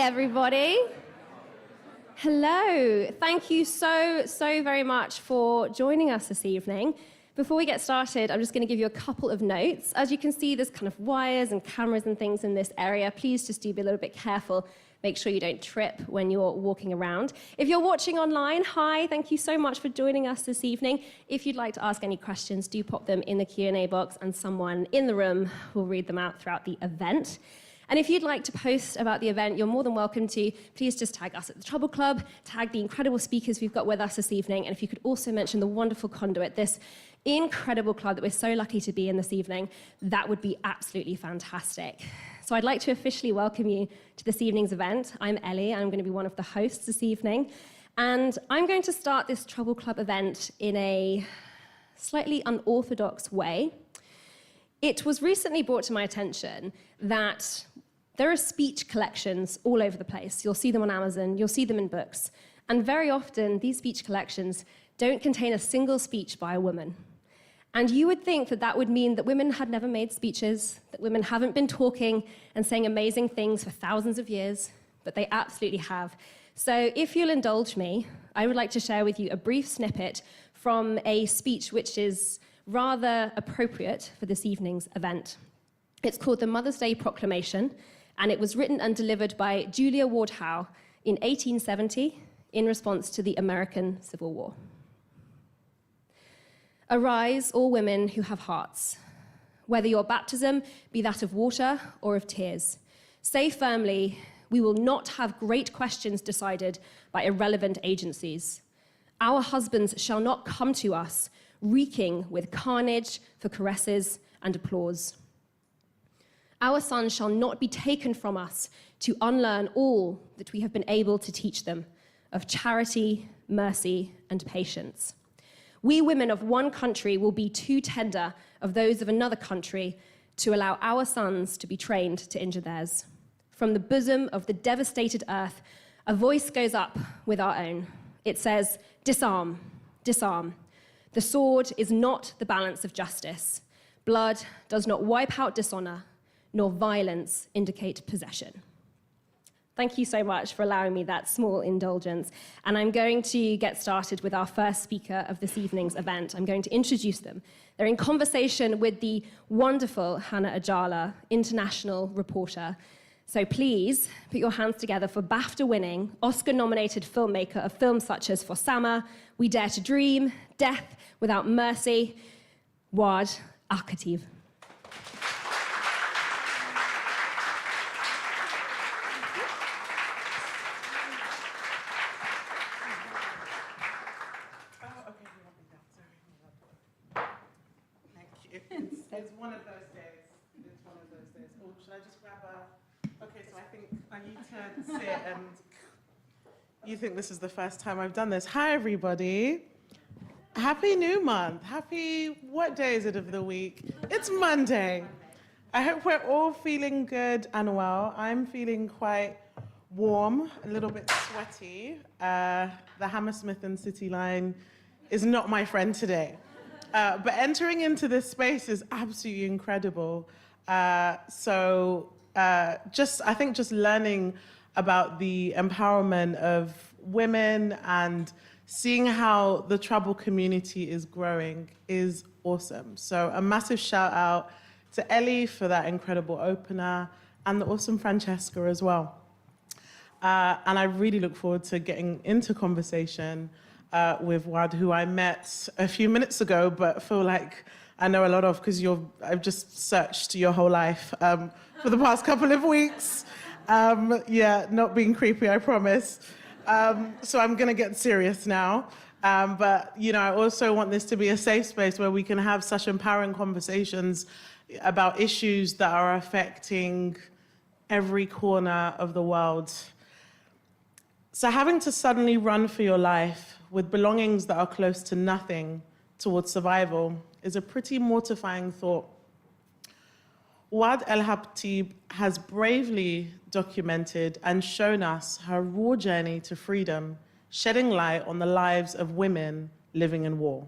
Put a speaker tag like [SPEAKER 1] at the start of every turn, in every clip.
[SPEAKER 1] everybody. Hello. Thank you so very much for joining us this evening. Before we get started, I'm just going to give you a couple of notes. As you can see, there's kind of wires and cameras and things in this area. Please just do be a little bit careful. Make sure you don't trip when you're walking around. If you're watching online, hi, thank you so much for joining us this evening. If you'd like to ask any questions, do pop them in the Q&A box and someone in the room will read them out throughout the event. And if you'd like to post about the event, you're more than welcome to. Please just tag us at the Trouble Club, tag the incredible speakers we've got with us this evening, and if you could also mention the wonderful Conduit, this incredible club that we're so lucky to be in this evening, that would be absolutely fantastic. So I'd like to officially welcome you to this evening's event. I'm Ellie, and I'm going to be one of the hosts this evening. And I'm going to start this Trouble Club event in a slightly unorthodox way. It was recently brought to my attention that there are speech collections all over the place. You'll see them on Amazon, you'll see them in books. And very often, these speech collections don't contain a single speech by a woman. And you would think that that would mean that women had never made speeches, that women haven't been talking and saying amazing things for thousands of years, but they absolutely have. So if you'll indulge me, I would like to share with you a brief snippet from a speech which is rather appropriate for this evening's event. It's called the Mother's Day Proclamation, and it was written and delivered by Julia Ward Howe in 1870 in response to the American Civil War. Arise, all women who have hearts, whether your baptism be that of water or of tears. Say firmly, we will not have great questions decided by irrelevant agencies. Our husbands shall not come to us reeking with carnage for caresses and applause. Our sons shall not be taken from us to unlearn all that we have been able to teach them of charity, mercy, and patience. We women of one country will be too tender of those of another country to allow our sons to be trained to injure theirs. From the bosom of the devastated earth, a voice goes up with our own. It says, disarm, disarm. The sword is not the balance of justice. Blood does not wipe out dishonor, nor violence indicate possession. Thank you so much for allowing me that small indulgence. And I'm going to get started with our first speaker of this evening's event. I'm going to introduce them. They're in conversation with the wonderful Hannah Ajala, international reporter. So please put your hands together for BAFTA-winning, Oscar-nominated filmmaker of films such as For Sama, We Dare to Dream, Death Without Mercy, Waad Al-Kateab.
[SPEAKER 2] It's one of those days. It's one of those days. Oh, should I just grab a... Okay, so I think I need to sit and... You think this is the first time I've done this. Hi, everybody. Happy New Month. Happy... What day is it of the week? It's Monday. I hope we're all feeling good and well. I'm feeling quite warm, a little bit sweaty. The Hammersmith and City line is not my friend today. But entering into this space is absolutely incredible. I think just learning about the empowerment of women and seeing how the Trouble community is growing is awesome. So a massive shout out to Ellie for that incredible opener and the awesome Francesca as well. And I really look forward to getting into conversation with Waad, who I met a few minutes ago, but feel like I know a lot of because I've just searched your whole life for the past couple of weeks. Yeah, not being creepy, I promise. So I'm going to get serious now. But, you know, I also want this to be a safe space where we can have such empowering conversations about issues that are affecting every corner of the world. So having to suddenly run for your life with belongings that are close to nothing towards survival is a pretty mortifying thought. Waad Al-Kateab has bravely documented and shown us her raw journey to freedom, shedding light on the lives of women living in war.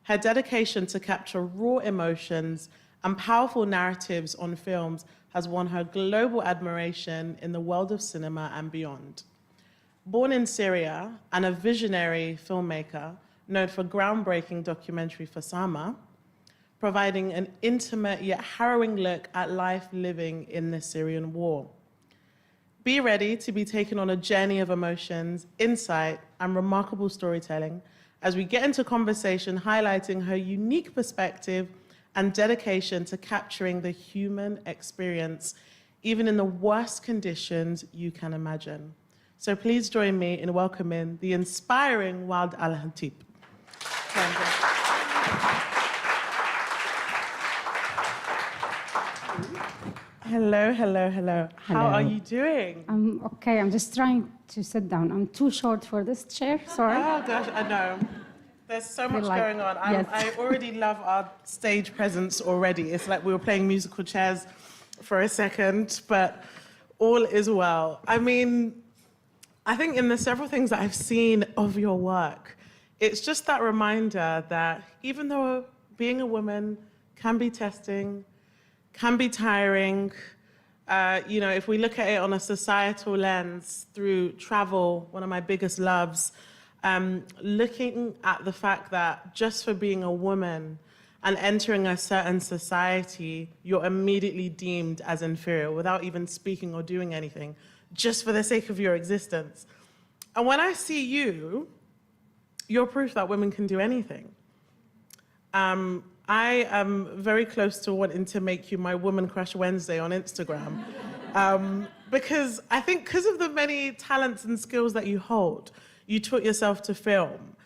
[SPEAKER 2] Her dedication to capture raw emotions and powerful narratives on films has won her global admiration in the world of cinema and beyond. Born in Syria and a visionary filmmaker known for groundbreaking documentary Fasama, providing an intimate yet harrowing look at life living in the Syrian war. Be ready to be taken on a journey of emotions, insight, and remarkable storytelling as we get into conversation highlighting her unique perspective and dedication to capturing the human experience, even in the worst conditions you can imagine. So please join me in welcoming the inspiring Waad Al-Kateab. Hello, hello, hello. How are you doing?
[SPEAKER 3] I'm okay. I'm just trying to sit down. I'm too short for this chair. Sorry.
[SPEAKER 2] Oh gosh, I know. There's so much going on.
[SPEAKER 3] Yes.
[SPEAKER 2] I already love our stage presence already. It's like we were playing musical chairs for a second, but all is well. I mean, I think in the several things that I've seen of your work, it's just that reminder that even though being a woman can be testing, can be tiring, if we look at it on a societal lens through travel, one of my biggest loves, looking at the fact that just for being a woman and entering a certain society, you're immediately deemed as inferior without even speaking or doing anything, just for the sake of your existence. And when I see you, you're proof that women can do anything. I am very close to wanting to make you my Woman Crush Wednesday on Instagram. Because I think because of the many talents and skills that you hold, you taught yourself to film.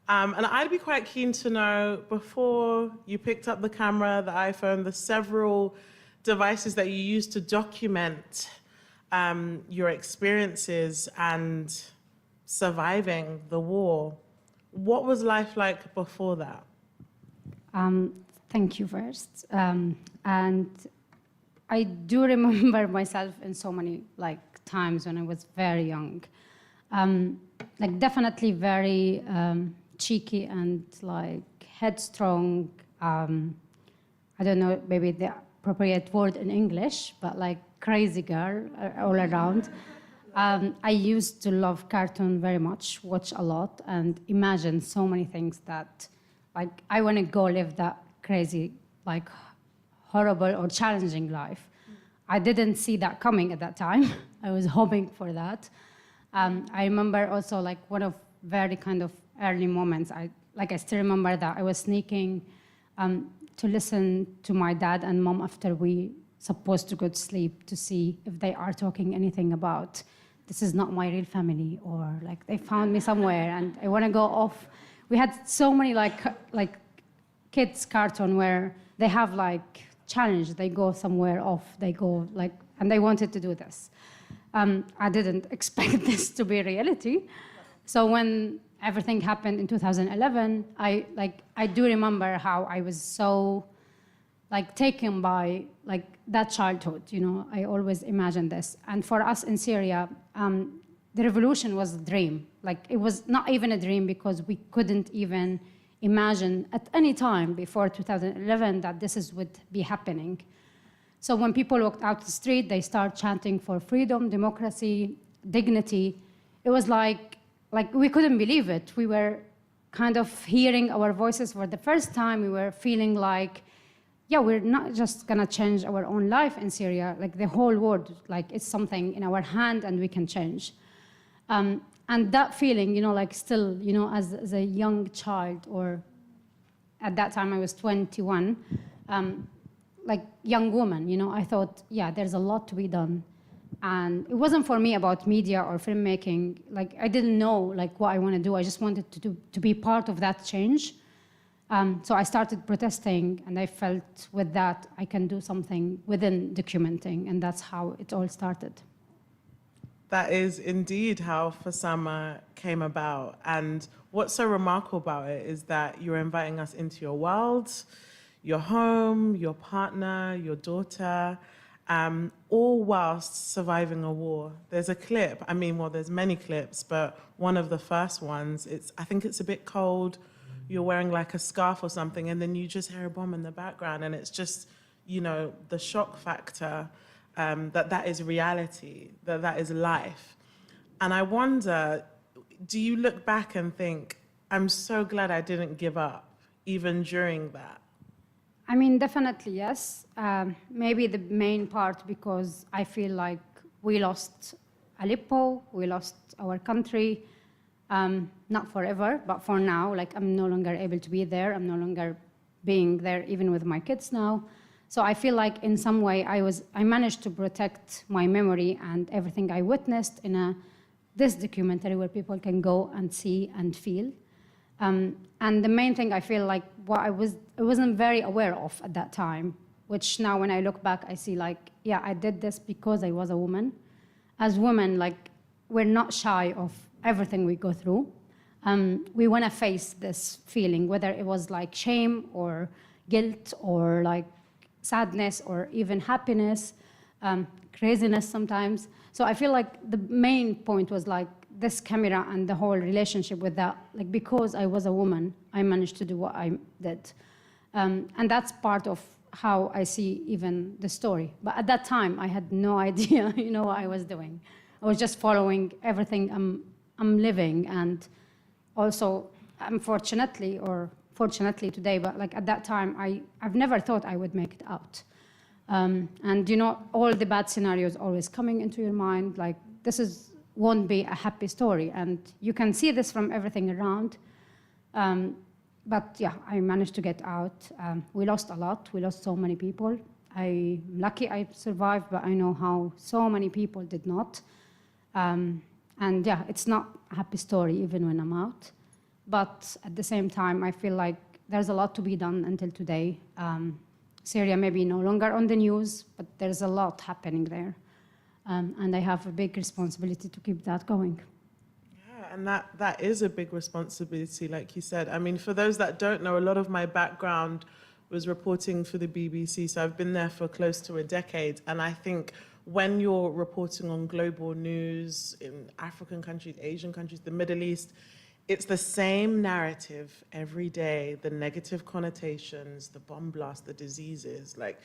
[SPEAKER 2] And I'd be quite keen to know, before you picked up the camera, the iPhone, the several devices that you used to document your experiences and surviving the war, what was life like before that?
[SPEAKER 3] Thank you first. And I do remember myself in so many times when I was very young. Definitely very cheeky and headstrong. I don't know, maybe the appropriate word in English, but crazy girl all around. I used to love cartoon very much, watch a lot, and imagine so many things that I want to go live that crazy, horrible or challenging life. I didn't see that coming at that time. I was hoping for that. I remember also one of very kind of early moments. I still remember that I was sneaking to listen to my dad and mom after we supposed to go to sleep to see if they are talking anything about this is not my real family, or they found me somewhere and I want to go off. We had so many kids cartoon where they have challenge. They go somewhere off. They go and they wanted to do this. I didn't expect this to be reality. So when everything happened in 2011, I do remember how I was so taken by that childhood. I always imagined this. And for us in Syria, the revolution was a dream. It was not even a dream because we couldn't even imagine at any time before 2011 that this would be happening. So when people walked out the street, they start chanting for freedom, democracy, dignity. It was like we couldn't believe it. We were kind of hearing our voices for the first time. We were feeling we're not just gonna change our own life in Syria, the whole world, it's something in our hand and we can change. And that feeling, still, as a young child, or at that time I was 21, young woman, I thought, there's a lot to be done. And it wasn't for me about media or filmmaking. I didn't know what I want to do. I just wanted to be part of that change. So I started protesting, and I felt with that I can do something within documenting, and that's how it all started.
[SPEAKER 2] That is indeed how Fasama came about. And what's so remarkable about it is that you're inviting us into your world, your home, your partner, your daughter, all whilst surviving a war. There's a clip, there's many clips, but one of the first ones, I think it's a bit cold, you're wearing a scarf or something, and then you just hear a bomb in the background, and it's just the shock factor, that is reality, that is life. And I wonder, do you look back and think, I'm so glad I didn't give up, even during that?
[SPEAKER 3] I mean, definitely yes. Maybe the main part because I feel like we lost Aleppo, we lost our country, not forever, but for now. Like, I'm no longer able to be there. I'm no longer being there, even with my kids now. So I feel like in some way I managed to protect my memory and everything I witnessed in this documentary where people can go and see and feel. And the main thing I feel like what I wasn't very aware of at that time, which now when I look back, I see like, yeah, I did this because I was a woman. As women, like, we're not shy of everything we go through. We want to face this feeling, whether it was like shame or guilt or like sadness or even happiness, craziness sometimes. So I feel like the main point was like this camera and the whole relationship with that. Like, because I was a woman, I managed to do what I did. And that's part of how I see even the story. But at that time, I had no idea, what I was doing. I was just following everything I'm living. And also, unfortunately, or fortunately today, but like at that time, I've never thought I would make it out. And all the bad scenarios always coming into your mind, like this won't be a happy story. And you can see this from everything around. But yeah, I managed to get out. We lost a lot. We lost so many people. I'm lucky I survived, but I know how so many people did not. And yeah, it's not a happy story even when I'm out. But at the same time, I feel like there's a lot to be done until today. Syria may be no longer on the news, but there's a lot happening there. And I have a big responsibility to keep that going.
[SPEAKER 2] And that is a big responsibility, like you said. I mean, for those that don't know, a lot of my background was reporting for the BBC, so I've been there for close to a decade. And I think when you're reporting on global news in African countries, Asian countries, the Middle East, it's the same narrative every day, the negative connotations, the bomb blast, the diseases, like,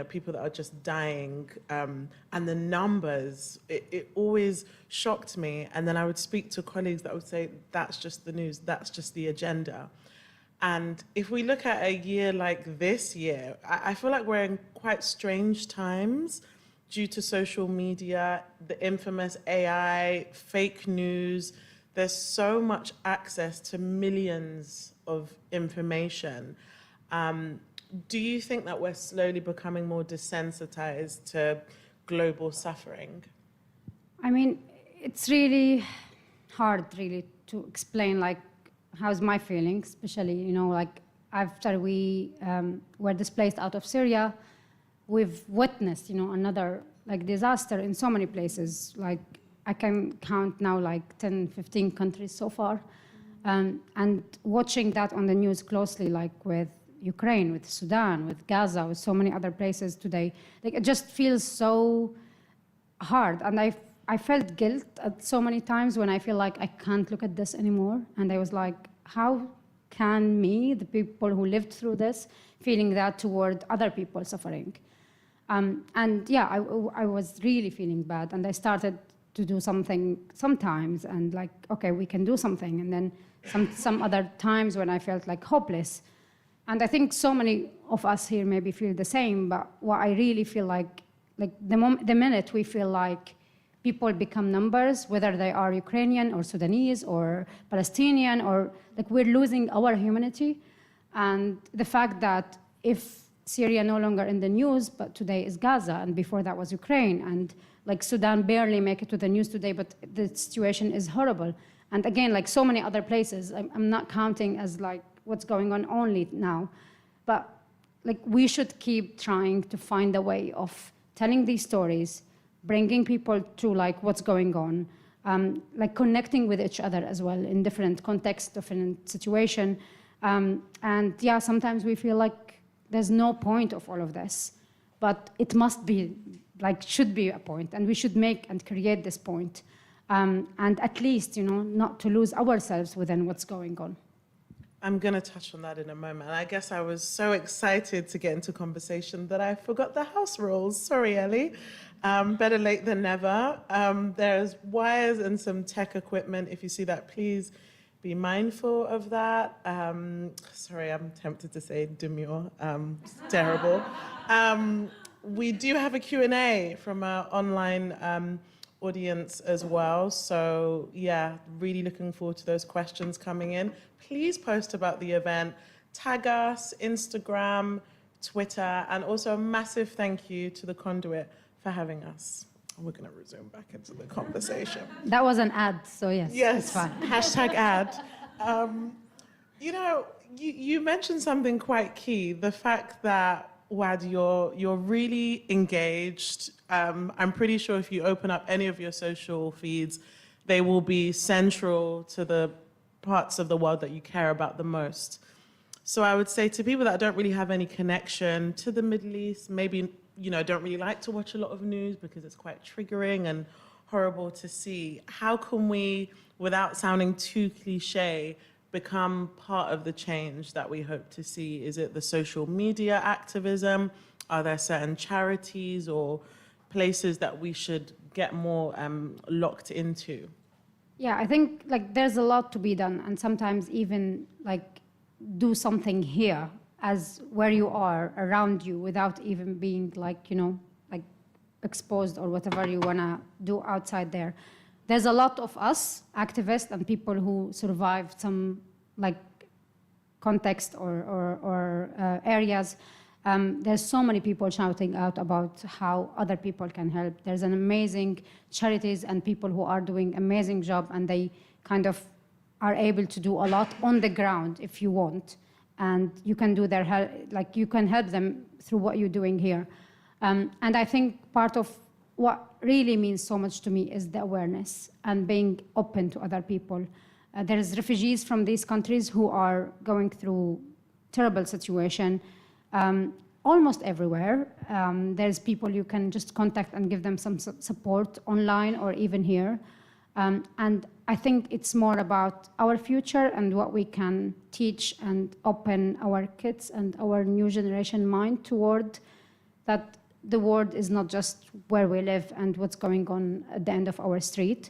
[SPEAKER 2] people that are just dying, and the numbers, it always shocked me. And then I would speak to colleagues that would say, that's just the news, that's just the agenda. And if we look at a year like this year, I feel like we're in quite strange times due to social media, the infamous AI, fake news. There's so much access to millions of information. Do you think that we're slowly becoming more desensitized to global suffering?
[SPEAKER 3] I mean, it's really hard, really, to explain, like, how's my feelings, especially, like, after we were displaced out of Syria, we've witnessed, another, like, disaster in so many places. Like, I can count now, like, 10, 15 countries so far. And watching that on the news closely, like, with Ukraine, with Sudan, with Gaza, with so many other places today. Like, it just feels so hard. And I felt guilt at so many times when I feel like I can't look at this anymore. And I was like, how can me, the people who lived through this, feeling that toward other people suffering? And yeah, I was really feeling bad. And I started to do something sometimes and like, okay, we can do something. And then some other times when I felt like hopeless. And I think so many of us here maybe feel the same, but what I really feel like the minute we feel like people become numbers, whether they are Ukrainian or Sudanese or Palestinian, or like we're losing our humanity. And the fact that if Syria no longer in the news, but today is Gaza, and before that was Ukraine, and like Sudan barely make it to the news today, but the situation is horrible. And again, like so many other places, I'm not counting as like what's going on only now, but like we should keep trying to find a way of telling these stories, bringing people to like what's going on, like connecting with each other as well in different contexts, different situation. And yeah, sometimes we feel like there's no point of all of this, but it must be, like should be a point, and we should make and create this point. And at least, not to lose ourselves within what's going on.
[SPEAKER 2] I'm going to touch on that in a moment. And I guess I was so excited to get into conversation that I forgot the house rules. Sorry, Ellie. Better late than never. There's wires and some tech equipment. If you see that, please be mindful of that. Sorry, I'm tempted to say demure. It's terrible. We do have a Q&A from our online audience as well. So yeah, really looking forward to those questions coming in. Please post about the event, tag us, Instagram, Twitter, and also a massive thank you to The Conduit for having us. We're going to resume back into the conversation.
[SPEAKER 3] That was an ad, so yes, it's fine.
[SPEAKER 2] Hashtag ad. You know, you mentioned something quite key, the fact that, Waad, you're really engaged. I'm pretty sure if you open up any of your social feeds, they will be central to the parts of the world that you care about the most. So I would say to people that don't really have any connection to the Middle East, maybe, you know, don't really like to watch a lot of news because it's quite triggering and horrible to see, how can we, without sounding too cliche, become part of the change that we hope to see? Is it the social media activism? Are there certain charities or places that we should get more locked into?
[SPEAKER 3] Yeah, I think like there's a lot to be done, and sometimes even like do something here as where you are around you without even being like, you know, like exposed or whatever you wanna do outside there. There's a lot of us activists and people who survived some like context or areas. There's so many people shouting out about how other people can help. There's an amazing charities and people who are doing amazing job, and they kind of are able to do a lot on the ground if you want. And you can do their help, like you can help them through what you're doing here. And I think part of what really means so much to me is the awareness and being open to other people. There's refugees from these countries who are going through terrible situation. Almost everywhere. There's people you can just contact and give them some support online or even here. And I think it's more about our future and what we can teach and open our kids and our new generation mind toward that the world is not just where we live and what's going on at the end of our street.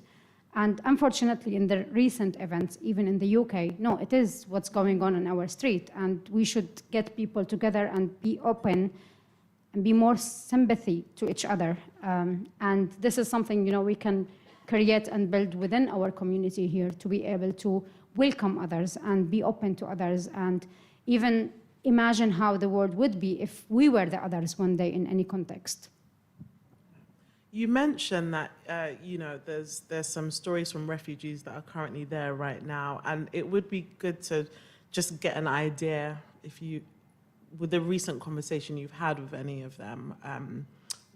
[SPEAKER 3] And unfortunately, in the recent events, even in the UK, no, it is what's going on our street. And we should get people together and be open and be more sympathy to each other. And this is something, you know, we can create and build within our community here to be able to welcome others and be open to others and even imagine how the world would be if we were the others one day in any context.
[SPEAKER 2] You mentioned that, you know, there's some stories from refugees that are currently there right now, and it would be good to just get an idea, if you, with the recent conversation you've had with any of them,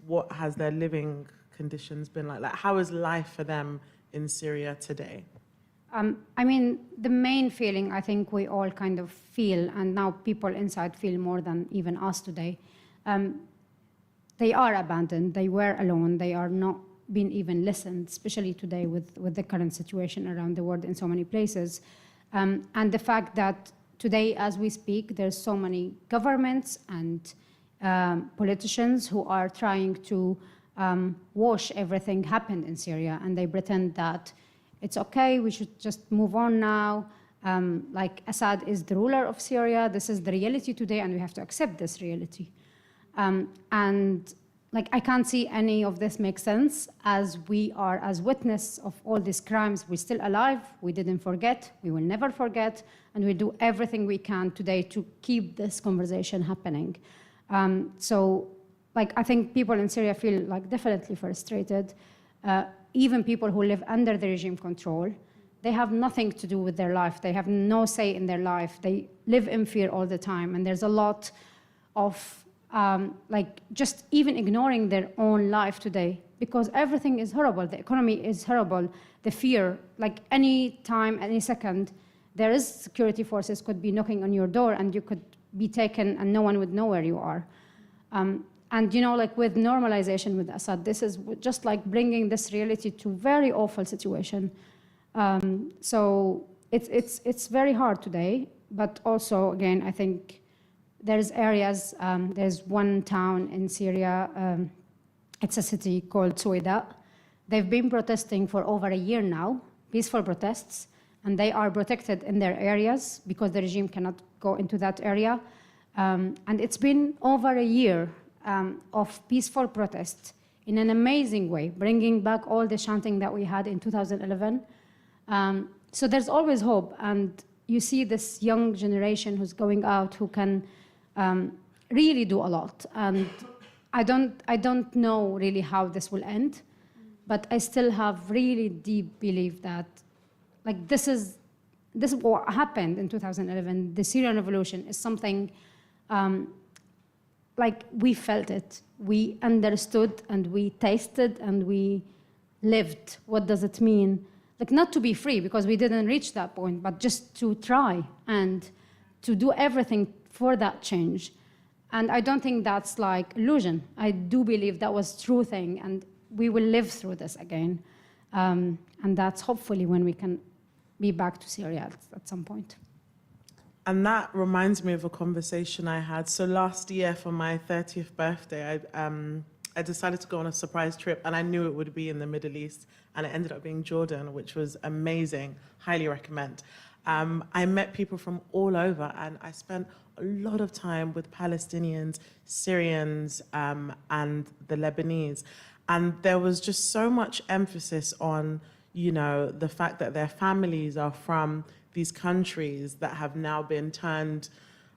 [SPEAKER 2] what has their living conditions been like? Like, how is life for them in Syria today?
[SPEAKER 3] I mean, the main feeling I think we all kind of feel, and now people inside feel more than even us today, they are abandoned, they were alone, they are not being even listened, especially today with the current situation around the world in so many places. And the fact that today, as we speak, there's so many governments and politicians who are trying to wash everything happened in Syria, and they pretend that it's okay, we should just move on now. Like Assad is the ruler of Syria, this is the reality today, and we have to accept this reality. And like, I can't see any of this make sense as we are as witness of all these crimes. We're still alive, we didn't forget, we will never forget, and we do everything we can today to keep this conversation happening. So like, I think people in Syria feel like definitely frustrated. Even people who live under the regime control, they have nothing to do with their life. They have no say in their life. They live in fear all the time. And there's a lot of like just even ignoring their own life today because everything is horrible. The economy is horrible. The fear, like any time, any second, there is security forces could be knocking on your door and you could be taken and no one would know where you are. And you know, like with normalization with Assad, this is just like bringing this reality to very awful situation. So it's very hard today. but also, again, I think there's areas, there's one town in Syria, it's a city called Suida. They've been protesting for over a year now, peaceful protests, and they are protected in their areas because the regime cannot go into that area. And it's been over a year of peaceful protest in an amazing way, bringing back all the chanting that we had in 2011. So there's always hope, and you see this young generation who's going out who can really do a lot. And I don't know really how this will end, but I still have really deep belief that, like, this is what happened in 2011. The Syrian revolution is something, like, we felt it, we understood, and we tasted, and we lived. What does it mean? Like, not to be free, because we didn't reach that point, but just to try and to do everything for that change. And I don't think that's like illusion. I do believe that was true thing, and we will live through this again. And that's hopefully when we can be back to Syria at some point.
[SPEAKER 2] And that reminds me of a conversation I had. So last year for my 30th birthday, I decided to go on a surprise trip, and I knew it would be in the Middle East, and it ended up being Jordan, which was amazing. Highly recommend. I met people from all over, and I spent a lot of time with Palestinians, Syrians, and the Lebanese. And there was just so much emphasis on, you know, the fact that their families are from these countries that have now been turned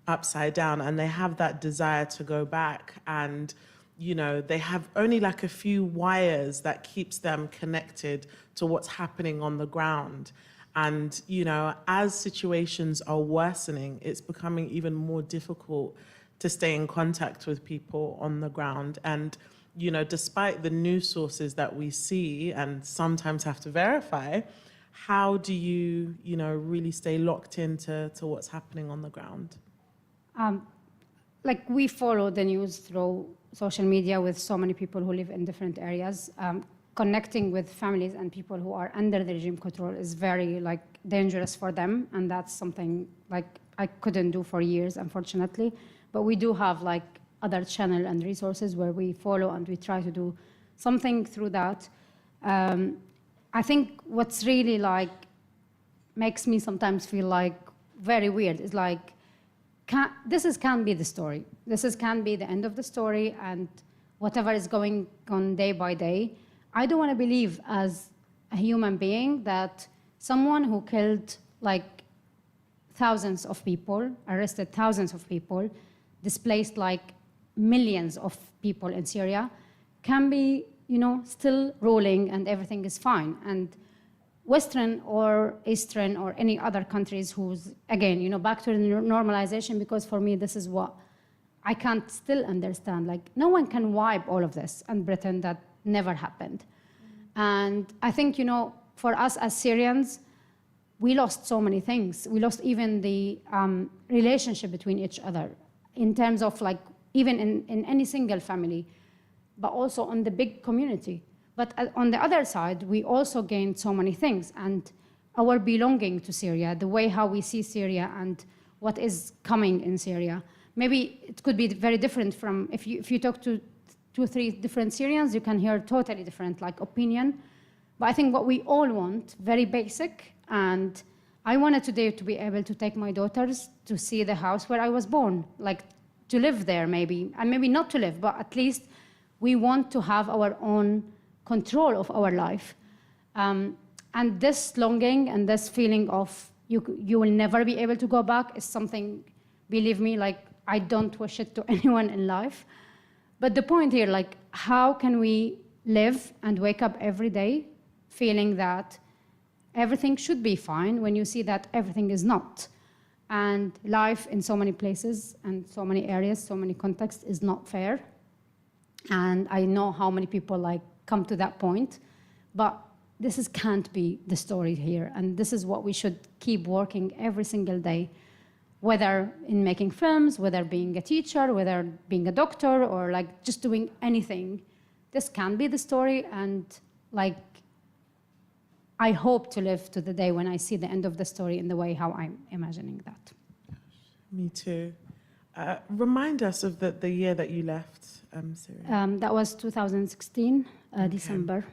[SPEAKER 2] upside down, and they have that desire to go back, and, you know, they have only like a few wires that keeps them connected to what's happening on the ground. And, you know, as situations are worsening, it's becoming even more difficult to stay in contact with people on the ground. And, you know, despite the news sources that we see and sometimes have to verify, how do you, you know, really stay locked into what's happening on the ground?
[SPEAKER 3] Like, we follow the news through social media with so many people who live in different areas. Connecting with families and people who are under the regime control is very, like, dangerous for them, and that's something, like, I couldn't do for years, unfortunately. But we do have, like, other channel and resources where we follow, and we try to do something through that. I think what's really, like, makes me sometimes feel like very weird is, like, this can be the story. This can be the end of the story, and whatever is going on day by day. I don't want to believe as a human being that someone who killed, like, thousands of people, arrested thousands of people, displaced, like, millions of people in Syria, can be, you know, still ruling and everything is fine. And Western or Eastern or any other countries who's, again, you know, back to the normalization, because for me this is what I can't still understand. Like, no one can wipe all of this and pretend that never happened. And I think, you know, for us as Syrians, we lost so many things. We lost even the relationship between each other in terms of, like, even in any single family, but also on the big community. But on the other side, we also gained so many things, and our belonging to Syria, the way how we see Syria and what is coming in Syria. Maybe it could be very different from, if you talk to 2 or 3 different Syrians, you can hear totally different, like, opinion. But I think what we all want, very basic, and I wanted today to be able to take my daughters to see the house where I was born, like, to live there maybe, and maybe not to live, but at least we want to have our own control of our life. And this longing and this feeling of you will never be able to go back is something, believe me, like, I don't wish it to anyone in life. But the point here, like, how can we live and wake up every day feeling that everything should be fine when you see that everything is not? And life in so many places and so many areas, so many contexts is not fair. And I know how many people, like, come to that point, but this can't be the story here. And this is what we should keep working every single day, whether in making films, whether being a teacher, whether being a doctor, or, like, just doing anything. This can be the story, and, like, I hope to live to the day when I see the end of the story in the way how I'm imagining that.
[SPEAKER 2] Me too. Remind us of the year that you left Syria.
[SPEAKER 3] That was 2016, December.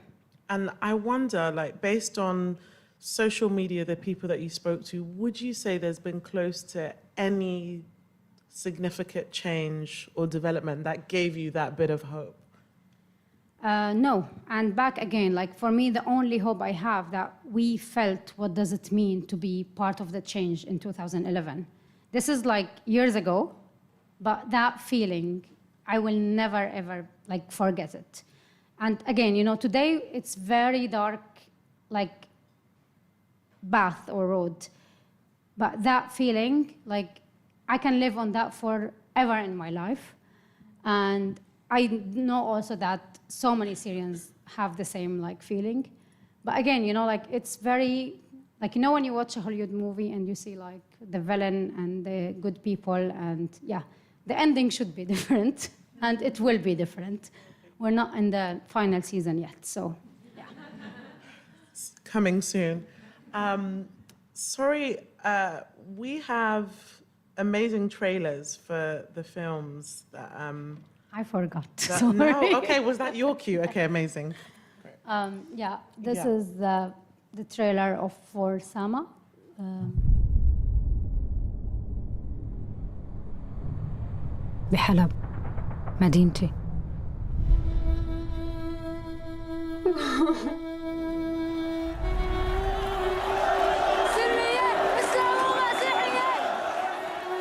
[SPEAKER 2] And I wonder, like, based on social media, the people that you spoke to, would you say there's been close to any significant change or development that gave you that bit of hope?
[SPEAKER 3] No, and back again, like for me, the only hope I have that we felt what does it mean to be part of the change in 2011. This is like years ago, but that feeling, I will never ever like forget it. And again, you know, today it's very dark, like path or road, but that feeling, like I can live on that forever in my life. And I know also that so many Syrians have the same like feeling. But again, you know, like it's very, like, you know, when you watch a Hollywood movie and you see like the villain and the good people, and yeah, the ending should be different and it will be different. We're not in the final season yet, so yeah.
[SPEAKER 2] It's coming soon. Sorry, we have amazing trailers for the films that...
[SPEAKER 3] I forgot.
[SPEAKER 2] Sorry. No, okay, was that your cue? Okay, amazing.
[SPEAKER 3] Yeah, this is the trailer for Sama.
[SPEAKER 4] بحلب مدينتي.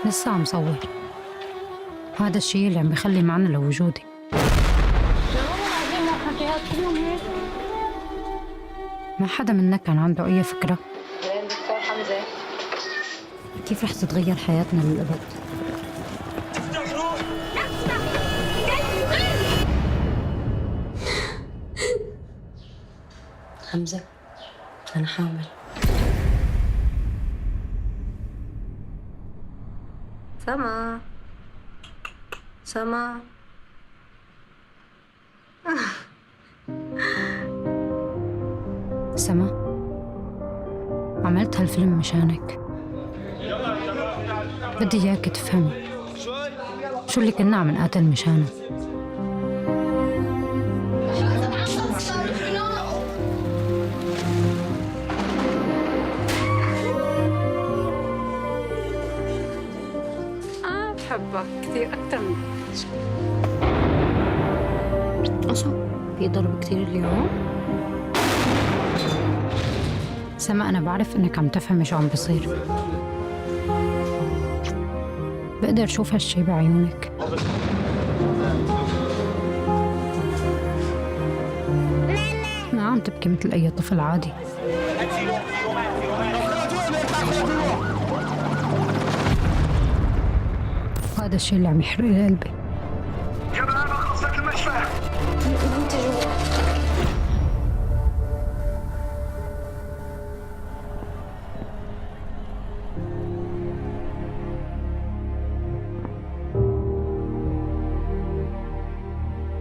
[SPEAKER 4] لسه عم صور. هذا الشيء اللي عم بيخلي معنى لوجودي. ما حدا منا كان عنده أي فكرة كيف رح تتغير حياتنا للأبد. حمزة، أنا حامل. سما سما سما، عملت هالفيلم مشانك. بدي إياك تفهمي شو اللي كنا عم نقاتل مشانه. بحبك كثير أكثر من أصو بيضرب كثير اليوم. سما، أنا بعرف إنك عم تفهمي شو عم بصير. بقدر أشوف هالشي بعيونك. ما عم تبكي مثل أي طفل عادي. هذا الشيء اللي عم يحرق لي قلبي.
[SPEAKER 5] شباب خلصت المشفى.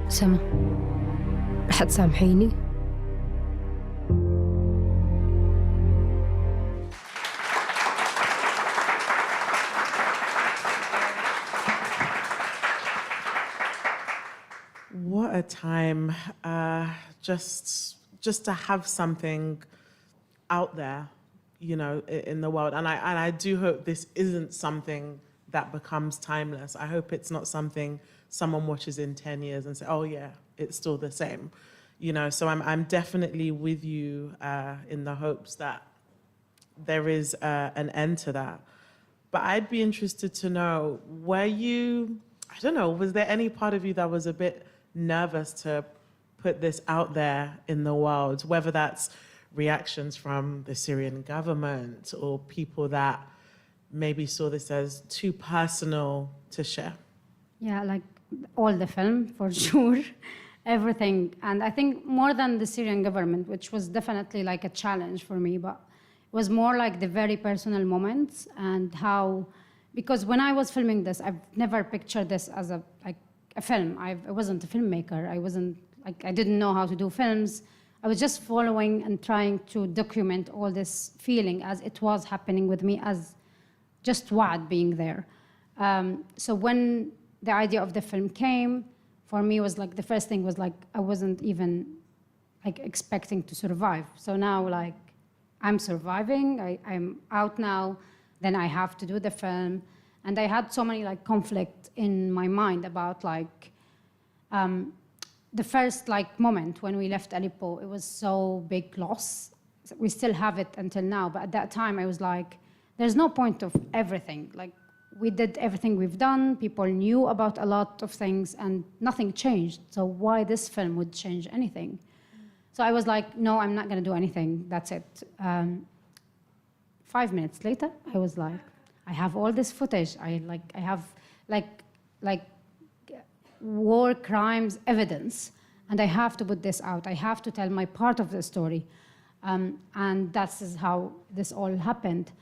[SPEAKER 4] سما، رح تسامحيني؟
[SPEAKER 2] What a time, just to have something out there, you know, in the world. And I do hope this isn't something that becomes timeless. I hope it's not something someone watches in 10 years and say, oh yeah, it's still the same. You know, so I'm definitely with you in the hopes that there is an end to that. But I'd be interested to know, were you, I don't know, was there any part of you that was a bit nervous to put this out there in the world, whether that's reactions from the Syrian government or people that maybe saw this as too personal to share?
[SPEAKER 3] Yeah, like all the film, for sure, everything. And I think more than the Syrian government, which was definitely like a challenge for me, but it was more like the very personal moments and how, because when I was filming this, I've never pictured this as a film. I wasn't a filmmaker. I wasn't, like, I didn't know how to do films. I was just following and trying to document all this feeling as it was happening with me, as just Waad being there. So when the idea of the film came, for me was like, the first thing was like, I wasn't even like expecting to survive. So now like, I'm surviving, I'm out now, then I have to do the film. And I had so many like conflict in my mind about like, the first like moment when we left Aleppo, it was so big loss. We still have it until now, but at that time I was like, there's no point of everything. Like, we did everything we've done, people knew about a lot of things, and nothing changed. So why this film would change anything? So I was like, no, I'm not gonna do anything, that's it. 5 minutes later, I was like, I have all this footage. I have war crimes evidence, and I have to put this out. I have to tell my part of the story. And that's how this all happened.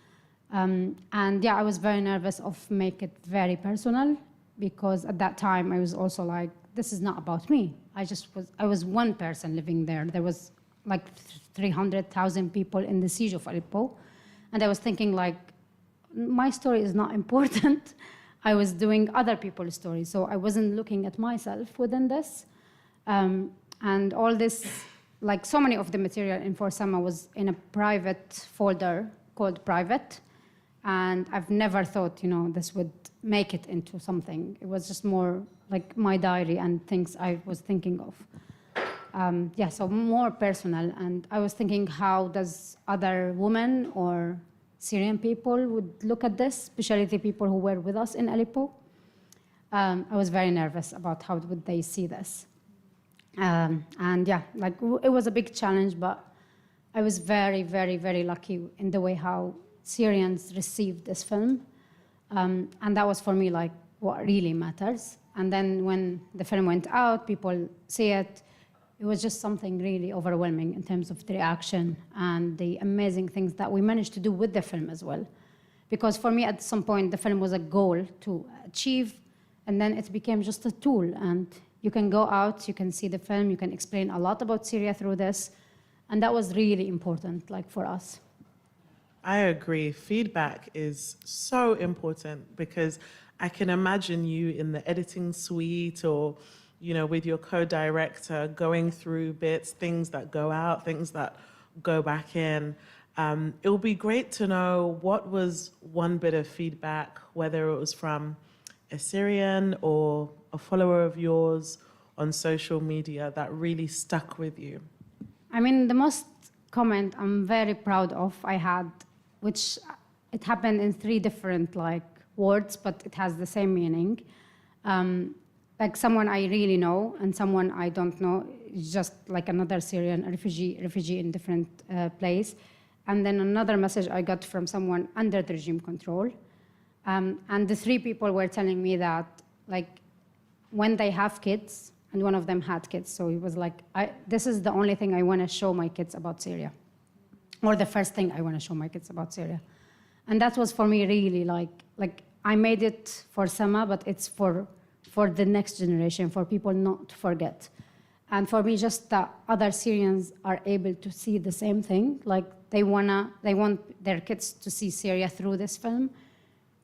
[SPEAKER 3] And yeah, I was very nervous of make it very personal, because at that time I was also like, this is not about me. I was one person living there. There was like 300,000 people in the siege of Aleppo. And I was thinking like, my story is not important. I was doing other people's stories. So I wasn't looking at myself within this. And all this, like so many of the material in For Sama was in a private folder called private. And I've never thought, this would make it into something. It was just more like my diary and things I was thinking of. Yeah, so more personal. And I was thinking, how does other women or Syrian people would look at this, especially the people who were with us in Aleppo? I was very nervous about how would they see this. And yeah, like it was a big challenge, but I was very, very, very lucky in the way how Syrians received this film. And that was for me like what really matters. And then when the film went out, people see it, it was just something really overwhelming in terms of the reaction and the amazing things that we managed to do with the film as well. Because for me, at some point, the film was a goal to achieve, and then it became just a tool. And you can go out, you can see the film, you can explain a lot about Syria through this. And that was really important, like for us.
[SPEAKER 2] I agree. Feedback is so important, because I can imagine you in the editing suite or, with your co-director going through bits, things that go out, things that go back in. It would be great to know what was one bit of feedback, whether it was from a Syrian or a follower of yours on social media, that really stuck with you.
[SPEAKER 3] I mean, the most comment I'm very proud of I had, which it happened in 3 different words, but it has the same meaning. Like someone I really know and someone I don't know, just like another Syrian refugee in different place. And then another message I got from someone under the regime control. And the 3 people were telling me that when they have kids, and one of them had kids, so he was like, this is the only thing I want to show my kids about Syria. Or the first thing I want to show my kids about Syria. And that was for me really like I made it for Sama, but it's for the next generation, for people not to forget. And for me, just that other Syrians are able to see the same thing, like they want their kids to see Syria through this film,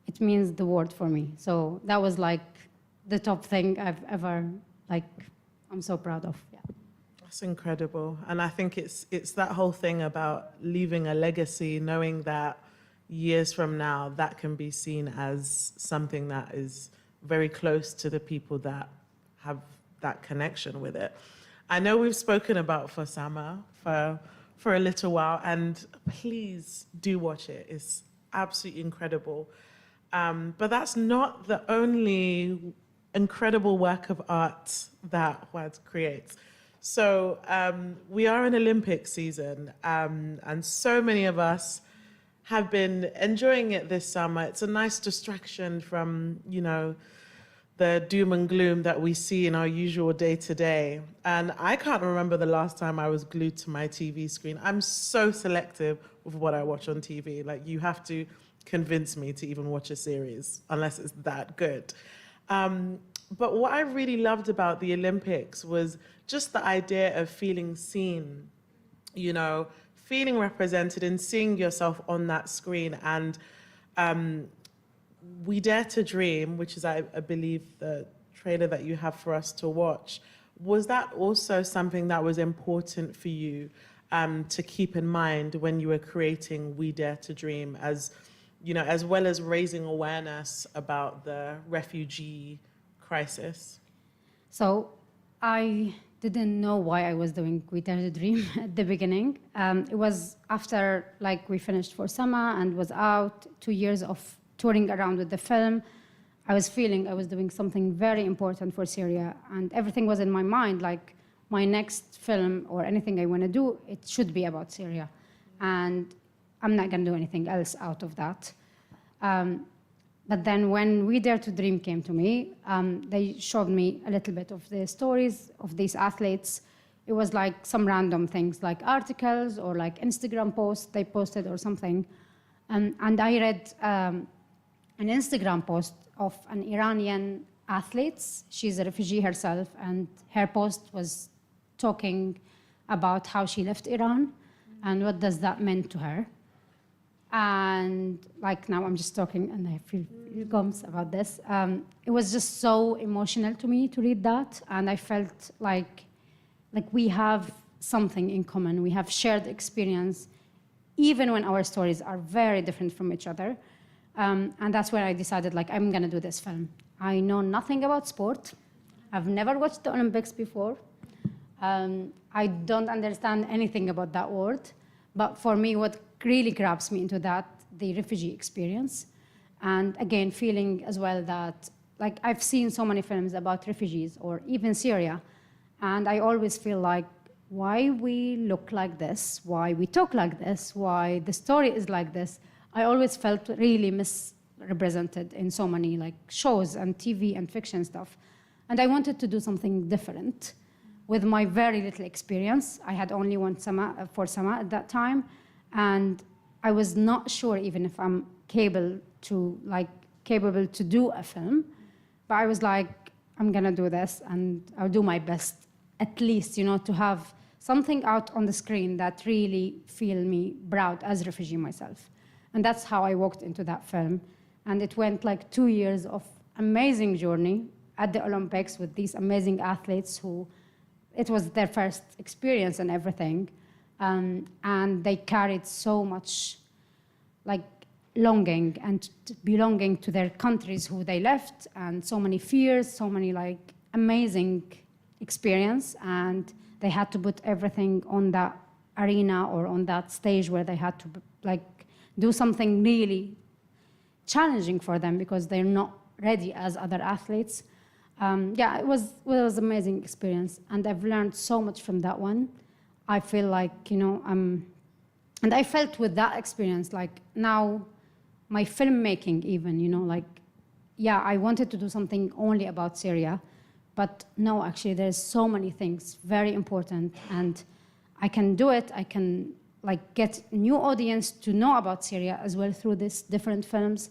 [SPEAKER 3] it means the world for me. So that was like the top thing I've ever, I'm so proud of, yeah.
[SPEAKER 2] That's incredible. And I think it's that whole thing about leaving a legacy, knowing that years from now, that can be seen as something that is very close to the people that have that connection with it. I know we've spoken about For Sama for a little while, and please do watch it. It's absolutely incredible. But that's not the only incredible work of art that Waad creates. So we are in Olympic season, and so many of us have been enjoying it this summer. It's a nice distraction from, the doom and gloom that we see in our usual day-to-day. And I can't remember the last time I was glued to my TV screen. I'm so selective with what I watch on TV. You have to convince me to even watch a series, unless it's that good. But what I really loved about the Olympics was just the idea of feeling seen, feeling represented and seeing yourself on that screen. And We Dare to Dream, which is, I believe, the trailer that you have for us to watch, was that also something that was important for you to keep in mind when you were creating We Dare to Dream, as you know, as well as raising awareness about the refugee crisis?
[SPEAKER 3] So I didn't know why I was doing We Dare to Dream at the beginning. It was after we finished for summer and was out 2 years of touring around with the film. I was feeling I was doing something very important for Syria, and everything was in my mind, like my next film or anything I want to do, it should be about Syria. And I'm not going to do anything else out of that. But then when We Dare to Dream came to me, they showed me a little bit of the stories of these athletes. It was like some random things, like articles or like Instagram posts they posted or something. And I read an Instagram post of an Iranian athlete. She's a refugee herself, and her post was talking about how she left Iran and what does that mean to her. And now I'm just talking and I feel goosebumps about this. It was just so emotional to me to read that, and I felt like we have something in common. We have shared experience, even when our stories are very different from each other. And that's where I decided, I'm gonna do this film. I know nothing about sport. I've never watched the Olympics before. I don't understand anything about that world. But for me, what really grabs me into that, the refugee experience. And again, feeling as well that, I've seen so many films about refugees or even Syria, and I always feel like, why we look like this, why we talk like this, why the story is like this. I always felt really misrepresented in so many shows and TV and fiction stuff. And I wanted to do something different with my very little experience. I had only one summer at that time. And I was not sure even if I'm capable to do a film. But I was like, I'm gonna do this and I'll do my best, at least, to have something out on the screen that really feel me proud as a refugee myself. And that's how I walked into that film. And it went 2 years of amazing journey at the Olympics with these amazing athletes who, it was their first experience and everything. And they carried so much longing and belonging to their countries who they left, and so many fears, so many amazing experience. And they had to put everything on that arena or on that stage where they had to do something really challenging for them because they're not ready as other athletes. It was an amazing experience, and I've learned so much from that one. I feel and I felt with that experience, now my filmmaking even, I wanted to do something only about Syria, but no, actually there's so many things very important, and I can do it. I can get new audience to know about Syria as well through these different films.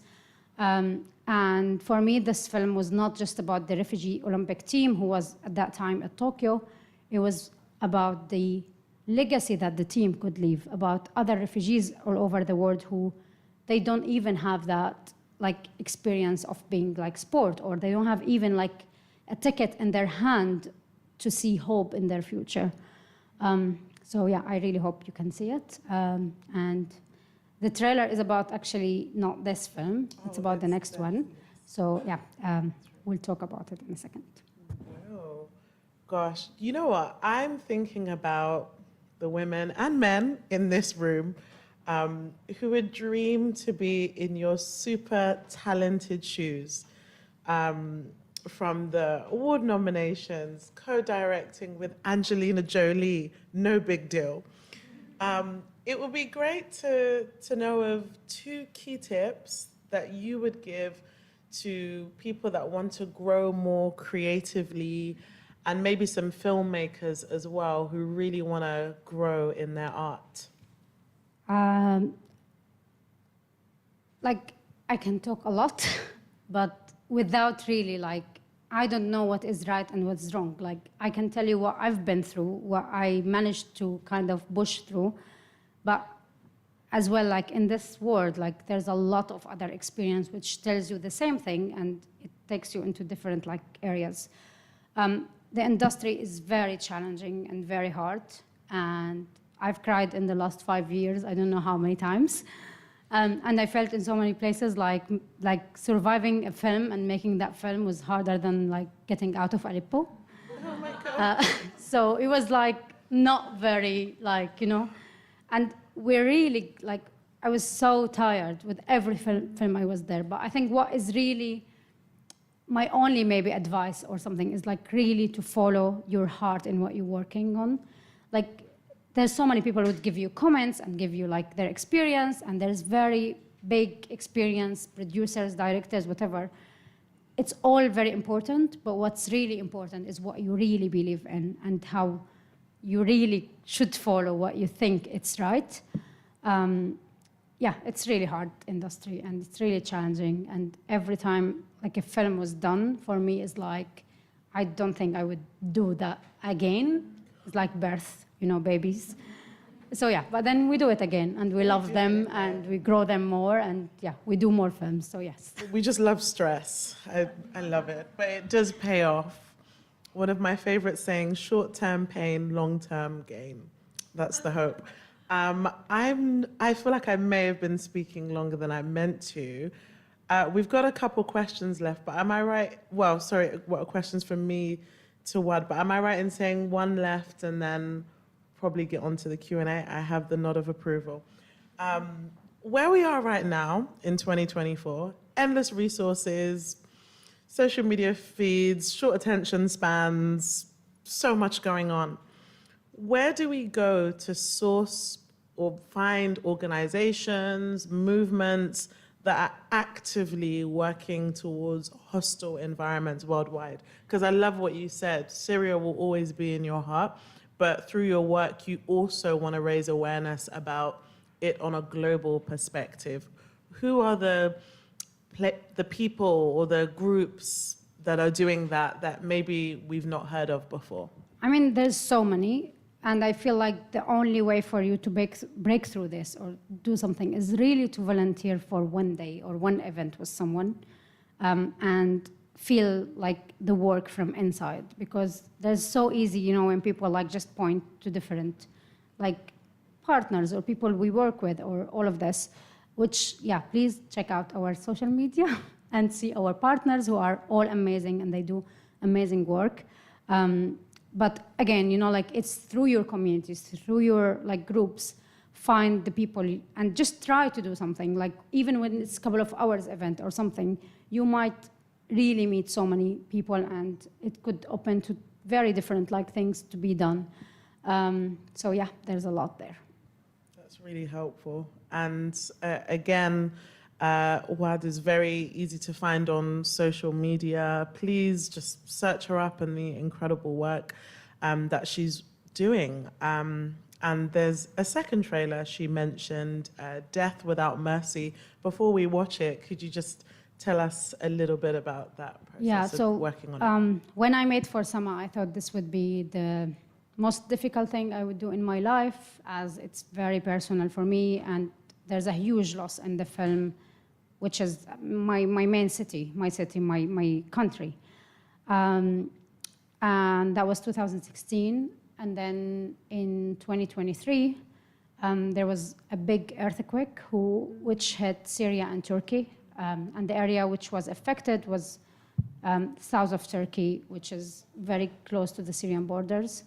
[SPEAKER 3] And for me, this film was not just about the refugee Olympic team who was at that time at Tokyo. It was about the legacy that the team could leave, about other refugees all over the world who they don't even have that experience of being sport, or they don't have even a ticket in their hand to see hope in their future. So yeah, I really hope you can see it. And the trailer is about actually not this film, it's about the next one. So yeah, we'll talk about it in a second.
[SPEAKER 2] Oh, gosh, you know what? I'm thinking about the women and men in this room who would dream to be in your super talented shoes. From the award nominations, co-directing with Angelina Jolie, no big deal. It would be great to know of 2 key tips that you would give to people that want to grow more creatively, and maybe some filmmakers as well who really want to grow in their art.
[SPEAKER 3] I can talk a lot, but without really I don't know what is right and what's wrong. I can tell you what I've been through, what I managed to kind of push through, but as well, like in this world, like there's a lot of other experience which tells you the same thing, and it takes you into different like areas. The industry is very challenging and very hard, and I've cried in the last 5 years, I don't know how many times. And I felt in so many places like surviving a film and making that film was harder than like getting out of Aleppo.
[SPEAKER 2] Oh my God.
[SPEAKER 3] So it was like not very like, you know, and we're really like, I was so tired with every film I was there. But I think what is really my only maybe advice or something is like really to follow your heart in what you're working on. Like, there's so many people who would give you comments and give you like their experience, and there's very big experience, producers, directors, whatever. It's all very important, but what's really important is what you really believe in and how you really should follow what you think it's right. Yeah, it's really hard industry and it's really challenging. And every time like a film was done, for me is like, I don't think I would do that again. It's like birth, you know, babies. So yeah, but then we do it again and we love them and we grow them more and yeah, we do more films, so yes.
[SPEAKER 2] We just love stress. I love it, but it does pay off. One of my favorite sayings, short-term pain, long-term gain. That's the hope. I feel like I may have been speaking longer than I meant to. We've got a couple questions left, but am I right? Well, sorry, questions from me to Waad, but am I right in saying one left and then probably get onto the Q&A? I have the nod of approval. Where we are right now in 2024, endless resources, social media feeds, short attention spans, so much going on. Where do we go to source or find organizations, movements that are actively working towards hostile environments worldwide? Because I love what you said, Syria will always be in your heart, but through your work, you also want to raise awareness about it on a global perspective. Who are the people or the groups that are doing that maybe we've not heard of before?
[SPEAKER 3] I mean, there's so many. And I feel like the only way for you to break through this or do something is really to volunteer for one day or one event with someone and feel like the work from inside. Because there's so easy, you know, when people like just point to different like partners or people we work with or all of this, which, yeah, please check out our social media and see our partners who are all amazing and they do amazing work. But again, you know, like it's through your communities, through your like groups, find the people and just try to do something. Like even when it's a couple of hours event or something, you might really meet so many people and it could open to very different like things to be done. So yeah, there's a lot there.
[SPEAKER 2] That's really helpful. And again, Waad is very easy to find on social media. Please just search her up and the incredible work that she's doing. And there's a second trailer she mentioned, Death Without Mercy. Before we watch it, could you just tell us a little bit about that process of working on it?
[SPEAKER 3] When I made For Sama, I thought this would be the most difficult thing I would do in my life, as it's very personal for me, and there's a huge loss in the film, which is my main city, my country. And that was 2016. And then in 2023, there was a big earthquake which hit Syria and Turkey. And the area which was affected was south of Turkey, which is very close to the Syrian borders.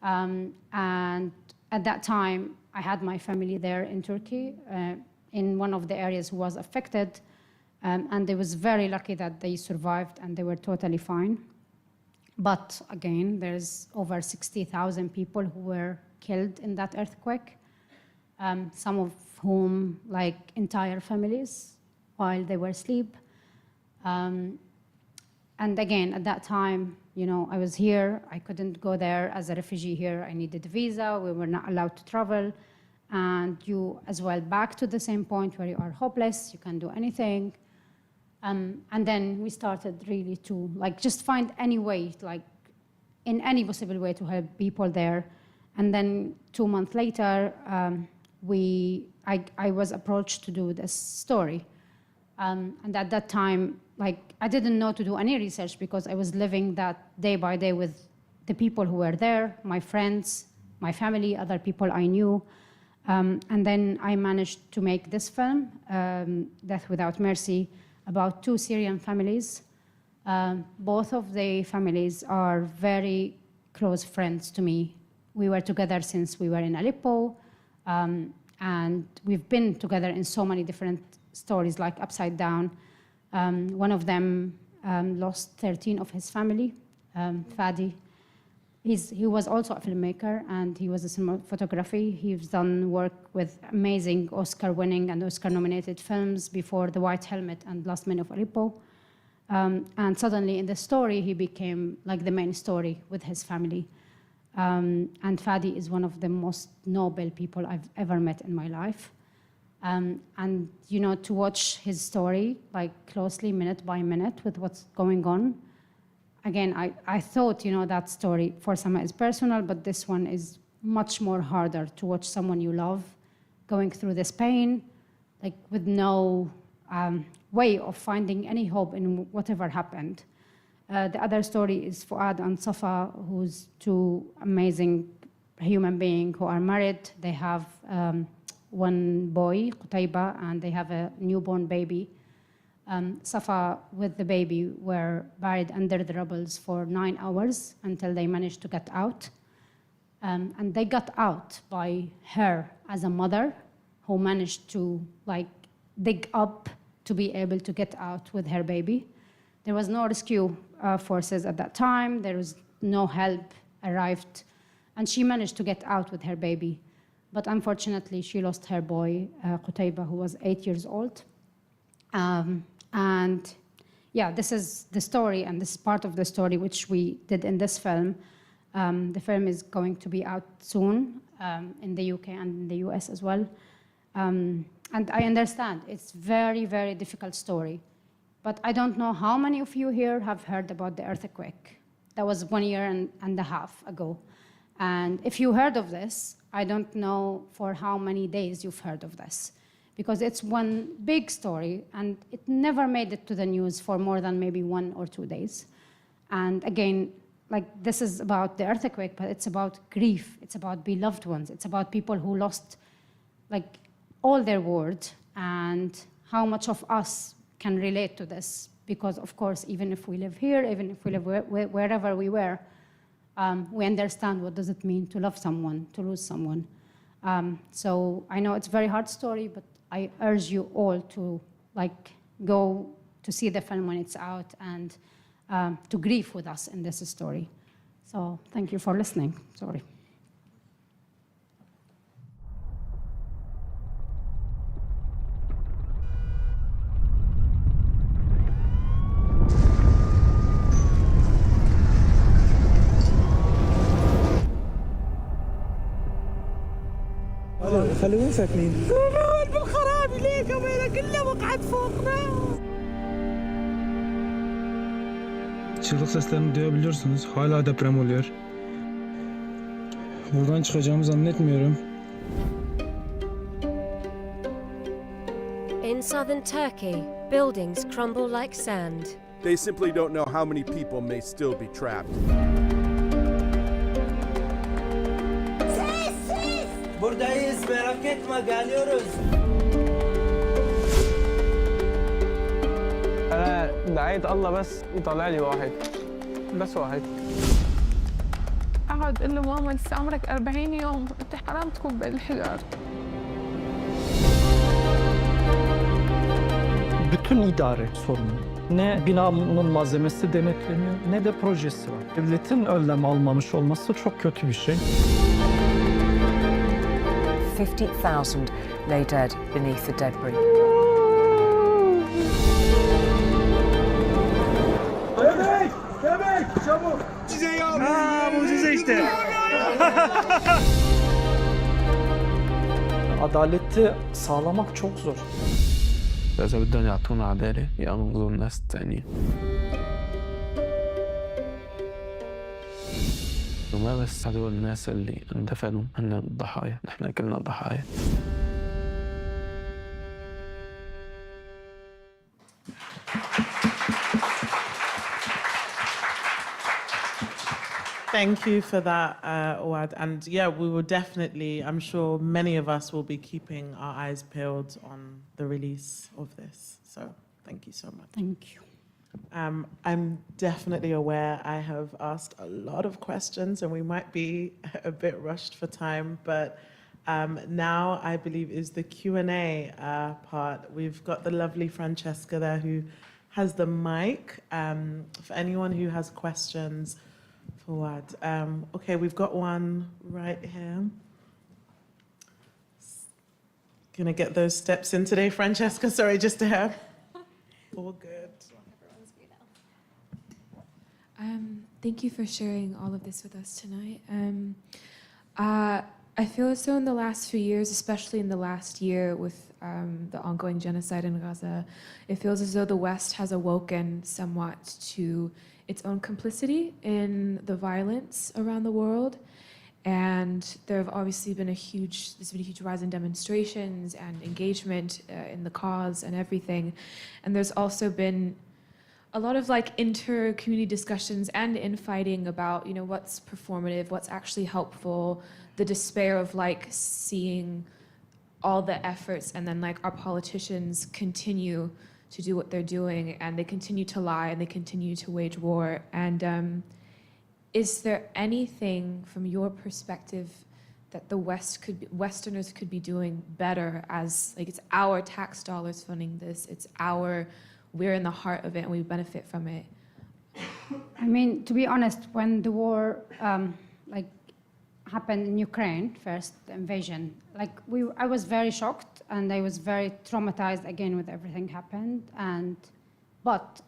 [SPEAKER 3] And at that time, I had my family there in Turkey, in one of the areas who was affected, and they was very lucky that they survived and they were totally fine. But again, there's over 60,000 people who were killed in that earthquake, some of whom like entire families while they were asleep. And again, at that time, you know, I was here, I couldn't go there as a refugee here, I needed a visa, we were not allowed to travel. And you as well back to the same point where you are hopeless, you can't do anything. And then we started really to like just find any way, like in any possible way to help people there. And then 2 months later, we I was approached to do this story. And at that time, like, I didn't know to do any research because I was living that day by day with the people who were there, my friends, my family, other people I knew. And then I managed to make this film, Death Without Mercy, about 2 Syrian families. Both of the families are very close friends to me. We were together since we were in Aleppo, and we've been together in so many different stories, like Upside Down. One of them lost 13 of his family, Fadi. He was also a filmmaker, and he was a cinematography. He's done work with amazing Oscar-winning and Oscar-nominated films before The White Helmet and Last Men of Aleppo. And suddenly in the story, he became like the main story with his family. And Fadi is one of the most noble people I've ever met in my life. And, you know, to watch his story, like, closely, minute by minute, with what's going on. Again, I thought, you know, that story for Sama is personal, but this one is much more harder to watch someone you love going through this pain, like, with no way of finding any hope in whatever happened. The other story is Waad and Safa, who's 2 amazing human beings who are married. They have 1 boy, Qutayba, and they have a newborn baby. Safa with the baby were buried under the rubble for 9 hours until they managed to get out. And they got out by her as a mother who managed to, like, dig up to be able to get out with her baby. There was no rescue forces at that time. There was no help arrived. And she managed to get out with her baby. But unfortunately, she lost her boy, Qutayba, who was 8 years old. And yeah, this is the story, and this is part of the story which we did in this film. The film is going to be out soon in the UK and in the US as well. And I understand it's very, very difficult story. But I don't know how many of you here have heard about the earthquake. That was 1 year and a half ago. And if you heard of this, I don't know for how many days you've heard of this, because it's one big story, and it never made it to the news for more than maybe 1 or 2 days. And again, like, this is about the earthquake, but it's about grief. It's about beloved ones. It's about people who lost, like, all their world, and how much of us can relate to this, because of course, even if we live here, even if we live wherever we were, we understand what does it mean to love someone, to lose someone. So I know it's a very hard story, but I urge you all to, like, go to see the film when it's out, and to grieve with us in this story. So thank you for listening. Sorry.
[SPEAKER 6] خلوين ساكنين
[SPEAKER 2] بالخراب ليه كمان كلها وقعت فوقنا.
[SPEAKER 6] Çığlık seslerini duyabiliyorsunuz. Hala deprem oluyor. Buradan çıkacağımı zannetmiyorum.
[SPEAKER 7] In southern Turkey, buildings crumble like sand.
[SPEAKER 8] They simply don't know how many people may still be trapped.
[SPEAKER 9] Buradayız, merak etme, geliyoruz.
[SPEAKER 10] أنا دعيت الله بس يطلع لي واحد، بس واحد.
[SPEAKER 11] أقعد أقول له ماما لسه عمرك 40 يوم، أنت حرام تكون بالحجر.
[SPEAKER 12] Bütün idare sorunu. Ne binanın malzemesi denetleniyor, ne de projesi var. Devletin önlem almamış olması çok kötü bir şey.
[SPEAKER 13] 50,000 lay dead beneath the debris.
[SPEAKER 5] Bebek, çabuk.
[SPEAKER 6] Mucize ya. Mucize işte.
[SPEAKER 12] Adaleti sağlamak çok zor.
[SPEAKER 10] إذا بدهم يعطونا عدالة ينقذوا الناس التانيين. وما بس هدول الناس اللي اندفنوا هن الضحايا، نحن كلنا ضحايا.
[SPEAKER 2] Thank you for that, Waad. And yeah, we will definitely, I'm sure many of us will be keeping our eyes peeled on the release of this. So thank you so much.
[SPEAKER 3] Thank you.
[SPEAKER 2] I'm definitely aware I have asked a lot of questions and we might be a bit rushed for time, but now I believe is the Q&A part. We've got the lovely Francesca there who has the mic for anyone who has questions for Waad. Okay, we've got one right here. Gonna get those steps in today, Francesca. Sorry, just to have all good.
[SPEAKER 11] Thank you for sharing all of this with us tonight. I feel as though in the last few years, especially in the last year with the ongoing genocide in Gaza, it feels as though the West has awoken somewhat to its own complicity in the violence around the world. And there have obviously been there's been a huge rise in demonstrations and engagement in the cause and everything. And there's also been a lot of like inter-community discussions and infighting about, what's performative, what's actually helpful, the despair of like seeing all the efforts and then like our politicians continue to do what they're doing and they continue to lie and they continue to wage war. And is there anything from your perspective that the Westerners could be doing better, as like it's our tax dollars funding this, we're in the heart of it and we benefit from it?
[SPEAKER 3] I mean, to be honest, when the war happened in Ukraine, first the invasion, I was very shocked and I was very traumatized again with everything happened. But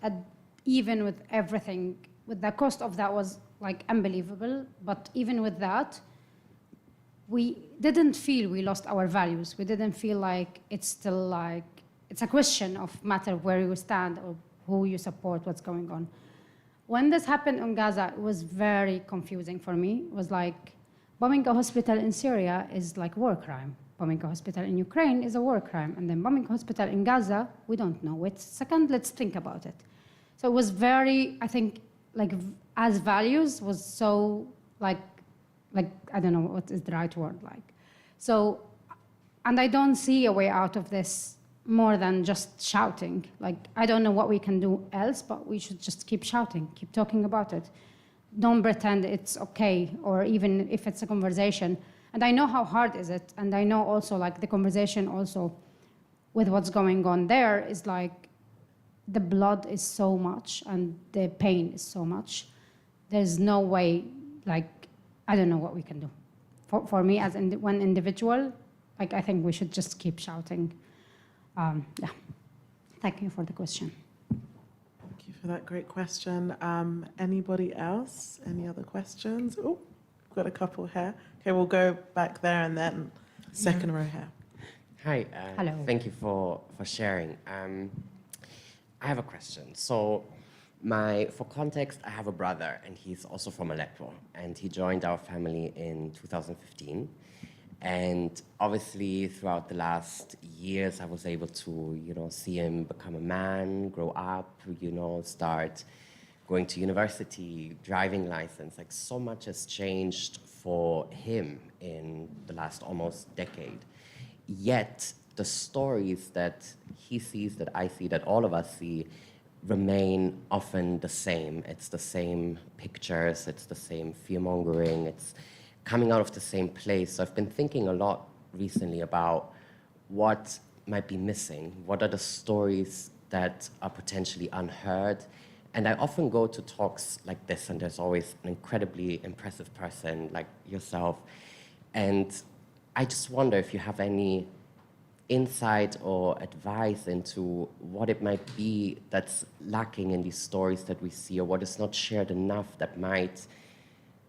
[SPEAKER 3] even with everything, with the cost of that was like unbelievable. But even with that, we didn't feel we lost our values. We didn't feel like it's still like, it's a question of matter where you stand or who you support, what's going on. When this happened in Gaza, it was very confusing for me. It was like, bombing a hospital in Syria is like a war crime. Bombing a hospital in Ukraine is a war crime. And then bombing a hospital in Gaza, we don't know. Wait a second, let's think about it. So it was very, I think, like as values was so like I don't know what is the right word like. So, and I don't see a way out of this more than just shouting. Like, I don't know what we can do else, but we should just keep shouting, keep talking about it. Don't pretend it's okay, or even if it's a conversation. And I know how hard is it, and I know also like the conversation also with what's going on there is like the blood is so much and the pain is so much. There's no way, like, I don't know what we can do. For me as one individual, like I think we should just keep shouting. Yeah, thank you for the question.
[SPEAKER 2] Thank you for that great question. Anybody else? Any other questions? Oh, we've got a couple here. Okay, we'll go back there and then second row here.
[SPEAKER 14] Hi.
[SPEAKER 3] Hello.
[SPEAKER 14] Thank you for sharing. I have a question. So, for context, I have a brother, and he's also from Aleppo, and he joined our family in 2015. And obviously, throughout the last years, I was able to, see him become a man, grow up, start going to university, driving license. Like, so much has changed for him in the last almost decade. Yet, the stories that he sees, that I see, that all of us see, remain often the same. It's the same pictures, it's the same fear-mongering, it's coming out of the same place. So I've been thinking a lot recently about what might be missing. What are the stories that are potentially unheard? And I often go to talks like this, and there's always an incredibly impressive person like yourself. And I just wonder if you have any insight or advice into what it might be that's lacking in these stories that we see, or what is not shared enough that might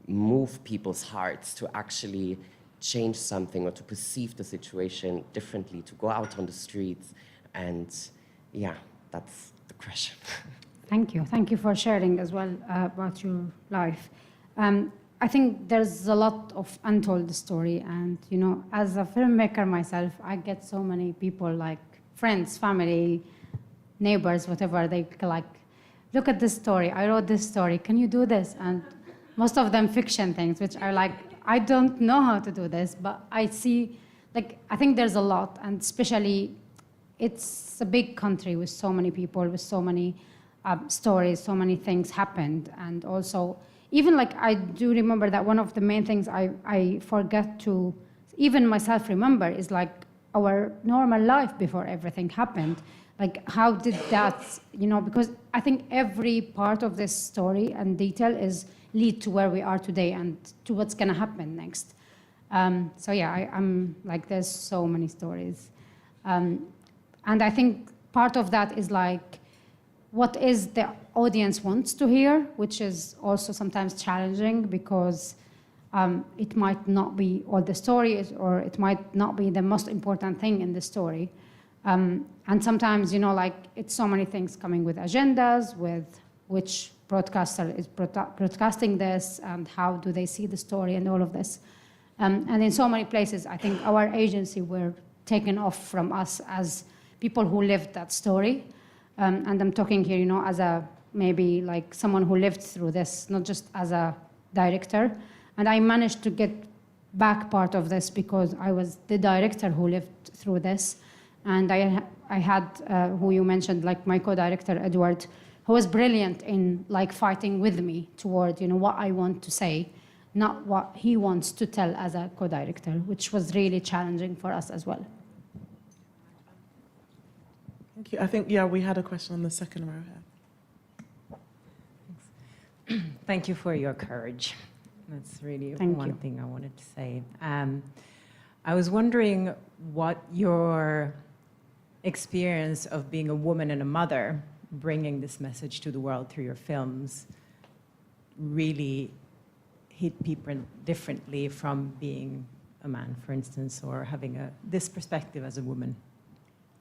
[SPEAKER 14] move people's hearts to actually change something or to perceive the situation differently, to go out on the streets. And yeah, that's the question.
[SPEAKER 3] Thank you. Thank you for sharing as well about your life. I think there's a lot of untold story, and as a filmmaker myself, I get so many people, like friends, family, neighbors, whatever, they like, look at this story, I wrote this story, can you do this? And most of them fiction things, which are like, I don't know how to do this, but I see, like, I think there's a lot, and especially it's a big country with so many people, with so many stories, so many things happened. And also, even like, I do remember that one of the main things I forget to even myself remember is like our normal life before everything happened. Like, how did that, you know, because I think every part of this story and detail is lead to where we are today and to what's gonna happen next. So yeah, I'm like, there's so many stories. And I think part of that is like, what is the audience wants to hear, which is also sometimes challenging because it might not be all the story, or it might not be the most important thing in the story. And sometimes, you know, like, it's so many things coming with agendas, with which broadcaster is broadcasting this, and how do they see the story, and all of this. And in so many places, I think our agency were taken off from us as people who lived that story. And I'm talking here, you know, as a, maybe like someone who lived through this, not just as a director. And I managed to get back part of this because I was the director who lived through this. And I had, who you mentioned, like my co-director, Edward, who was brilliant in like fighting with me toward, you know, what I want to say, not what he wants to tell as a co-director, which was really challenging for us as well.
[SPEAKER 2] Thank you. I think, yeah, we had a question on the second row here.
[SPEAKER 15] Thank you for your courage. That's really one thing I wanted to say. I was wondering what your experience of being a woman and a mother, bringing this message to the world through your films, really hit people differently from being a man, for instance, or having this perspective as a woman.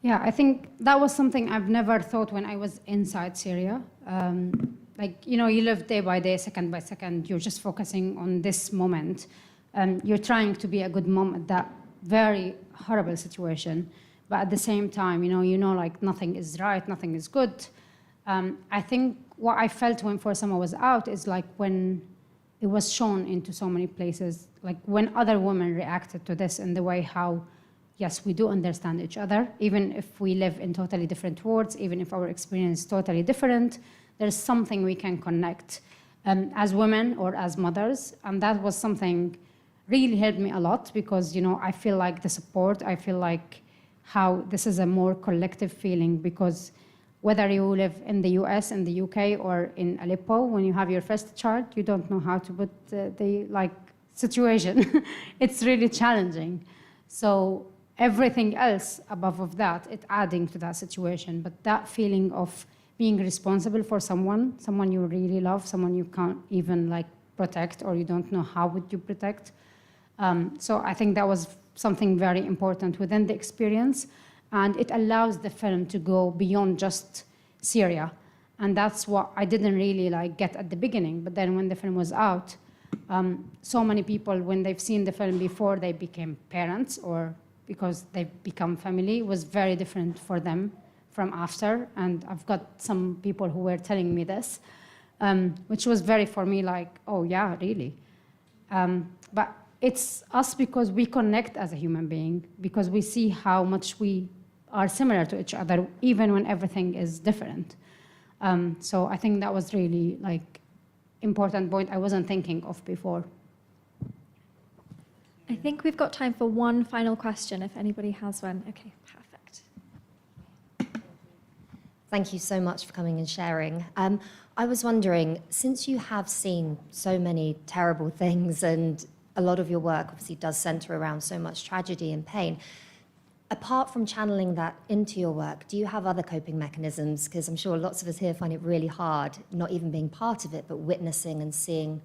[SPEAKER 3] Yeah, I think that was something I've never thought when I was inside Syria. Like, you know, you live day by day, second by second, you're just focusing on this moment. You're trying to be a good mom at that very horrible situation. But at the same time, you know, like nothing is right, nothing is good. I think what I felt when For Summer was out is like when it was shown into so many places, like when other women reacted to this in the way how, yes, we do understand each other, even if we live in totally different worlds, even if our experience is totally different, there's something we can connect as women or as mothers. And that was something really helped me a lot because, you know, I feel like the support, I feel like how this is a more collective feeling because whether you live in the US, in the UK, or in Aleppo, when you have your first child, you don't know how to put the like situation. It's really challenging. So everything else above of that, it's adding to that situation. But that feeling of being responsible for someone you really love, someone you can't even like protect, or you don't know how would you protect. So I think that was something very important within the experience. And it allows the film to go beyond just Syria. And that's what I didn't really like get at the beginning. But then when the film was out, so many people, when they've seen the film before they became parents or because they've become family, it was very different for them from after. And I've got some people who were telling me this, which was very, for me, like, oh yeah, really. But it's us because we connect as a human being, because we see how much we are similar to each other, even when everything is different. So I think that was really like important point I wasn't thinking of before.
[SPEAKER 16] I think we've got time for one final question, if anybody has one. Okay, perfect.
[SPEAKER 17] Thank you so much for coming and sharing. I was wondering, since you have seen so many terrible things and a lot of your work obviously does center around so much tragedy and pain, apart from channeling that into your work, do you have other coping mechanisms? Because I'm sure lots of us here find it really hard, not even being part of it, but witnessing and seeing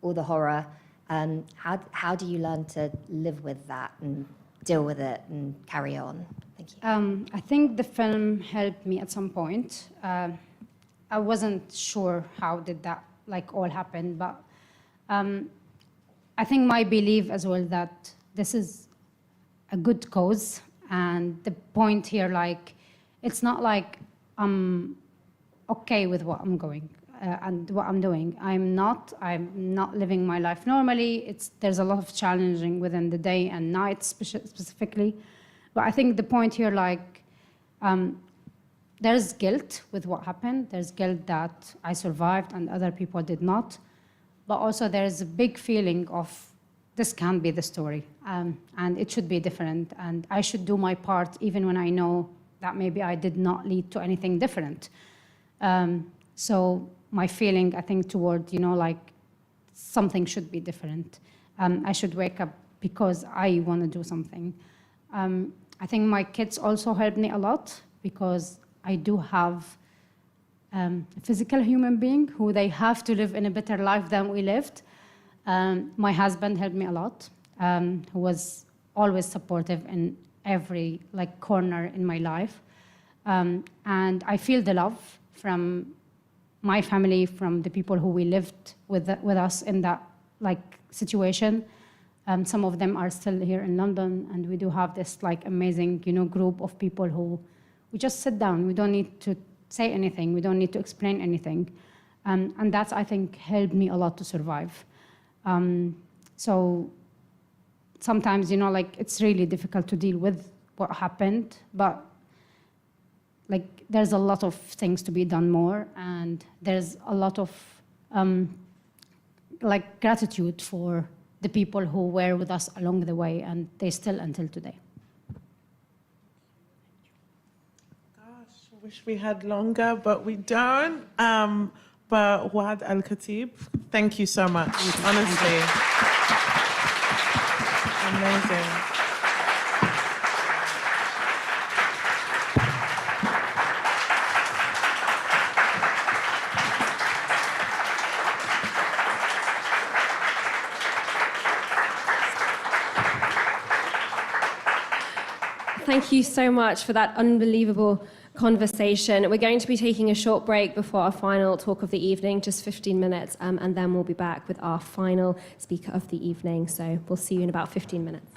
[SPEAKER 17] all the horror. How do you learn to live with that and deal with it and carry on? Thank you.
[SPEAKER 3] I think the film helped me at some point. I wasn't sure how did that like all happen, but I think my belief as well that this is a good cause. And the point here, like, it's not like I'm okay with what I'm going. and what I'm doing. I'm not living my life normally. There's a lot of challenging within the day and night specifically. But I think the point here, like, there's guilt with what happened. There's guilt that I survived and other people did not. But also there's a big feeling of this can't be the story, and it should be different, and I should do my part even when I know that maybe I did not lead to anything different. So my feeling, I think, toward, like, something should be different. I should wake up because I want to do something. I think my kids also helped me a lot because I do have a physical human being who they have to live in a better life than we lived. My husband helped me a lot, who was always supportive in every corner in my life. And I feel the love from my family, from the people who we lived with us in that situation. Some of them are still here in London, and we do have this amazing group of people who we just sit down. We don't need to say anything. We don't need to explain anything. And that's, I think, helped me a lot to survive. So sometimes, it's really difficult to deal with what happened, but there's a lot of things to be done more, and there's a lot of gratitude for the people who were with us along the way, and they still until today.
[SPEAKER 2] Gosh, I wish we had longer, but we don't. But Waad Al-Kateab, thank you so much, honestly. Amazing.
[SPEAKER 1] Thank you so much for that unbelievable conversation. We're going to be taking a short break before our final talk of the evening, just 15 minutes, and then we'll be back with our final speaker of the evening. So we'll see you in about 15 minutes.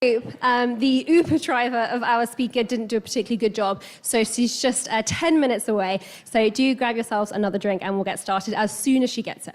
[SPEAKER 1] The Uber driver of our speaker didn't do a particularly good job, so she's just 10 minutes away. So do grab yourselves another drink and we'll get started as soon as she gets here.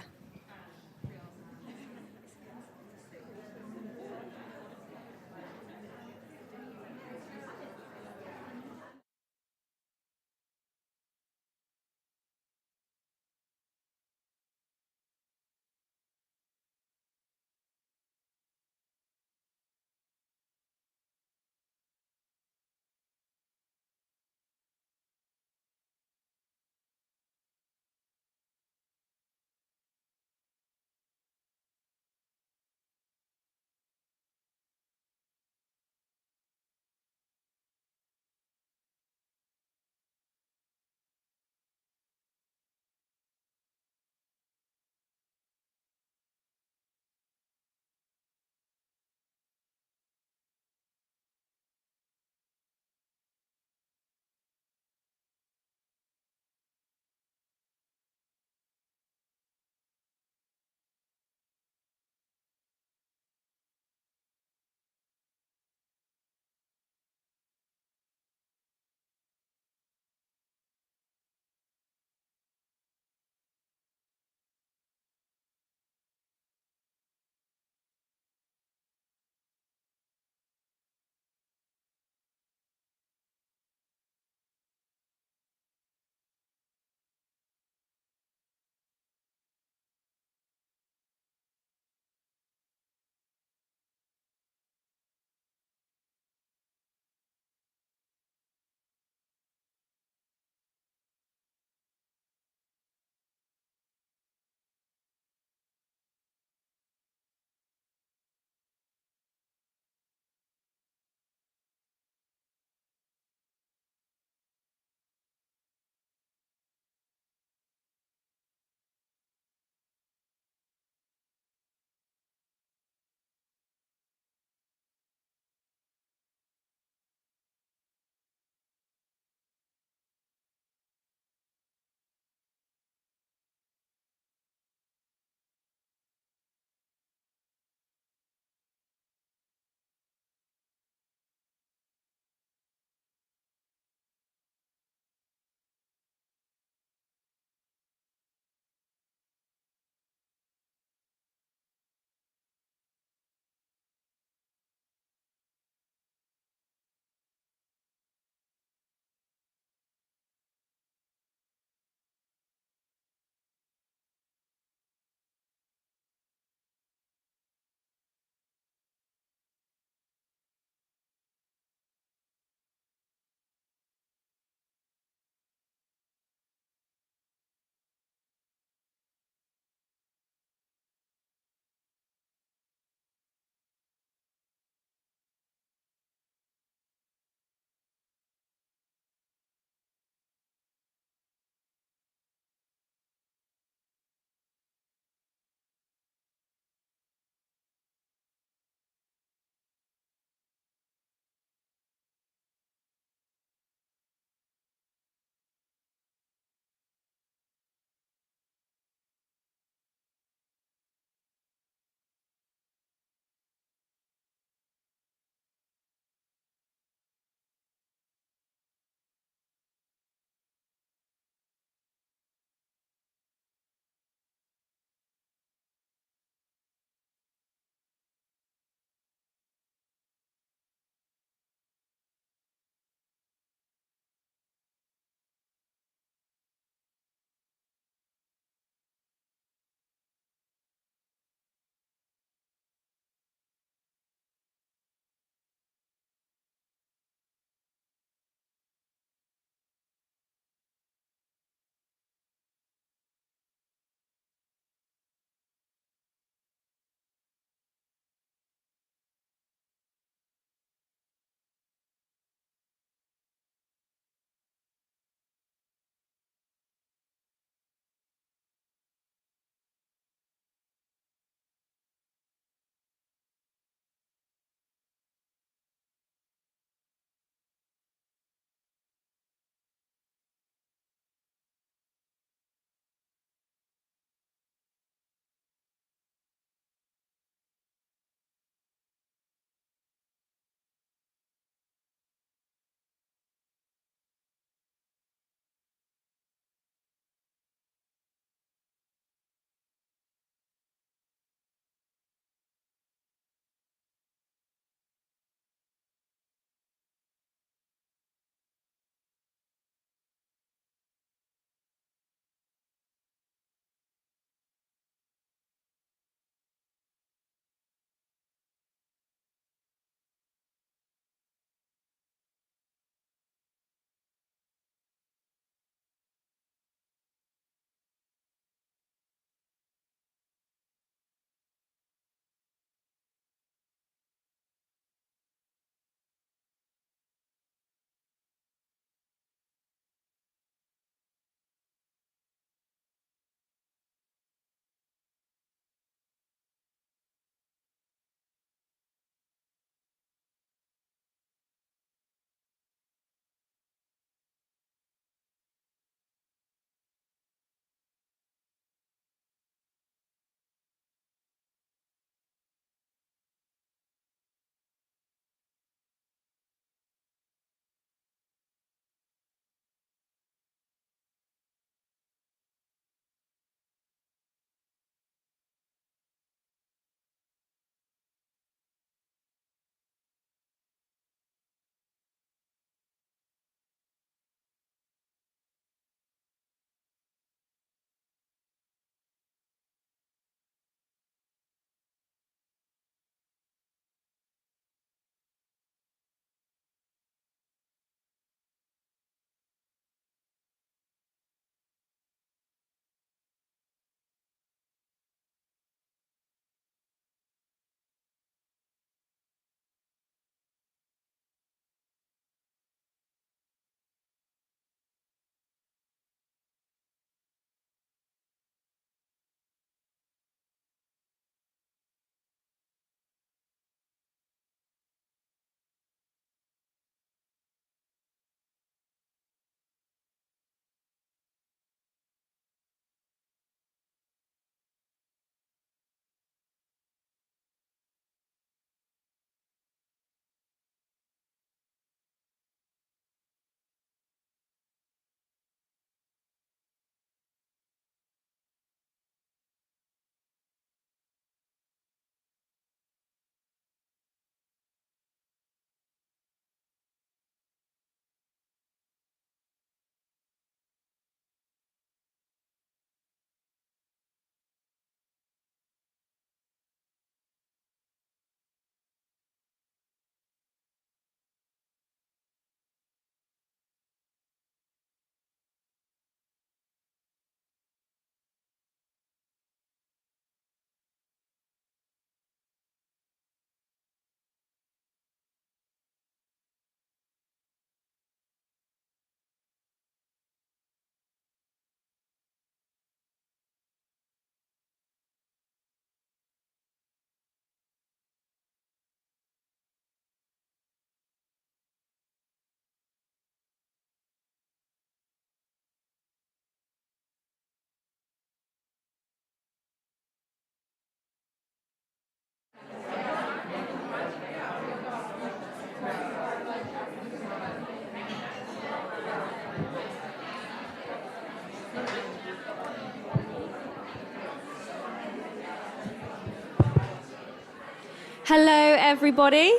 [SPEAKER 1] Hello, everybody.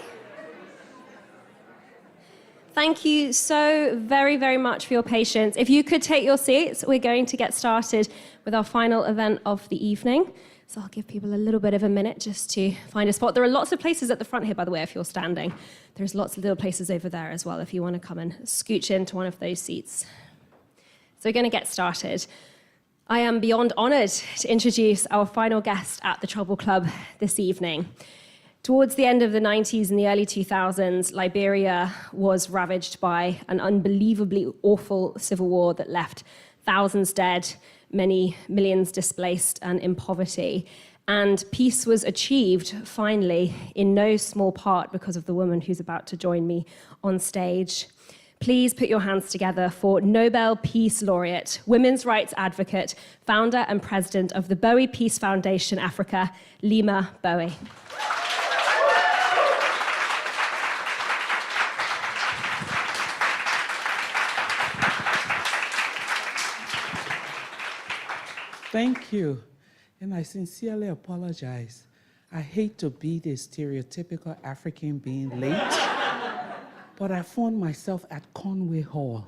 [SPEAKER 1] Thank you so very, very much for your patience. If you could take your seats, we're going to get started with our final event of the evening. So I'll give people a little bit of a minute just to find a spot. There are lots of places at the front here, by the way, if you're standing. There's lots of little places over there as well if you want to come and scooch into one of those seats. So we're going to get started. I am beyond honored to introduce our final guest at the Trouble Club this evening. Towards the end of the 90s and the early 2000s, Liberia was ravaged by an unbelievably awful civil war that left thousands dead, many millions displaced and in poverty. And peace was achieved, finally, in no small part because of the woman who's about to join me on stage. Please put your hands together for Nobel Peace Laureate, women's rights advocate, founder and president of the Bowie Peace Foundation Africa, Leymah Gbowee.
[SPEAKER 18] Thank you, and I sincerely apologize. I hate to be the stereotypical African being late, but I found myself at Conway Hall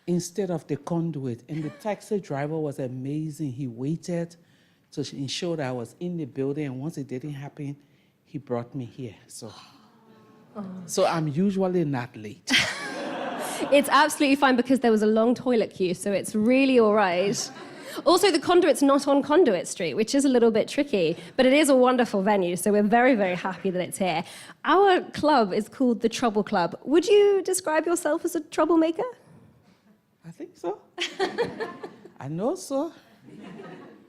[SPEAKER 18] instead of the conduit, and the taxi driver was amazing. He waited to ensure that I was in the building, and once it didn't happen, he brought me here. So I'm usually not late.
[SPEAKER 1] It's absolutely fine because there was a long toilet queue, so it's really all right. Also, the conduit's not on Conduit Street, which is a little bit tricky, but it is a wonderful venue, so we're very, very happy that it's here. Our club is called the Trouble Club. Would you describe yourself as a troublemaker?
[SPEAKER 18] I think so. I know so.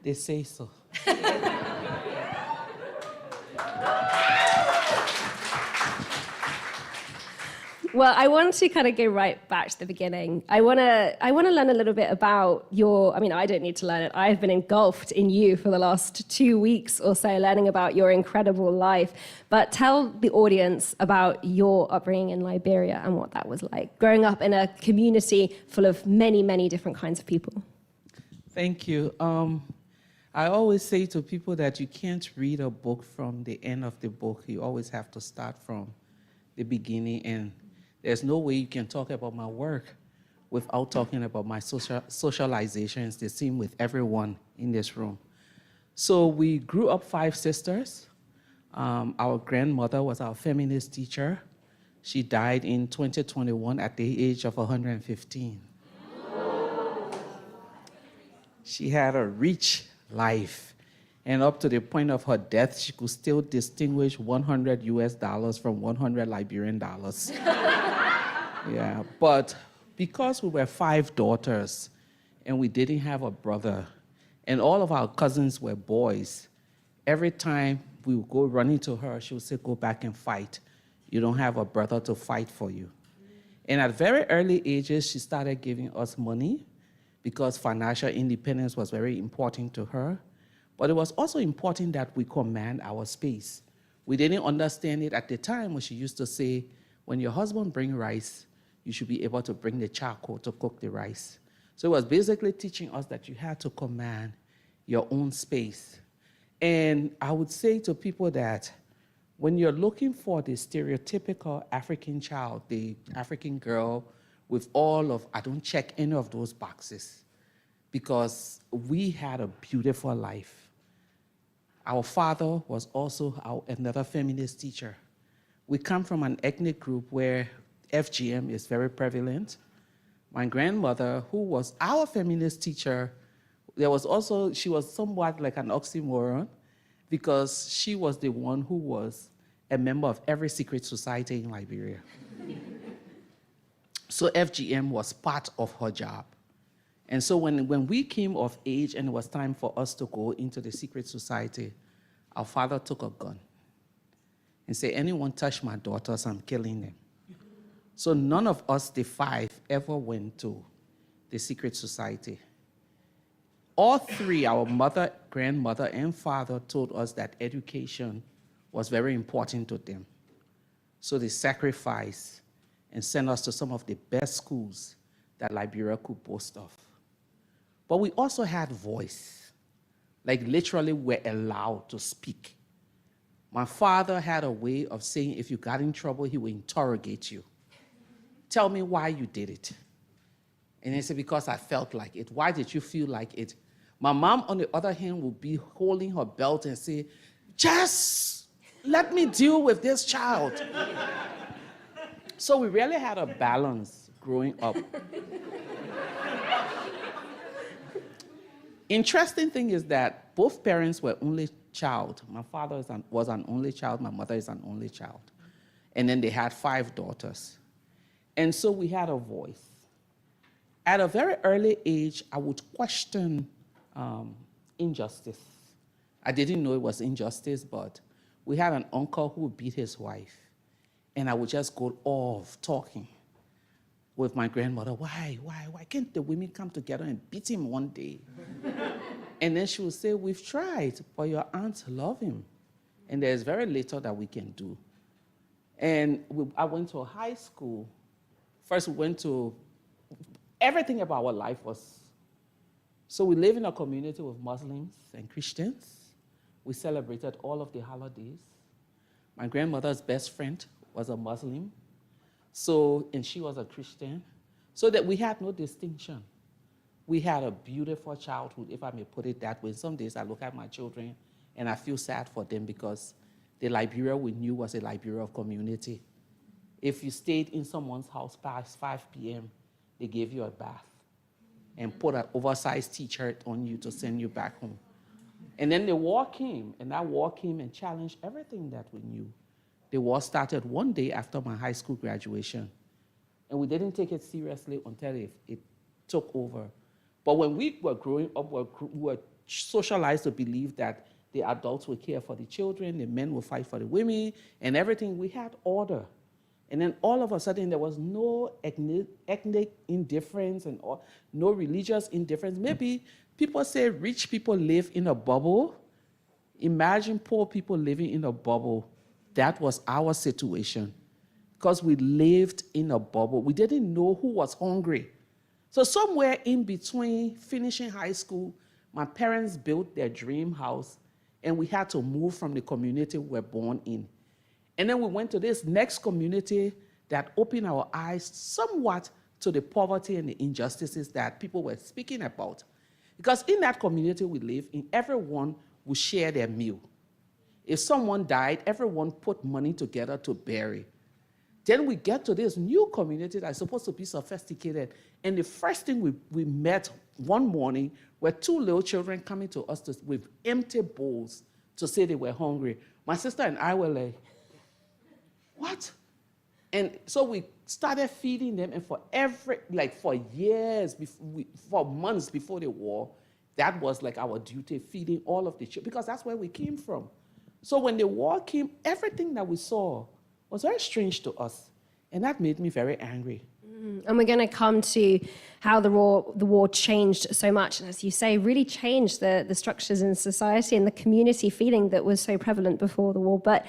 [SPEAKER 18] They say so.
[SPEAKER 1] Well, I want to kind of go right back to the beginning. I want to learn a little bit about I don't need to learn it. I've been engulfed in you for the last 2 weeks or so, learning about your incredible life. But tell the audience about your upbringing in Liberia and what that was like, growing up in a community full of many, many different kinds of people.
[SPEAKER 18] Thank you. I always say to people that you can't read a book from the end of the book. You always have to start from the beginning, and there's no way you can talk about my work without talking about my socialization. It's the same with everyone in this room. So we grew up 5 sisters. Our grandmother was our feminist teacher. She died in 2021 at the age of 115. She had a rich life, and up to the point of her death, she could still distinguish $100 from 100 Liberian dollars. Yeah, but because we were 5 daughters and we didn't have a brother, and all of our cousins were boys, every time we would go running to her, she would say, "Go back and fight. You don't have a brother to fight for you." And at very early ages, she started giving us money because financial independence was very important to her. But it was also important that we command our space. We didn't understand it at the time when she used to say, when your husband brings rice, you should be able to bring the charcoal to cook the rice. So it was basically teaching us that you had to command your own space. And I would say to people that when you're looking for the stereotypical African child, the African girl with all of, I don't check any of those boxes because we had a beautiful life. Our father was also another feminist teacher. We come from an ethnic group where FGM is very prevalent. My grandmother, who was our feminist teacher, she was somewhat like an oxymoron because she was the one who was a member of every secret society in Liberia. So FGM was part of her job. And so when we came of age and it was time for us to go into the secret society, our father took a gun and said, "Anyone touch my daughters, I'm killing them." So none of us, the 5, ever went to the secret society. All 3, our mother, grandmother, and father, told us that education was very important to them. So they sacrificed and sent us to some of the best schools that Liberia could boast of. But we also had voice. Like literally we're allowed to speak. My father had a way of saying if you got in trouble, he would interrogate you. Tell me why you did it. And he said, because I felt like it. Why did you feel like it? My mom, on the other hand, would be holding her belt and say, just let me deal with this child. So we really had a balance growing up. Interesting thing is that both parents were only child. My father was an only child. My mother is an only child. And then they had 5 daughters. And so we had a voice. At a very early age, I would question injustice. I didn't know it was injustice, but we had an uncle who would beat his wife. And I would just go off talking with my grandmother. Why can't the women come together and beat him one day? And then she would say, we've tried, but your aunts love him. And there's very little that we can do. And I went to a high school. First, we went to, everything about our life was, so we live in a community with Muslims and Christians. We celebrated all of the holidays. My grandmother's best friend was a Muslim, and she was a Christian, so that we had no distinction. We had a beautiful childhood, if I may put it that way. Some days I look at my children and I feel sad for them because the Liberia we knew was a Liberia of community. If you stayed in someone's house past 5 p.m., they gave you a bath and put an oversized t-shirt on you to send you back home. And then the war came, and that war came and challenged everything that we knew. The war started one day after my high school graduation, and we didn't take it seriously until it took over. But when we were growing up, we were socialized to believe that the adults would care for the children, the men would fight for the women, and everything. We had order. And then all of a sudden, there was no ethnic indifference and no religious indifference. Maybe people say rich people live in a bubble. Imagine poor people living in a bubble. That was our situation because we lived in a bubble. We didn't know who was hungry. So somewhere in between finishing high school, my parents built their dream house, and we had to move from the community we were born in. And then we went to this next community that opened our eyes somewhat to the poverty and the injustices that people were speaking about. Because in that community we live in, everyone would share their meal. If someone died, everyone put money together to bury. Then we get to this new community that's supposed to be sophisticated. And the first thing we met one morning were 2 little children coming to us with empty bowls to say they were hungry. My sister and I were like, what? And so we started feeding them, and for years, for months before the war, that was like our duty, feeding all of the children, because that's where we came from. So when the war came, everything that we saw was very strange to us, and that made me very angry.
[SPEAKER 1] And we're going to come to how the war changed so much, and as you say, really changed the structures in society and the community feeling that was so prevalent before the war. But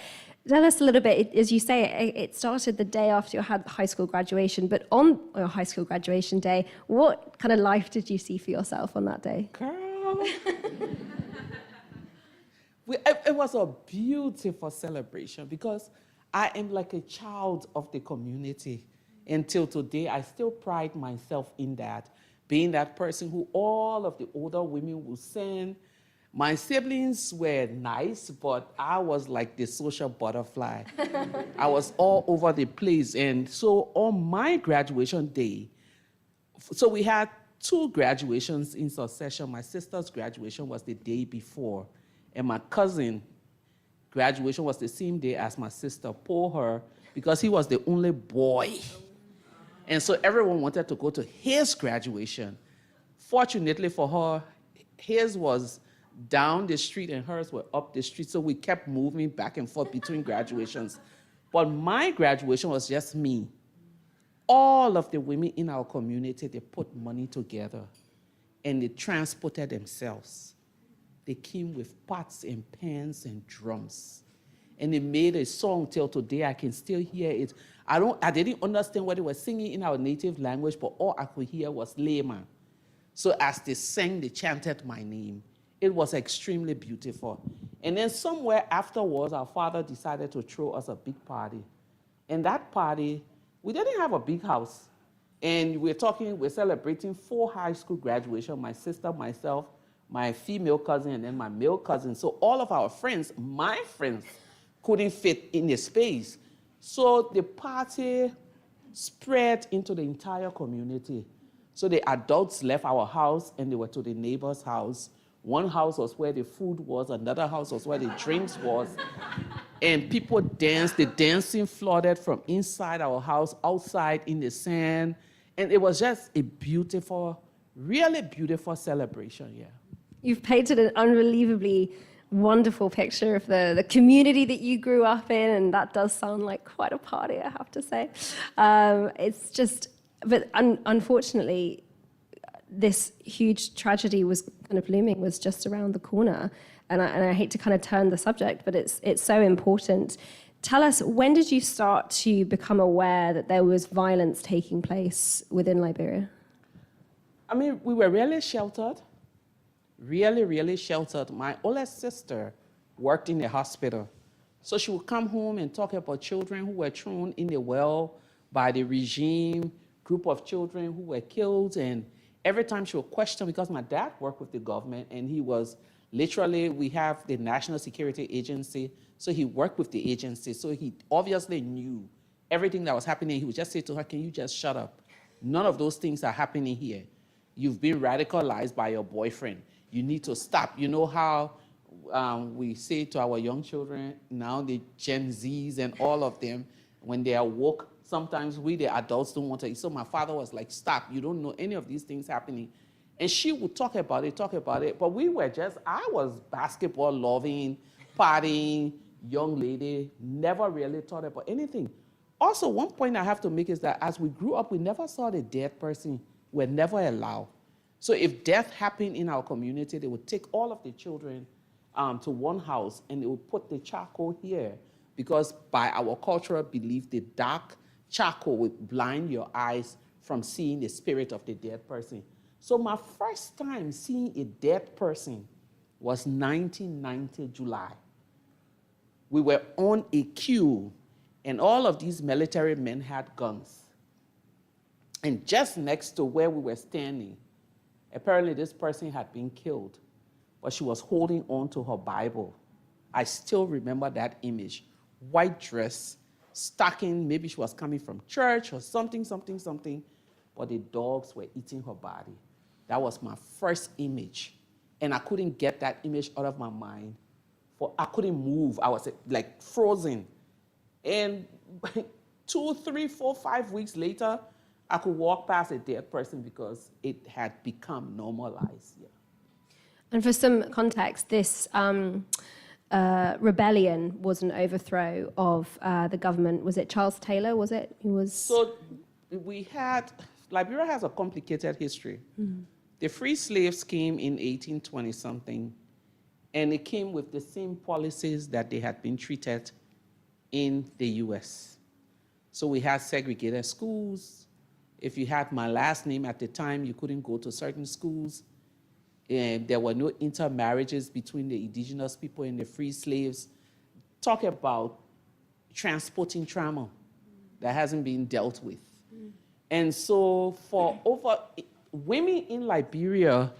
[SPEAKER 1] tell us a little bit, as you say, it started the day after your high school graduation, but on your high school graduation day, what kind of life did you see for yourself on that day?
[SPEAKER 18] Girl. It was a beautiful celebration because I am like a child of the community. Until today, I still pride myself in that, being that person who all of the older women will send. My siblings were nice, but I was like the social butterfly. I was all over the place. And so on my graduation day, so we had 2 graduations in succession. My sister's graduation was the day before, and my cousin graduation was the same day as my sister, poor her, because he was the only boy. And so everyone wanted to go to his graduation. Fortunately for her, his was down the street and hers were up the street, so we kept moving back and forth between graduations. But my graduation was just me. All of the women in our community, they put money together and they transported themselves. They came with pots and pans and drums. And they made a song till today. I can still hear it. I didn't understand what they were singing in our native language, but all I could hear was Leymah. So as they sang, they chanted my name. It was extremely beautiful. And then somewhere afterwards, our father decided to throw us a big party. And that party, we didn't have a big house. And we're celebrating 4 high school graduations, my sister, myself, my female cousin, and then my male cousin. So all of our friends, my friends, couldn't fit in the space. So the party spread into the entire community. So the adults left our house and they were to the neighbor's house. One house was where the food was, another house was where the drinks was. And people danced, the dancing flooded from inside our house, outside in the sand. And it was just a beautiful, really beautiful celebration, yeah.
[SPEAKER 1] You've painted an unbelievably wonderful picture of the community that you grew up in, and that does sound like quite a party, I have to say. It's just, but unfortunately, this huge tragedy was kind of looming, was just around the corner. And I hate to kind of turn the subject, but it's so important. Tell us, when did you start to become aware that there was violence taking place within Liberia?
[SPEAKER 18] I mean, we were really sheltered, really, really sheltered. My oldest sister worked in a hospital. So she would come home and talk about children who were thrown in the well by the regime, group of children who were killed. And every time she would question, because my dad worked with the government and he was literally, we have the National Security Agency, so he worked with the agency. So he obviously knew everything that was happening. He would just say to her, can you just shut up? None of those things are happening here. You've been radicalized by your boyfriend. You need to stop. You know how we say to our young children, now the Gen Zs and all of them, when they are woke, sometimes we, the adults, don't want to. So my father was like, stop, you don't know any of these things happening. And she would talk about it, but we were just, I was basketball loving, partying, young lady, never really thought about anything. Also, one point I have to make is that as we grew up, we never saw the dead person. We were never allowed. So if death happened in our community, they would take all of the children to one house and they would put the charcoal here, because by our cultural belief, the dark charcoal would blind your eyes from seeing the spirit of the dead person. So my first time seeing a dead person was 1990 July. We were on a queue and all of these military men had guns. And just next to where we were standing, apparently this person had been killed, but she was holding on to her Bible. I still remember that image. White dress, stocking, maybe she was coming from church or something, but the dogs were eating her body. That was my first image. And I couldn't get that image out of my mind. I couldn't move. I was like frozen. And 2, 3, 4, 5 weeks later, I could walk past a dead person because it had become normalized. Yeah.
[SPEAKER 1] And for some context, this rebellion was an overthrow of the government. Was it Charles Taylor, was it? Who was...
[SPEAKER 18] So Liberia has a complicated history. Mm-hmm. The free slaves came in 1820-something, and it came with the same policies that they had been treated in the US. So we had segregated schools. If you had my last name at the time, you couldn't go to certain schools. And there were no intermarriages between the indigenous people and the free slaves. Talk about transporting trauma that hasn't been dealt with. Mm. And so women in Liberia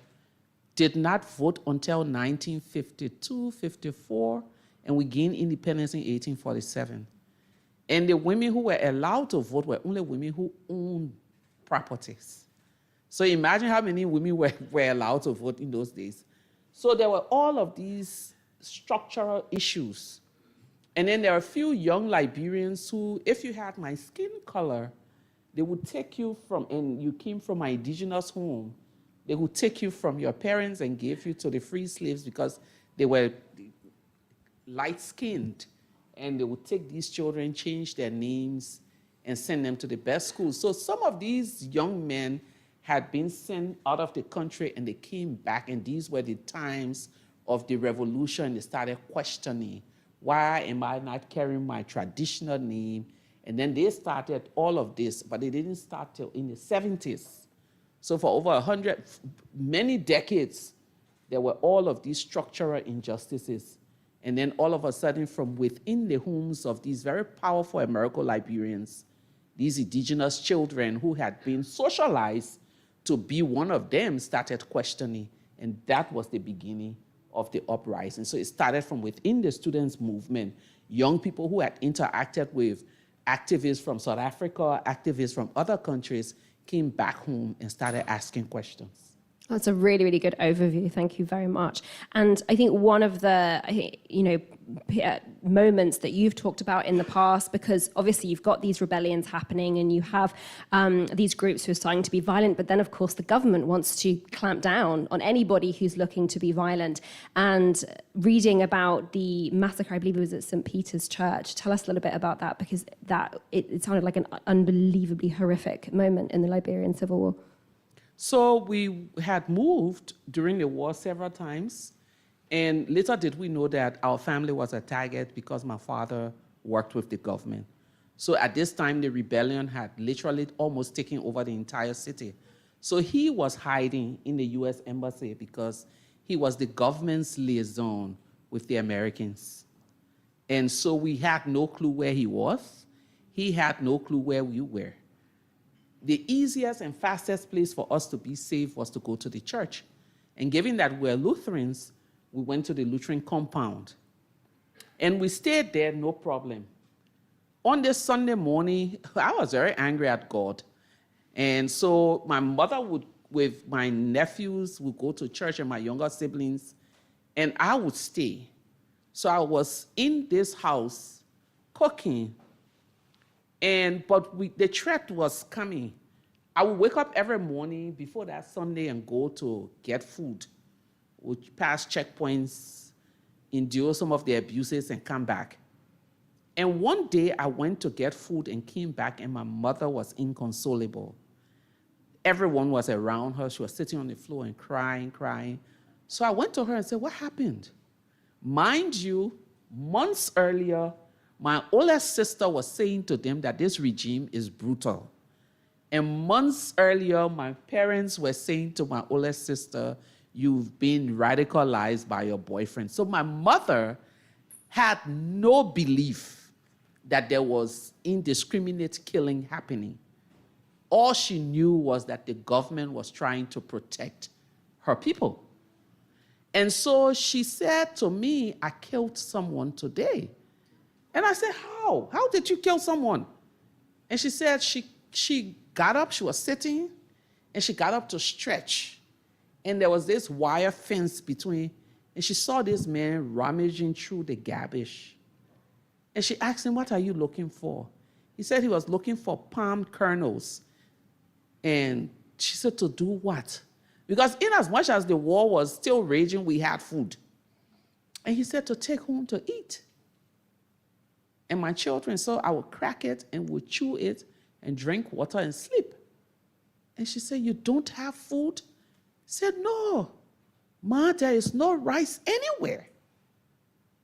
[SPEAKER 18] did not vote until 1952, 54, and we gained independence in 1847. And the women who were allowed to vote were only women who owned properties. So imagine how many women were allowed to vote in those days. So there were all of these structural issues. And then there are a few young Liberians who, if you had my skin color, they would take you from, and you came from an indigenous home, they would take you from your parents and give you to the free slaves because they were light-skinned. And they would take these children, change their names, and send them to the best schools. So some of these young men had been sent out of the country and they came back, and these were the times of the revolution. They started questioning, why am I not carrying my traditional name? And then they started all of this, but they didn't start till in the 70s. So for over many decades, there were all of these structural injustices. And then all of a sudden, from within the homes of these very powerful Americo-Liberians, these indigenous children who had been socialized to be one of them started questioning. And that was the beginning of the uprising. So it started from within the students' movement. Young people who had interacted with activists from South Africa, activists from other countries, came back home and started asking questions.
[SPEAKER 1] That's a really, really good overview. Thank you very much. And I think one of the, moments that you've talked about in the past, because obviously you've got these rebellions happening and you have these groups who are starting to be violent, but then of course the government wants to clamp down on anybody who's looking to be violent. And reading about the massacre, I believe it was at St. Peter's Church, tell us a little bit about that, because it sounded like an unbelievably horrific moment in the Liberian Civil War.
[SPEAKER 18] So we had moved during the war several times, and little did we know that our family was a target because my father worked with the government. So at this time, the rebellion had literally almost taken over the entire city. So he was hiding in the US Embassy because he was the government's liaison with the Americans. And so we had no clue where he was. He had no clue where we were. The easiest and fastest place for us to be safe was to go to the church. And given that we're Lutherans, we went to the Lutheran compound. And we stayed there, no problem. On this Sunday morning, I was very angry at God. And so my mother would, with my nephews, would go to church and my younger siblings, and I would stay. So I was in this house cooking. But the threat was coming. I would wake up every morning before that Sunday and go to get food, would pass checkpoints, endure some of the abuses, and come back. And one day I went to get food and came back, and my mother was inconsolable. Everyone was around her. She was sitting on the floor and crying. So I went to her and said, "What happened?" Mind you, months earlier, my oldest sister was saying to them that this regime is brutal. And months earlier, my parents were saying to my oldest sister, "You've been radicalized by your boyfriend." So my mother had no belief that there was indiscriminate killing happening. All she knew was that the government was trying to protect her people. And so she said to me, "I killed someone today." And I said, "How? How did you kill someone?" And she said she got up, she was sitting, and she got up to stretch. And there was this wire fence between, and she saw this man rummaging through the garbage. And she asked him, "What are you looking for?" He said he was looking for palm kernels. And she said, "To do what?" Because in as much as the war was still raging, we had food. And he said, "To take home to eat." And my children, so I would crack it and would chew it and drink water and sleep. And she said, "You don't have food?" I said, "No, Ma, there is no rice anywhere."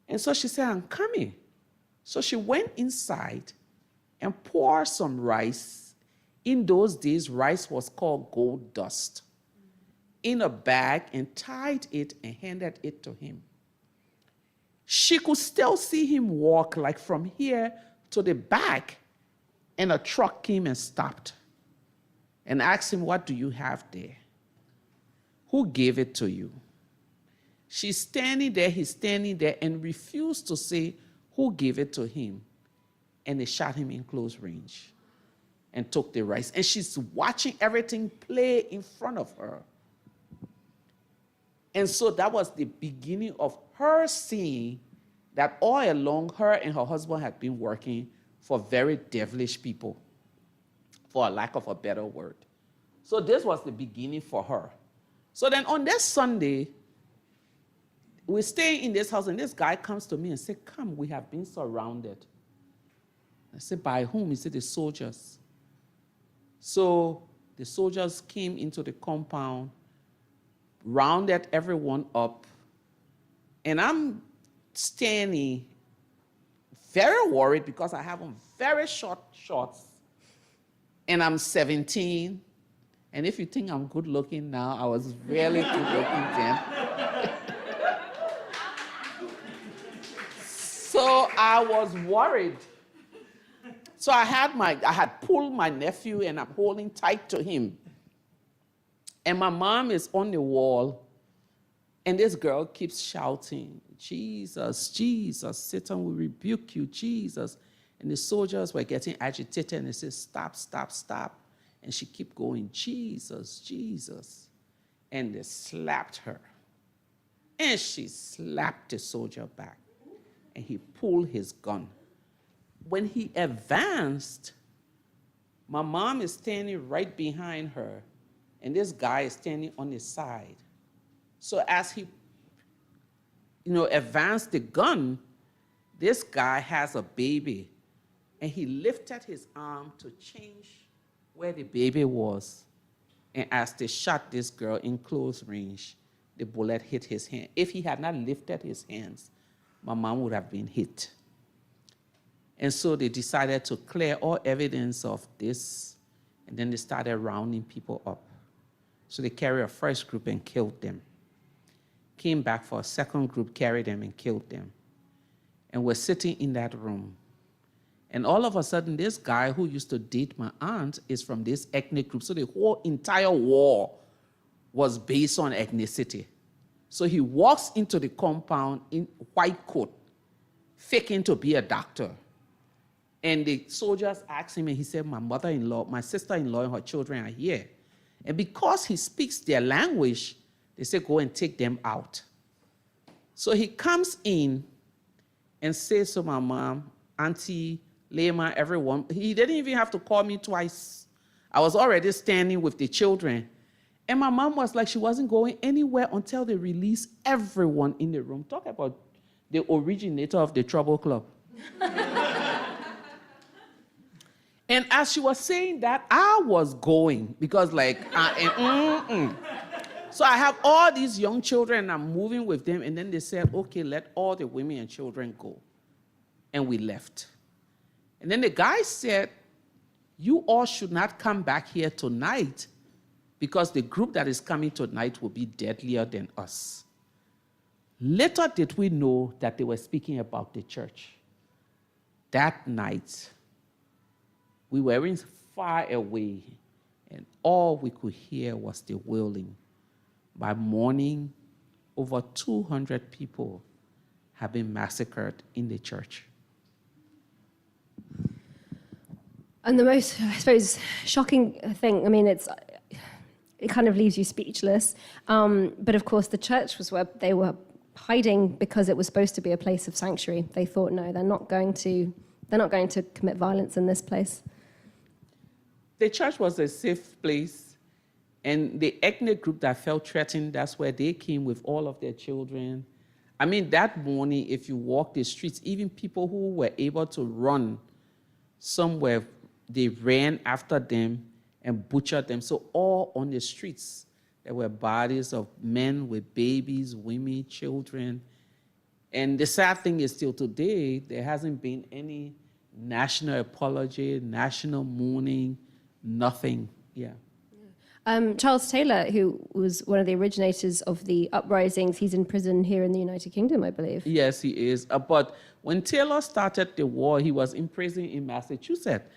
[SPEAKER 18] And so she said, "I'm coming." So she went inside and poured some rice. In those days, rice was called gold dust, in a bag, and tied it and handed it to him. She could still see him walk like from here to the back, and a truck came and stopped and asked him, "What do you have there? Who gave it to you?" She's standing there, he's standing there, and refused to say who gave it to him. And they shot him in close range and took the rice. And she's watching everything play in front of her. And so that was the beginning of her seeing that all along, her and her husband had been working for very devilish people, for a lack of a better word. So this was the beginning for her. So then on that Sunday, we're staying in this house, and this guy comes to me and said, "Come, we have been surrounded." I said, "By whom?" He said, "The soldiers." So the soldiers came into the compound, rounded everyone up, and I'm standing very worried because I have on very short shorts, and I'm 17, And if you think I'm good looking now, I was really good looking then. So I was worried. So I had pulled my nephew and I'm holding tight to him. And my mom is on the wall and this girl keeps shouting, Jesus, Jesus, Satan will rebuke you, Jesus. And the soldiers were getting agitated and they said, stop, stop, stop. And she kept going, Jesus, Jesus. And they slapped her. And she slapped the soldier back. And he pulled his gun. When he advanced, my mom is standing right behind her, and this guy is standing on his side. So as he, advanced the gun, this guy has a baby, and he lifted his arm to change where the baby was. And as they shot this girl in close range, the bullet hit his hand. If he had not lifted his hands, my mom would have been hit. And so they decided to clear all evidence of this, and then they started rounding people up. So they carried a first group and killed them. Came back for a second group, carried them and killed them. And we're sitting in that room. And all of a sudden, this guy who used to date my aunt is from this ethnic group. So the whole entire war was based on ethnicity. So he walks into the compound in white coat, faking to be a doctor. And the soldiers asked him, and he said, my sister-in-law and her children are here. And because he speaks their language, they say, go and take them out. So he comes in and says to my mom, Auntie, Leymah, everyone. He didn't even have to call me twice. I was already standing with the children. And my mom was like, she wasn't going anywhere until they released everyone in the room. Talk about the originator of the Trouble Club. And as she was saying that, I was going because So I have all these young children and I'm moving with them. And then they said, okay, let all the women and children go. And we left. And then the guy said, you all should not come back here tonight because the group that is coming tonight will be deadlier than us. Later did we know that they were speaking about the church. That night, we were far away, and all we could hear was the wailing. By morning, over 200 people have been massacred in the church.
[SPEAKER 1] And the most, I suppose, shocking thing, it kind of leaves you speechless. But of course, the church was where they were hiding because it was supposed to be a place of sanctuary. They thought, no, they're not going to commit violence in this place.
[SPEAKER 18] The church was a safe place, and the ethnic group that felt threatened, that's where they came with all of their children. That morning, if you walk the streets, even people who were able to run somewhere, they ran after them and butchered them. So all on the streets, there were bodies of men with babies, women, children. And the sad thing is still today, there hasn't been any national apology, national mourning, nothing. Yeah.
[SPEAKER 1] Charles Taylor, who was one of the originators of the uprisings, he's in prison here in the United Kingdom, I believe.
[SPEAKER 18] Yes, he is. But when Taylor started the war, he was in prison in Massachusetts,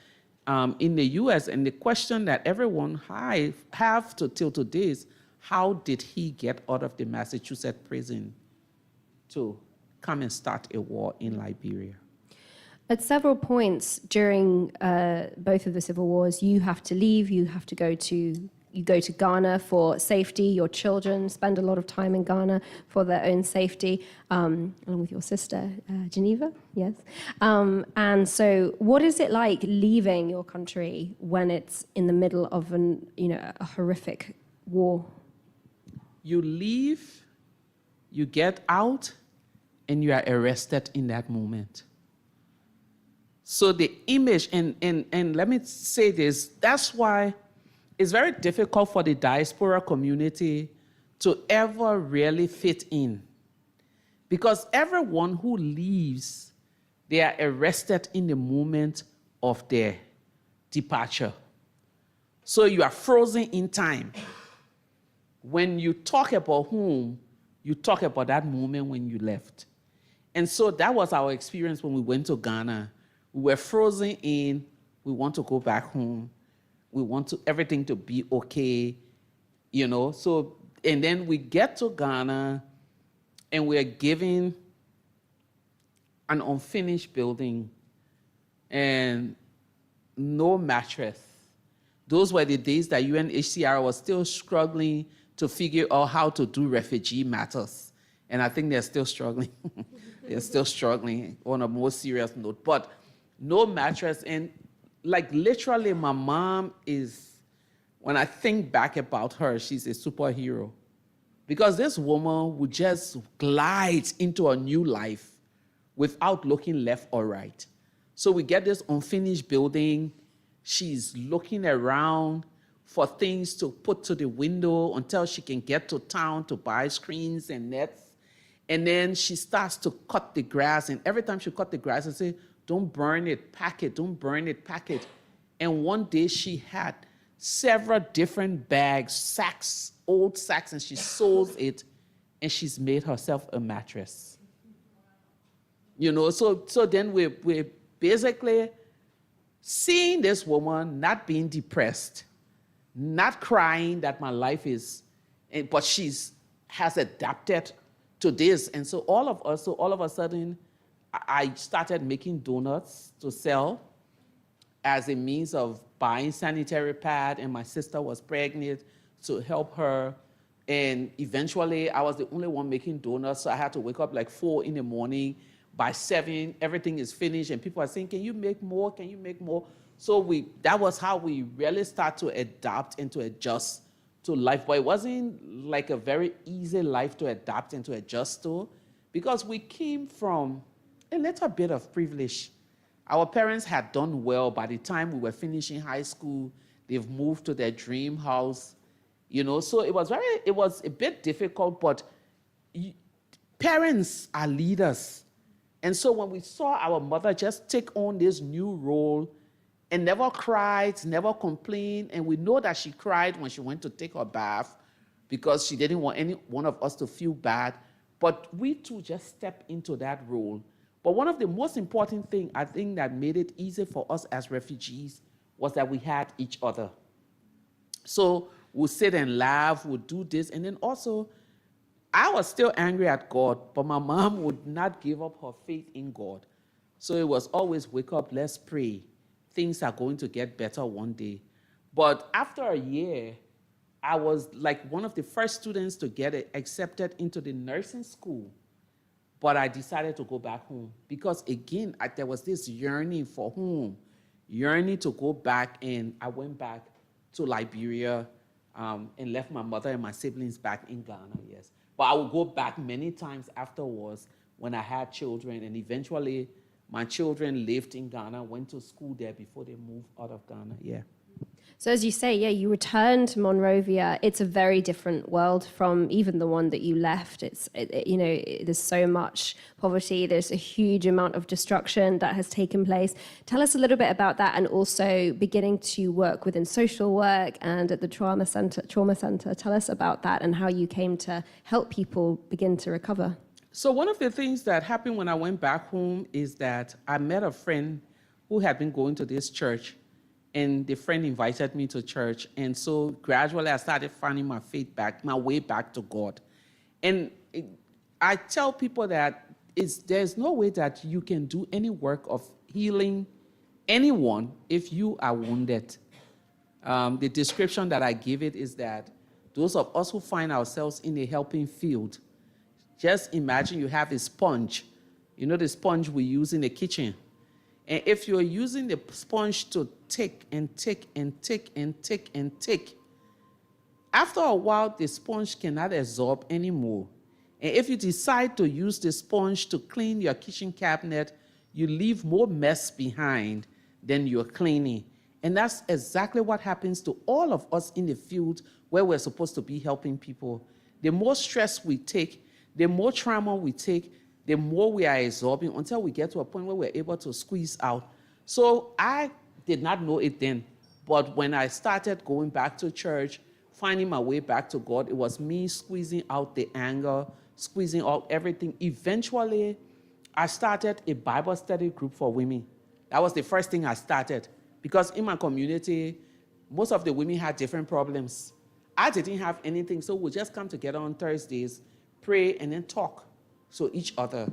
[SPEAKER 18] in the US. And the question that everyone have till today is, how did he get out of the Massachusetts prison to come and start a war in Liberia?
[SPEAKER 1] At several points during both of the civil wars, you have to leave, you go to Ghana for safety, your children spend a lot of time in Ghana for their own safety, along with your sister, Geneva, yes. And so what is it like leaving your country when it's in the middle of a horrific war?
[SPEAKER 18] You leave, you get out, and you are arrested in that moment. So the image, and let me say this, that's why it's very difficult for the diaspora community to ever really fit in. Because everyone who leaves, they are arrested in the moment of their departure. So you are frozen in time. When you talk about home, you talk about that moment when you left. And so that was our experience when we went to Ghana. We were frozen in, we want to go back home. We want everything to be okay, you know. So, and then we get to Ghana and we're given an unfinished building and no mattress. Those were the days that UNHCR was still struggling to figure out how to do refugee matters. And I think they're still struggling. They're still struggling on a more serious note. But no mattress. And like literally my mom is, when I think back about her, she's a superhero. Because this woman would just glide into a new life without looking left or right. So we get this unfinished building. She's looking around for things to put to the window until she can get to town to buy screens and nets. And then she starts to cut the grass. And every time she cut the grass, I say, don't burn it, pack it, don't burn it, pack it. And one day she had several different bags, sacks, old sacks, and she sews it, and she's made herself a mattress. You know, so then we're basically seeing this woman not being depressed, not crying that my life is, but has adapted to this. And so all of a sudden, I started making donuts to sell as a means of buying sanitary pad, and my sister was pregnant to help her. And eventually, I was the only one making donuts, so I had to wake up like 4 in the morning. By 7, everything is finished, and people are saying, can you make more? Can you make more? So that was how we really start to adapt and to adjust to life. But it wasn't like a very easy life to adapt and to adjust to, because we came from a little bit of privilege. Our parents had done well. By the time we were finishing high school, they've moved to their dream house, you know. So it was a bit difficult, but parents are leaders. And so when we saw our mother just take on this new role and never cried, never complained, and we know that she cried when she went to take her bath because she didn't want any one of us to feel bad, but we too just stepped into that role. But one of the most important things I think that made it easy for us as refugees was that we had each other. So we'll sit and laugh, we'll do this, and then also, I was still angry at God, but my mom would not give up her faith in God. So it was always, wake up, let's pray. Things are going to get better one day. But after a year, I was like one of the first students to get accepted into the nursing school. But I decided to go back home because, again, there was this yearning for home, yearning to go back, and I went back to Liberia and left my mother and my siblings back in Ghana, yes. But I would go back many times afterwards when I had children, and eventually my children lived in Ghana, went to school there before they moved out of Ghana, yeah.
[SPEAKER 1] So as you say, yeah, you returned to Monrovia. It's a very different world from even the one that you left. There's so much poverty. There's a huge amount of destruction that has taken place. Tell us a little bit about that, and also beginning to work within social work and at the trauma center. Tell us about that and how you came to help people begin to recover.
[SPEAKER 18] So one of the things that happened when I went back home is that I met a friend who had been going to this church. And the friend invited me to church. And so gradually I started finding my faith back, my way back to God. And I tell people that there's no way that you can do any work of healing anyone if you are wounded. The description that I give it is that those of us who find ourselves in a helping field, just imagine you have a sponge. You know the sponge we use in the kitchen. And if you're using the sponge to tick and tick and tick and tick and tick, after a while, the sponge cannot absorb anymore. And if you decide to use the sponge to clean your kitchen cabinet, you leave more mess behind than you're cleaning. And that's exactly what happens to all of us in the field where we're supposed to be helping people. The more stress we take, the more trauma we take, the more we are absorbing until we get to a point where we're able to squeeze out. So I did not know it then, But when I started going back to church, finding my way back to God, it was me squeezing out the anger, squeezing out everything. Eventually, I started a Bible study group for women. That was the first thing I started. Because in my community, most of the women had different problems. I didn't have anything, so we just come together on Thursdays, pray, and then talk to each other.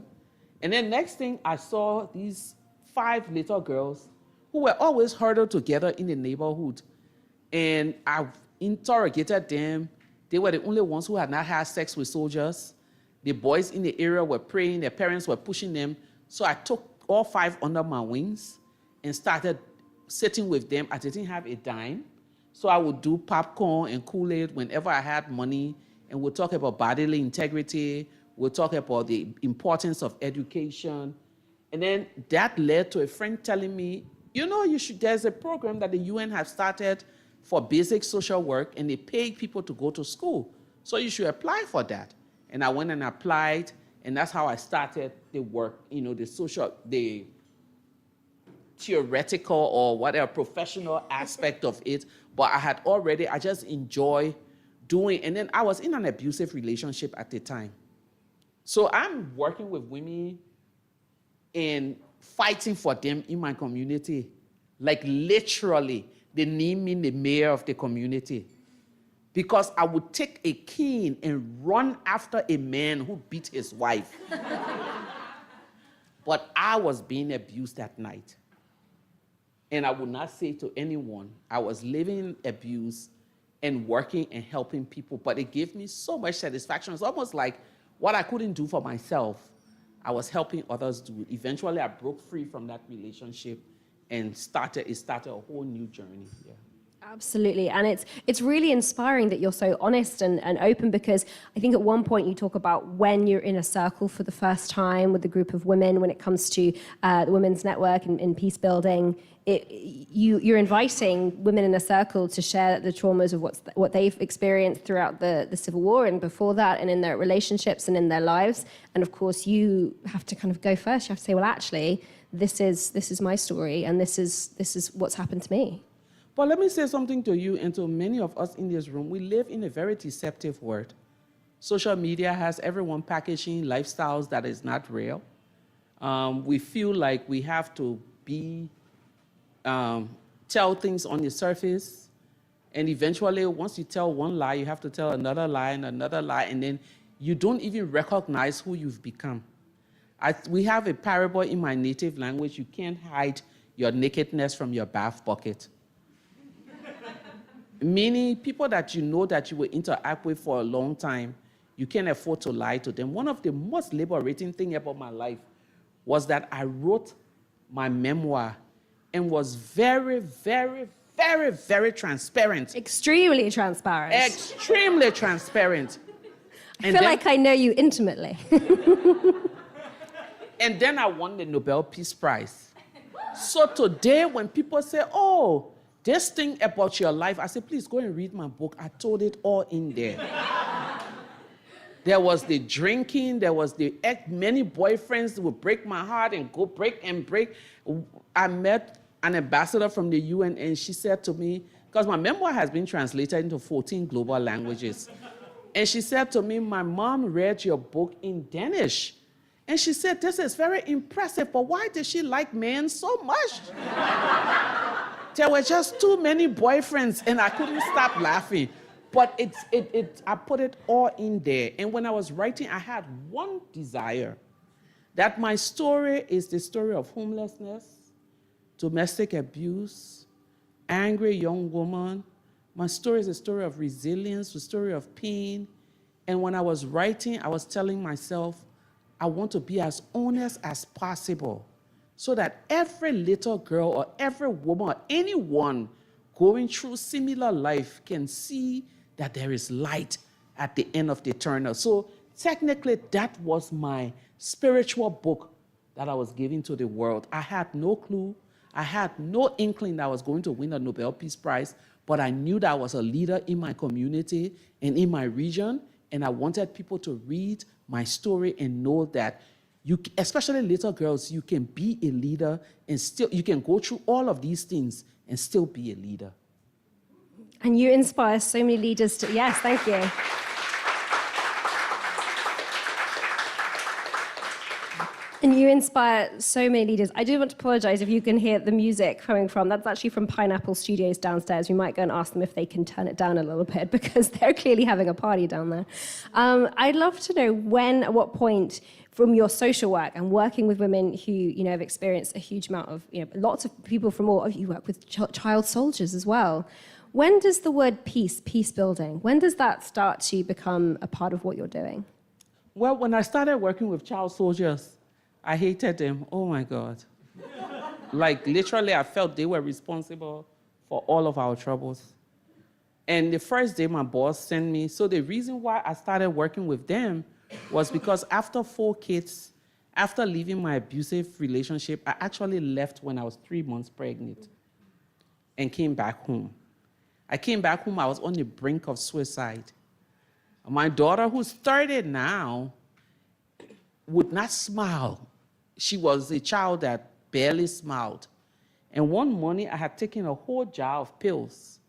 [SPEAKER 18] And then next thing, I saw these 5 little girls who were always huddled together in the neighborhood. And I interrogated them. They were the only ones who had not had sex with soldiers. The boys in the area were praying. Their parents were pushing them. So I took all 5 under my wings and started sitting with them. I didn't have a dime. So I would do popcorn and Kool-Aid whenever I had money. And we'll talk about bodily integrity. We'll talk about the importance of education. And then that led to a friend telling me, you know, there's a program that the UN have started for basic social work, and they pay people to go to school. So you should apply for that. And I went and applied, and that's how I started the work, the theoretical or whatever professional aspect of it. But I just enjoy doing, and then I was in an abusive relationship at the time. So I'm working with women and fighting for them in my community. Like literally, they name me the mayor of the community. Because I would take a cane and run after a man who beat his wife. But I was being abused that night. And I would not say to anyone, I was living abuse and working and helping people, but it gave me so much satisfaction. It's almost like what I couldn't do for myself, I was helping others do. Eventually, I broke free from that relationship and started a whole new journey. Yeah.
[SPEAKER 1] Absolutely. And it's really inspiring that you're so honest and open, because I think at one point you talk about when you're in a circle for the first time with a group of women, when it comes to the Women's Network and in peace building, you're inviting women in a circle to share the traumas of what they've experienced throughout the Civil War and before that, and in their relationships and in their lives. And of course, you have to kind of go first. You have to say, well, actually, this is my story, and this is what's happened to me.
[SPEAKER 18] But let me say something to you and to many of us in this room. We live in a very deceptive world. Social media has everyone packaging lifestyles that is not real. We feel like we have to tell things on the surface. And eventually, once you tell one lie, you have to tell another lie and another lie. And then you don't even recognize who you've become. We have a parable in my native language. You can't hide your nakedness from your bath bucket. Meaning people that you know that you will interact with for a long time, you can't afford to lie to them. One of the most liberating things about my life was that I wrote my memoir and was very, very, very, very transparent.
[SPEAKER 1] Extremely transparent.
[SPEAKER 18] Extremely transparent.
[SPEAKER 1] I feel like I know you intimately.
[SPEAKER 18] And then I won the Nobel Peace Prize. So today when people say, oh, this thing about your life, I say, please go and read my book. I told it all in there. There was the drinking, there was the many boyfriends that would break my heart and go break and break. I met an ambassador from the UN, and she said to me, because my memoir has been translated into 14 global languages. And she said to me, my mom read your book in Danish. And she said, this is very impressive, but why did she like men so much? There were just too many boyfriends, and I couldn't stop laughing. But I put it all in there. And when I was writing, I had one desire, that my story is the story of homelessness, domestic abuse, angry young woman. My story is a story of resilience, a story of pain. And when I was writing, I was telling myself, I want to be as honest as possible, so that every little girl or every woman or anyone going through similar life can see that there is light at the end of the tunnel. So technically, that was my spiritual book that I was giving to the world. I had no clue. I had no inkling that I was going to win a Nobel Peace Prize, but I knew that I was a leader in my community and in my region, and I wanted people to read my story and know that especially little girls, you can be a leader and still, you can go through all of these things and still be a leader.
[SPEAKER 1] And you inspire so many leaders to, yes, thank you. And you inspire so many leaders. I do want to apologize if you can hear the music coming from. That's actually from Pineapple Studios downstairs. We might go and ask them if they can turn it down a little bit because they're clearly having a party down there. I'd love to know when, at what point, from your social work and working with women who, you know, have experienced a huge amount of, you know, lots of people from all, you work with child soldiers as well. When does the word peace building, when does that start to become a part of what you're doing?
[SPEAKER 18] Well, when I started working with child soldiers, I hated them. Oh my God. Like literally, I felt they were responsible for all of our troubles. And the first day my boss sent me, so the reason why I started working with them was because after 4 kids, after leaving my abusive relationship, I actually left when I was 3 months pregnant and came back home. I came back home, I was on the brink of suicide. My daughter, who's 30 now, would not smile. She was a child that barely smiled. And one morning, I had taken a whole jar of pills.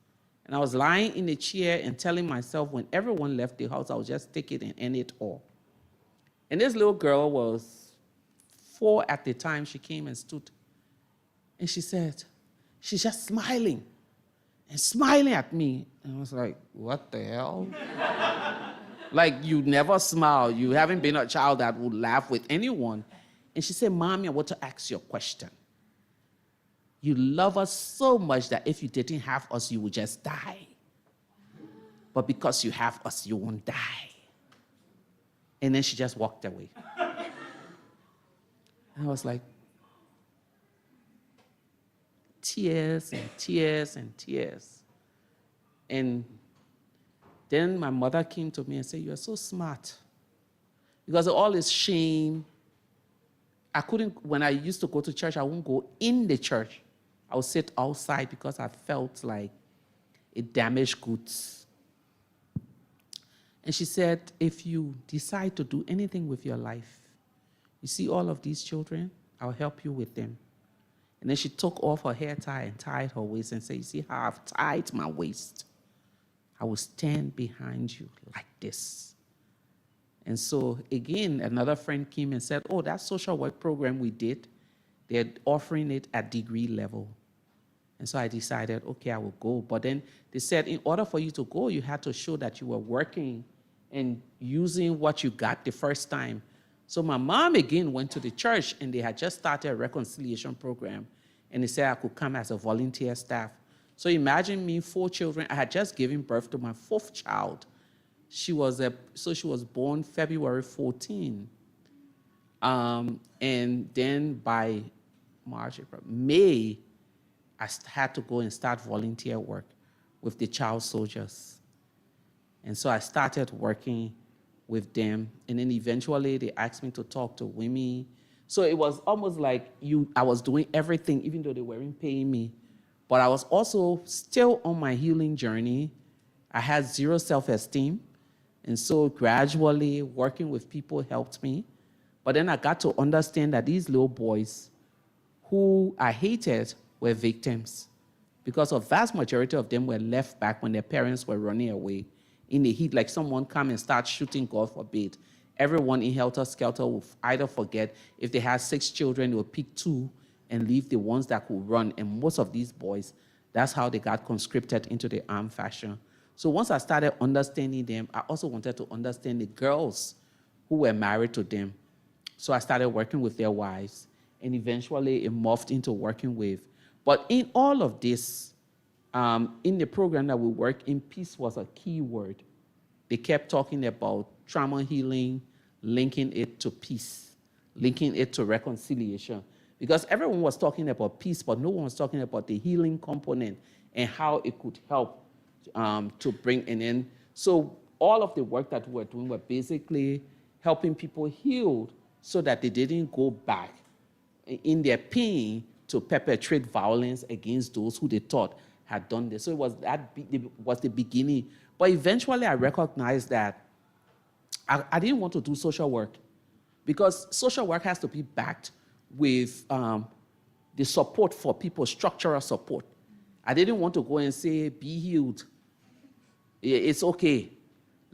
[SPEAKER 18] And I was lying in a chair and telling myself when everyone left the house, I would just take it and end it all. And this little girl was 4 at the time. She came and stood. And she said, she's just smiling and smiling at me. And I was like, what the hell? Like, you never smile. You haven't been a child that would laugh with anyone. And she said, Mommy, I want to ask you a question. You love us so much that if you didn't have us, you would just die. But because you have us, you won't die. And then she just walked away. And I was like, tears and tears and tears. And then my mother came to me and said, you are so smart. Because of all this shame, I couldn't, when I used to go to church, I wouldn't go in the church. I would sit outside because I felt like it damaged goods. And she said, if you decide to do anything with your life, you see all of these children, I'll help you with them. And then she took off her hair tie and tied her waist and said, you see how I've tied my waist? I will stand behind you like this. And so, again, another friend came and said, oh, that social work program we did, they're offering it at degree level. And so I decided, okay, I will go. But then they said, in order for you to go, you had to show that you were working and using what you got the first time. So my mom, again, went to the church, and they had just started a reconciliation program. And they said I could come as a volunteer staff. So imagine me, 4 children. I had just given birth to my 4th child. She was born February 14. And then by March, April, May, I had to go and start volunteer work with the child soldiers. And so I started working with them. And then eventually they asked me to talk to women. So it was almost like I was doing everything, even though they weren't paying me. But I was also still on my healing journey. I had 0 self-esteem. And so gradually working with people helped me. But then I got to understand that these little boys who I hated were victims, because a vast majority of them were left back when their parents were running away in the heat, like someone come and start shooting, God forbid. Everyone in helter-skelter will either forget, if they had 6 children, they will pick 2 and leave the ones that could run. And most of these boys, that's how they got conscripted into the armed faction. So once I started understanding them, I also wanted to understand the girls who were married to them. So I started working with their wives, and eventually it morphed into working with. But in all of this, in the program that we work in, peace was a key word. They kept talking about trauma healing, linking it to peace, linking it to reconciliation. Because everyone was talking about peace, but no one was talking about the healing component and how it could help to bring an end. So all of the work that we were doing were basically helping people heal so that they didn't go back in their pain to perpetrate violence against those who they thought had done this. So it was the beginning. But eventually I recognized that I didn't want to do social work, because social work has to be backed with the support for people, structural support. I didn't want to go and say, be healed, It's okay.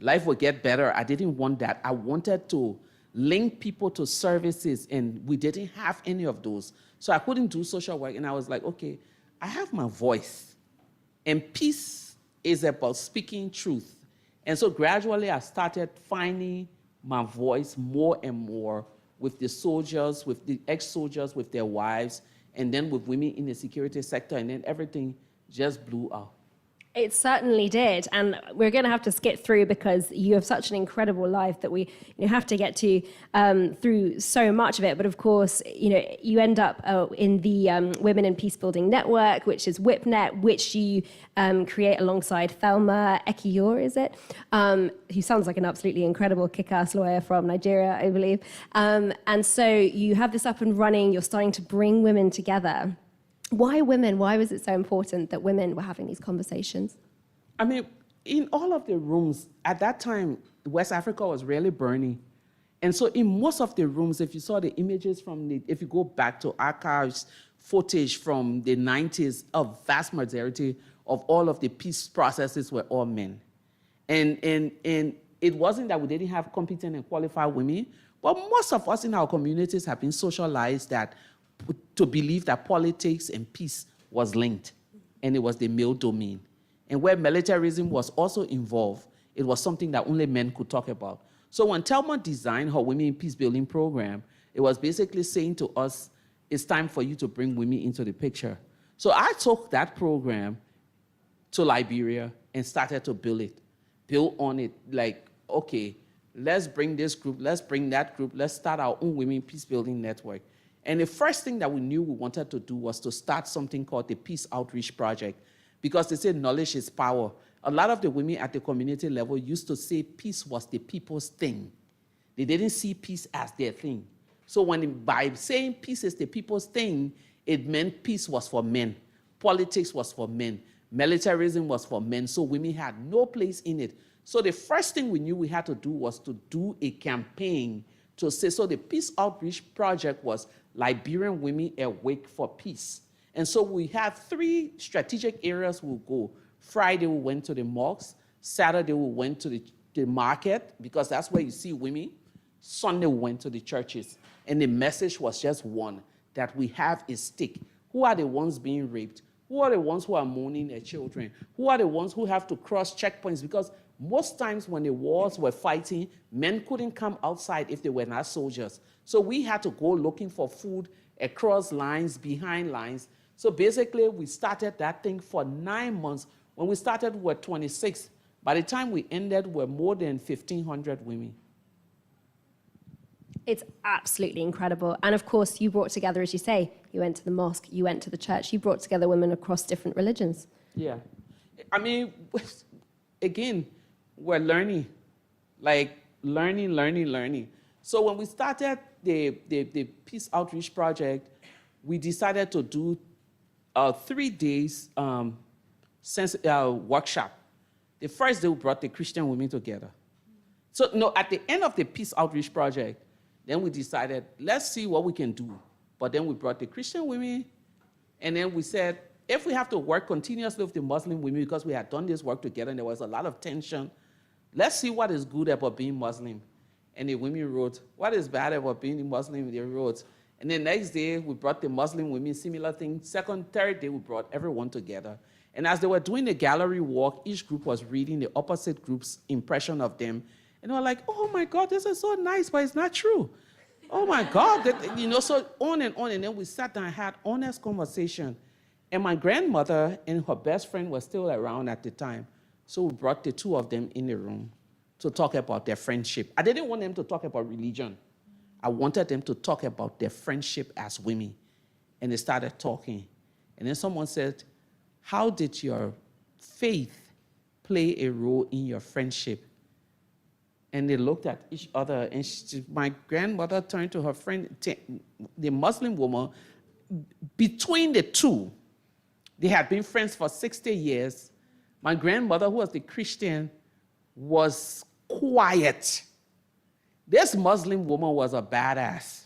[SPEAKER 18] Life will get better. I didn't want that. I wanted to link people to services, and we didn't have any of those. So I couldn't do social work, and I was like, okay, I have my voice, and peace is about speaking truth. And so gradually I started finding my voice more and more with the soldiers, with the ex-soldiers, with their wives, and then with women in the security sector, and then everything just blew out.
[SPEAKER 1] It certainly did, and we're going to have to skip through because you have such an incredible life that we have to get to through so much of it. But of course, you end up in the Women in Peacebuilding Network, which is WIPNet, which you create alongside Leymah Gbowee, is it? Who sounds like an absolutely incredible kick-ass lawyer from Nigeria, I believe. And so you have this up and running. You're starting to bring women together. Why women? Why was it so important that women were having these conversations?
[SPEAKER 18] I mean, in all of the rooms, at that time, West Africa was really burning. And so in most of the rooms, if you saw the images if you go back to archives, footage from the 90s, a vast majority of all of the peace processes were all men. And it wasn't that we didn't have competent and qualified women, but most of us in our communities have been socialized to believe that politics and peace was linked, and it was the male domain. And where militarism was also involved, it was something that only men could talk about. So when Leymah designed her Women in Peacebuilding program, it was basically saying to us, it's time for you to bring women into the picture. So I took that program to Liberia and started to build on it, like, okay, let's bring this group, let's bring that group, let's start our own Women in Peacebuilding Network. And the first thing that we knew we wanted to do was to start something called the Peace Outreach Project, because they say knowledge is power. A lot of the women at the community level used to say peace was the people's thing. They didn't see peace as their thing. So by saying peace is the people's thing, it meant peace was for men. Politics was for men. Militarism was for men. So women had no place in it. So the first thing we knew we had to do was to do a campaign to say, so the Peace Outreach Project was Liberian Women Awake for Peace. And so we have 3 strategic areas we'll go. Friday, we went to the mosques. Saturday, we went to the market, because that's where you see women. Sunday, we went to the churches. And the message was just one, that we have a stake. Who are the ones being raped? Who are the ones who are mourning their children? Who are the ones who have to cross checkpoints? Because most times when the wars were fighting, men couldn't come outside if they were not soldiers. So we had to go looking for food across lines, behind lines. So basically, we started that thing for 9 months. When we started, we were 26. By the time we ended, we were more than 1,500 women.
[SPEAKER 1] It's absolutely incredible. And of course, you brought together, as you say, you went to the mosque, you went to the church, you brought together women across different religions.
[SPEAKER 18] Yeah. I mean, again, we're learning, like learning. So when we started the Peace Outreach Project, we decided to do a 3 days workshop. The first day we brought the Christian women together. So no, at the end of the Peace Outreach Project, then we decided, let's see what we can do. But then we brought the Christian women, and then we said, if we have to work continuously with the Muslim women, because we had done this work together and there was a lot of tension, let's see what is good about being Muslim. And the women wrote, what is bad about being Muslim? They wrote. And the next day, we brought the Muslim women, similar thing. Second, third day, we brought everyone together. And as they were doing the gallery walk, each group was reading the opposite group's impression of them. And they were like, oh my God, this is so nice, but it's not true. Oh my God, so on. And then we sat down and had honest conversation. And my grandmother and her best friend were still around at the time. So we brought the 2 of them in the room to talk about their friendship. I didn't want them to talk about religion. I wanted them to talk about their friendship as women. And they started talking. And then someone said, how did your faith play a role in your friendship? And they looked at each other, and my grandmother turned to her friend, the Muslim woman. Between the 2, they had been friends for 60 years. My grandmother, who was the Christian, was quiet. This Muslim woman was a badass.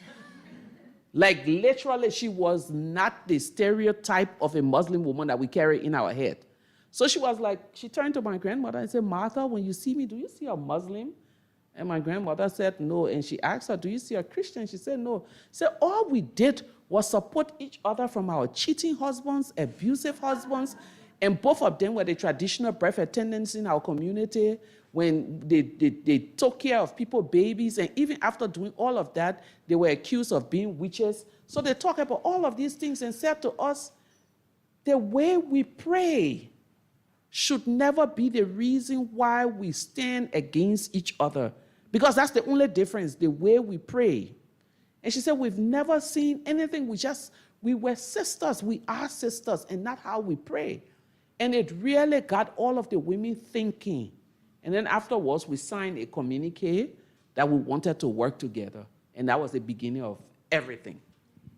[SPEAKER 18] Like, literally, she was not the stereotype of a Muslim woman that we carry in our head. So she was like, she turned to my grandmother and said, Martha, when you see me, do you see a Muslim? And my grandmother said no. And she asked her, do you see a Christian? She said no. She said, all we did was support each other from our cheating husbands, abusive husbands, and both of them were the traditional birth attendants in our community when they took care of people's babies. And even after doing all of that, they were accused of being witches. So they talked about all of these things and said to us, the way we pray should never be the reason why we stand against each other. Because that's the only difference, the way we pray. And she said, we've never seen anything. We were sisters. We are sisters, and not how we pray. And it really got all of the women thinking. And then afterwards, we signed a communique that we wanted to work together. And that was the beginning of everything.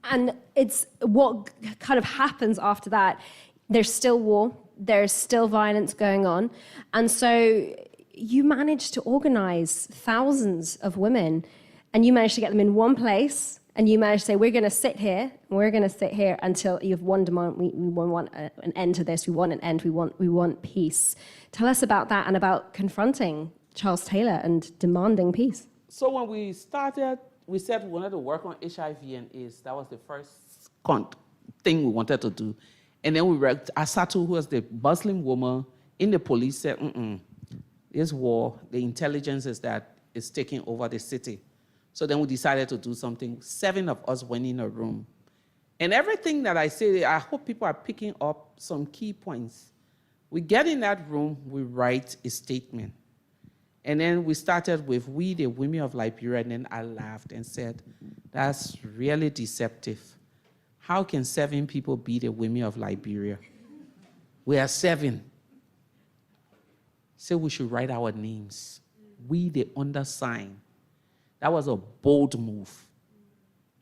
[SPEAKER 1] And it's what kind of happens after that. There's still war. There's still violence going on. And so you managed to organize thousands of women, and you managed to get them in one place, and you managed to say, we're going to sit here, and we're going to sit here until you have one demand. We want an end to this. We want an end. We want peace. Tell us about that and about confronting Charles Taylor and demanding peace.
[SPEAKER 18] So when we started, we said we wanted to work on HIV and AIDS. That was the first thing we wanted to do. And then we worked, Asatu, who was the Muslim woman in the police, said, this war, the intelligence is that it's taking over the city. So then we decided to do something. 7 of us went in a room. And everything that I say, I hope people are picking up some key points. We get in that room, we write a statement. And then we started with, we, the women of Liberia, and then I laughed and said, that's really deceptive. How can 7 people be the women of Liberia? We are 7. So we should write our names. We, the undersigned. That was a bold move.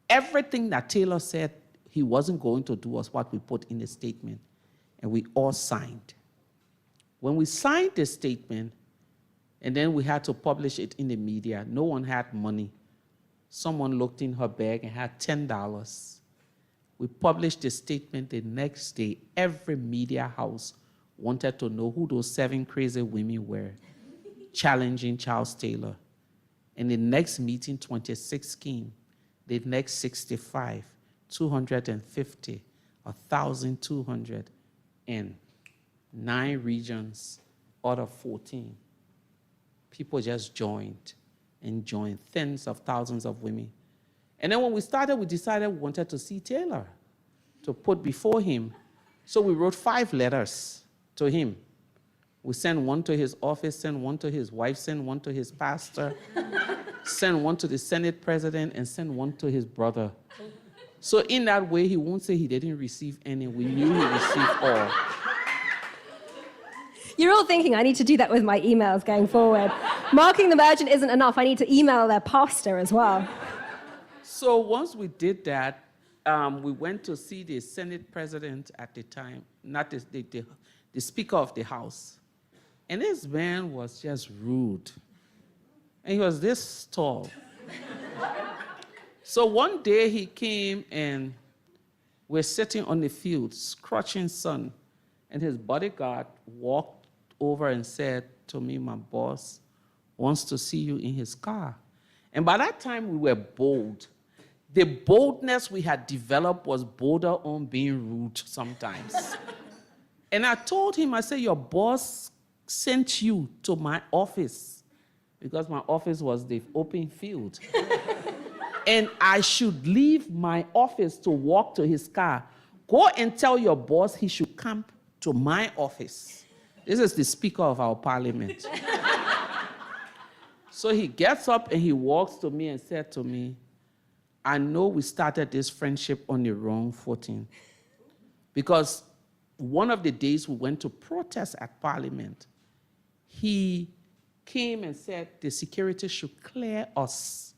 [SPEAKER 18] Everything that Taylor said he wasn't going to do was what we put in the statement. And we all signed. When we signed the statement, and then we had to publish it in the media, no one had money. Someone looked in her bag and had $10. We published the statement the next day. Every media house wanted to know who those 7 crazy women were challenging Charles Taylor. And the next meeting, 26 came. The next 65, 250, 1,200, and 9 regions out of 14. People just joined and joined, tens of thousands of women. And then when we started, we decided we wanted to see Taylor, to put before him. So we wrote 5 letters to him. We sent one to his office, sent one to his wife, sent one to his pastor, sent one to the Senate president, and sent one to his brother. So in that way, he won't say he didn't receive any. We knew he received all.
[SPEAKER 1] You're all thinking, I need to do that with my emails going forward. Marking them urgent isn't enough. I need to email their pastor as well.
[SPEAKER 18] So once we did that, we went to see the Senate president at the time, not the Speaker of the House. And this man was just rude. And he was this tall. So one day he came and we're sitting on the field, scorching sun, and his bodyguard walked over and said to me, my boss wants to see you in his car. And by that time we were bold. The boldness we had developed was bolder on being rude sometimes. And I told him, I said, your boss sent you to my office because my office was the open field. And I should leave my office to walk to his car. Go and tell your boss he should come to my office. This is the Speaker of our parliament. So he gets up and he walks to me and said to me, I know we started this friendship on the wrong footing because one of the days we went to protest at Parliament, he came and said the security should clear us,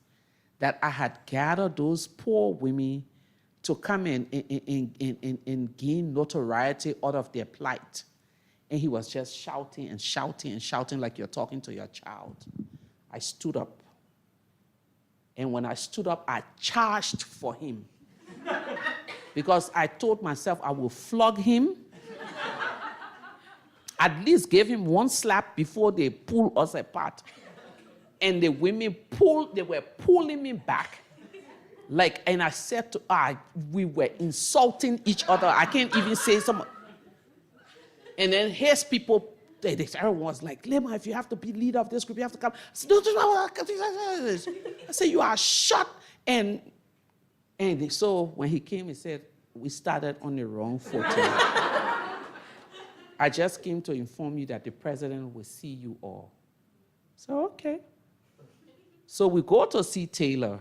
[SPEAKER 18] that I had gathered those poor women to come in and gain notoriety out of their plight. And he was just shouting and shouting and shouting like you're talking to your child. I stood up. And when I stood up, I charged for him. Because I told myself I will flog him, at least give him one slap before they pull us apart. And the women they were pulling me back. Like, and I said to her, we were insulting each other. I can't even say something. And then here's people, everyone was like, Leymah, if you have to be leader of this group, you have to come. I said, no. I said, you are shot. And so when he came, he said, we started on the wrong footing. I just came to inform you that the president will see you all. So, okay. So we go to see Taylor.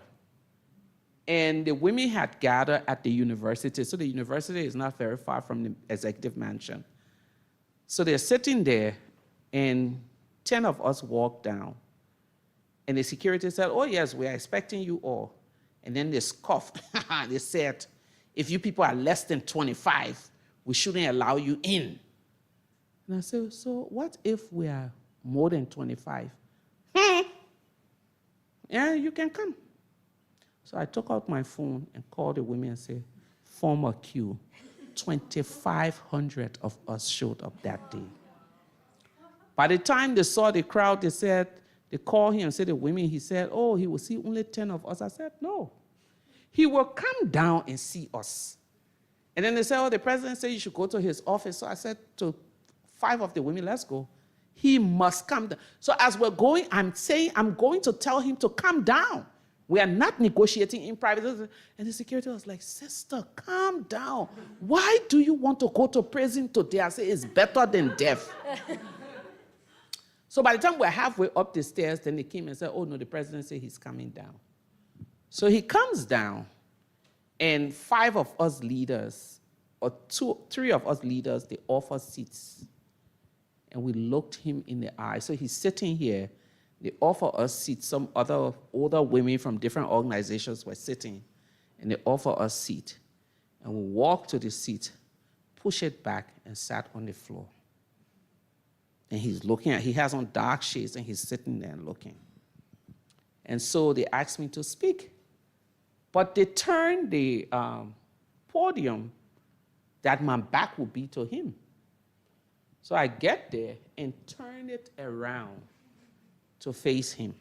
[SPEAKER 18] And the women had gathered at the university. So the university is not very far from the executive mansion. So they're sitting there, and 10 of us walked down. And the security said, oh, yes, we are expecting you all. And then they scoffed. They said, if you people are less than 25, we shouldn't allow you in. And I said, so what if we are more than 25? Yeah, you can come. So I took out my phone and called the women and said, form a queue. 2,500 of us showed up that day. By the time they saw the crowd, they called him and said, the women, he said, oh, he will see only 10 of us. I said, no. He will come down and see us. And then they said, oh, the president said you should go to his office. So I said to 5 of the women, let's go. He must come down. So as we're going, I'm saying, I'm going to tell him to come down. We are not negotiating in private. And the security was like, sister, calm down. Why do you want to go to prison today? I said, it's better than death. So by the time we're halfway up the stairs, then they came and said, oh, no, the president said he's coming down. So he comes down, and 5 of us leaders, or 3 of us leaders, they offer seats. And we looked him in the eye. So he's sitting here. They offer us seats. Some other older women from different organizations were sitting, and they offer us seat. And we walked to the seat, push it back, and sat on the floor. And he's looking he has on dark shades, and he's sitting there and looking. And so they asked me to speak. But they turned the podium that my back would be to him. So I get there and turn it around to face him.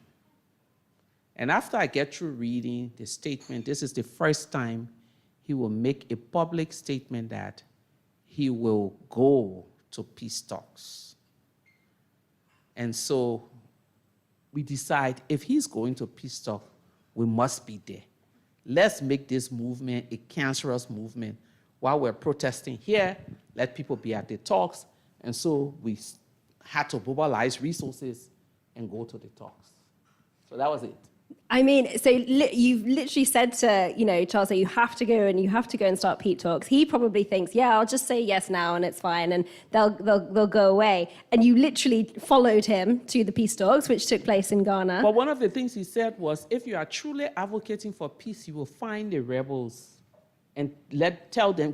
[SPEAKER 18] And after I get through reading the statement, this is the first time he will make a public statement that he will go to peace talks. And so we decide if he's going to peace talk, we must be there. Let's make this movement a cancerous movement. While we're protesting here, let people be at the talks. And so we had to mobilize resources and go to the talks. So that was it.
[SPEAKER 1] I mean, so you've literally said to, Charles, that you have to go and start peace talks. He probably thinks, yeah, I'll just say yes now and it's fine, and they'll go away. And you literally followed him to the peace talks, which took place in Ghana.
[SPEAKER 18] But one of the things he said was, if you are truly advocating for peace, you will find the rebels and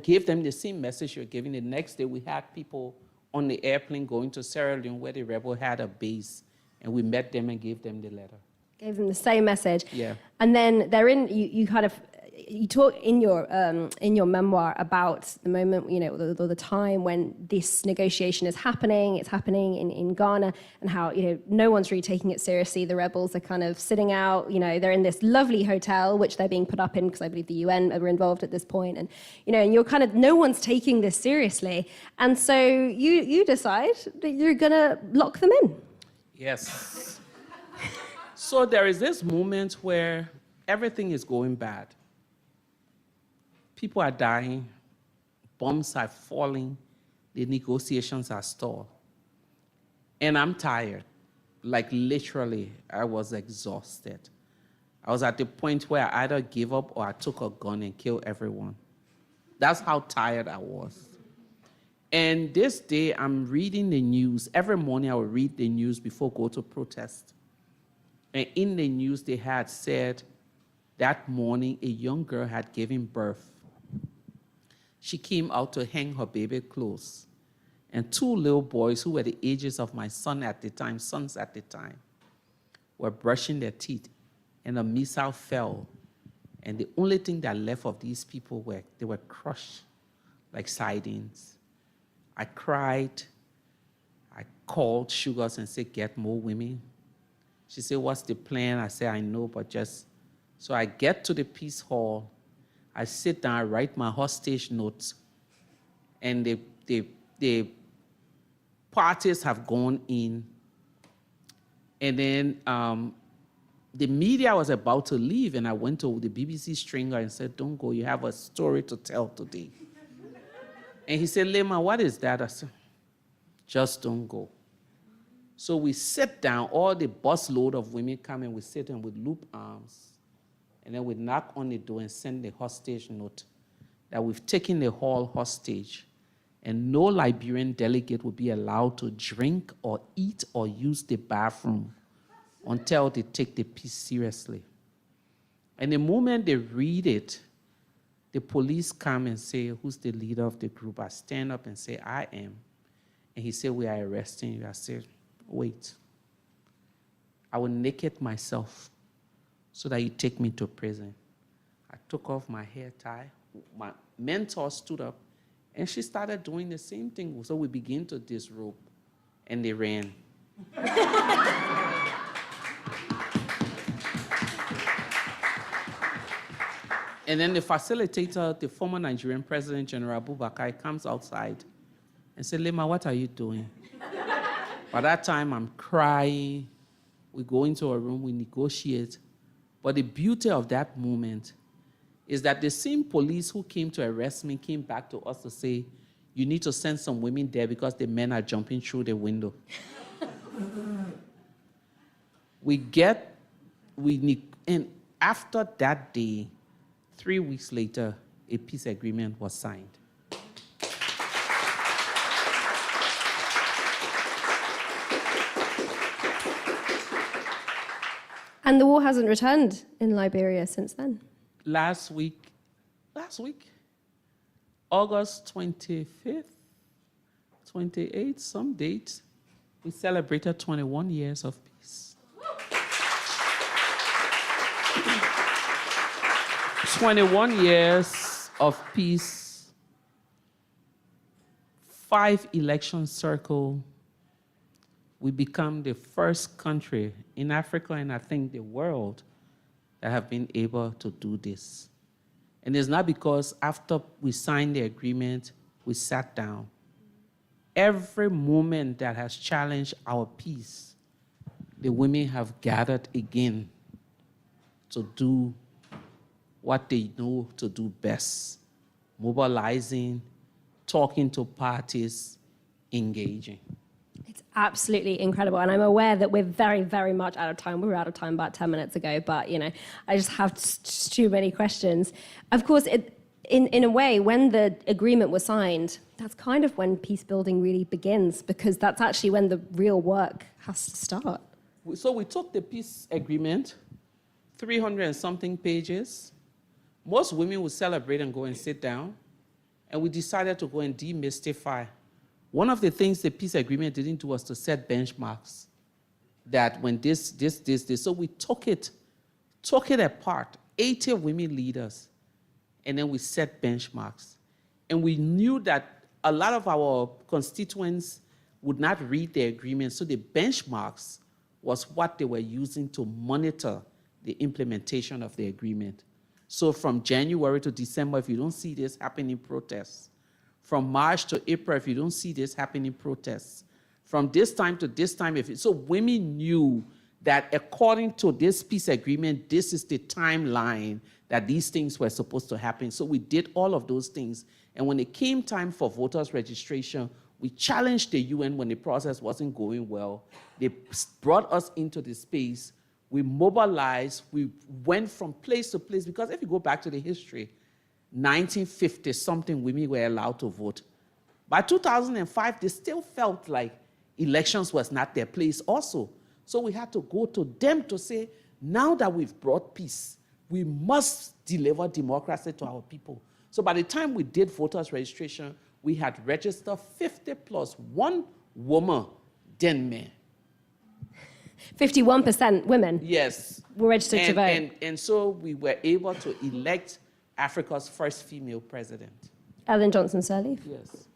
[SPEAKER 18] give them the same message you're giving. The next day, we had people on the airplane going to Sierra Leone where the rebel had a base, and we met them and gave them the letter.
[SPEAKER 1] Gave them the same message.
[SPEAKER 18] Yeah.
[SPEAKER 1] And then you talk in your memoir about the moment, the time when this negotiation is happening. It's happening in Ghana, and how, no one's really taking it seriously. The rebels are kind of sitting out, they're in this lovely hotel, which they're being put up in because I believe the UN are involved at this point. And, and you're kind of, no one's taking this seriously. And so you decide that you're going to lock them in.
[SPEAKER 18] Yes. So there is this moment where everything is going bad. People are dying, bombs are falling, the negotiations are stalled. And I'm tired. Like literally, I was exhausted. I was at the point where I either gave up or I took a gun and killed everyone. That's how tired I was. And this day, I'm reading the news. Every morning, I would read the news before I go to protest. And in the news, they had said that morning a young girl had given birth. She came out to hang her baby clothes. And 2 little boys who were the ages of my sons at the time, were brushing their teeth. And a missile fell. And the only thing that left of these people they were crushed like sardines. I cried. I called Sugars and said, get more women. She said, what's the plan? I said, I know, but just... So I get to the Peace Hall. I sit down, I write my hostage notes, and the parties have gone in. And then the media was about to leave, and I went to the BBC stringer and said, don't go, you have a story to tell today. And he said, Leymah, what is that? I said, just don't go. So we sit down, all the busload of women come and we sit and we loop arms. And then we knock on the door and send the hostage note that we've taken the hall hostage and no Liberian delegate will be allowed to drink or eat or use the bathroom until they take the peace seriously. And the moment they read it, the police come and say, who's the leader of the group? I stand up and say, I am. And he said, we are arresting you. I said, wait. I will naked myself so that you take me to prison. I took off my hair tie. My mentor stood up, and she started doing the same thing. So we began to disrobe, and they ran. And then the facilitator, the former Nigerian President, General Abubakar, comes outside and said, Leymah, what are you doing? By that time, I'm crying. We go into a room, we negotiate. But the beauty of that moment is that the same police who came to arrest me came back to us to say, you need to send some women there because the men are jumping through the window. And after that day, 3 weeks later, a peace agreement was signed.
[SPEAKER 1] And the war hasn't returned in Liberia since then.
[SPEAKER 18] Last week, August 25th, 28th, some date, we celebrated 21 years of peace. 21 years of peace, 5 election cycles. We become the first country in Africa and I think the world that have been able to do this. And it's not because after we signed the agreement, we sat down. Every moment that has challenged our peace, the women have gathered again to do what they know to do best, mobilizing, talking to parties, engaging.
[SPEAKER 1] It's absolutely incredible. And I'm aware that we're very, very much out of time. We were out of time about 10 minutes ago, but I just have too many questions. Of course, in a way, when the agreement was signed, that's kind of when peace building really begins, because that's actually when the real work has to start.
[SPEAKER 18] So we took the peace agreement, 300 and something pages. Most women would celebrate and go and sit down. And we decided to go and demystify. One of the things the peace agreement didn't do was to set benchmarks. That when this. So we took it apart, 80 women leaders, and then we set benchmarks. And we knew that a lot of our constituents would not read the agreement, so the benchmarks was what they were using to monitor the implementation of the agreement. So from January to December, if you don't see this happening, protests. From March to April, if you don't see this happening, protests. From this time to this time, so women knew that according to this peace agreement, this is the timeline that these things were supposed to happen. So we did all of those things. And when it came time for voters registration, we challenged the UN when the process wasn't going well. They brought us into the space. We mobilized, we went from place to place, because if you go back to the history, 1950-something women were allowed to vote. By 2005, they still felt like elections was not their place also. So we had to go to them to say, now that we've brought peace, we must deliver democracy to our people. So by the time we did voters registration, we had registered 50 plus 1 woman, 10 men.
[SPEAKER 1] 51% women.
[SPEAKER 18] Yes.
[SPEAKER 1] Were registered to vote.
[SPEAKER 18] And so we were able to elect Africa's first female president.
[SPEAKER 1] Ellen Johnson Sirleaf.
[SPEAKER 18] Yes.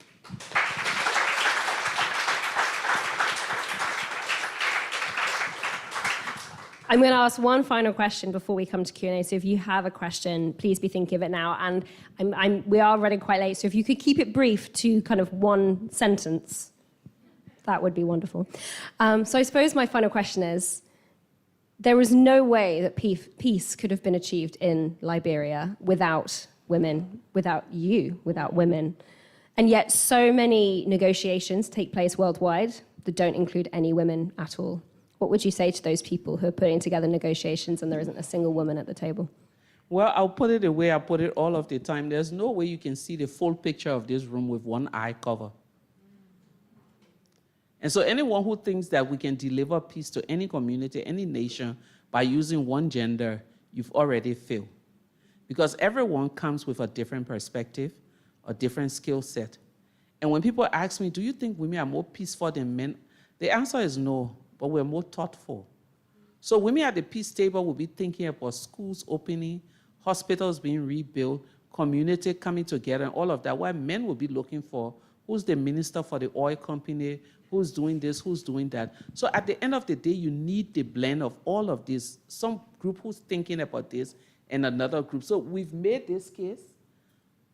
[SPEAKER 1] I'm going to ask one final question before we come to Q&A. So if you have a question, please be thinking of it now. And we are running quite late, so if you could keep it brief to kind of one sentence, that would be wonderful. So I suppose my final question is, there is no way that peace could have been achieved in Liberia without women, without you, without women. And yet so many negotiations take place worldwide that don't include any women at all. What would you say to those people who are putting together negotiations and there isn't a single woman at the table?
[SPEAKER 18] Well, I'll put it the way I put it all of the time. There's no way you can see the full picture of this room with one eye cover. And so anyone who thinks that we can deliver peace to any community, any nation, by using one gender, you've already failed. Because everyone comes with a different perspective, a different skill set. And when people ask me, do you think women are more peaceful than men? The answer is no, but we're more thoughtful. So women at the peace table will be thinking about schools opening, hospitals being rebuilt, community coming together, and all of that, while men will be looking for who's the minister for the oil company, who's doing this, who's doing that. So at the end of the day, you need the blend of all of this, some group who's thinking about this, and another group. So we've made this case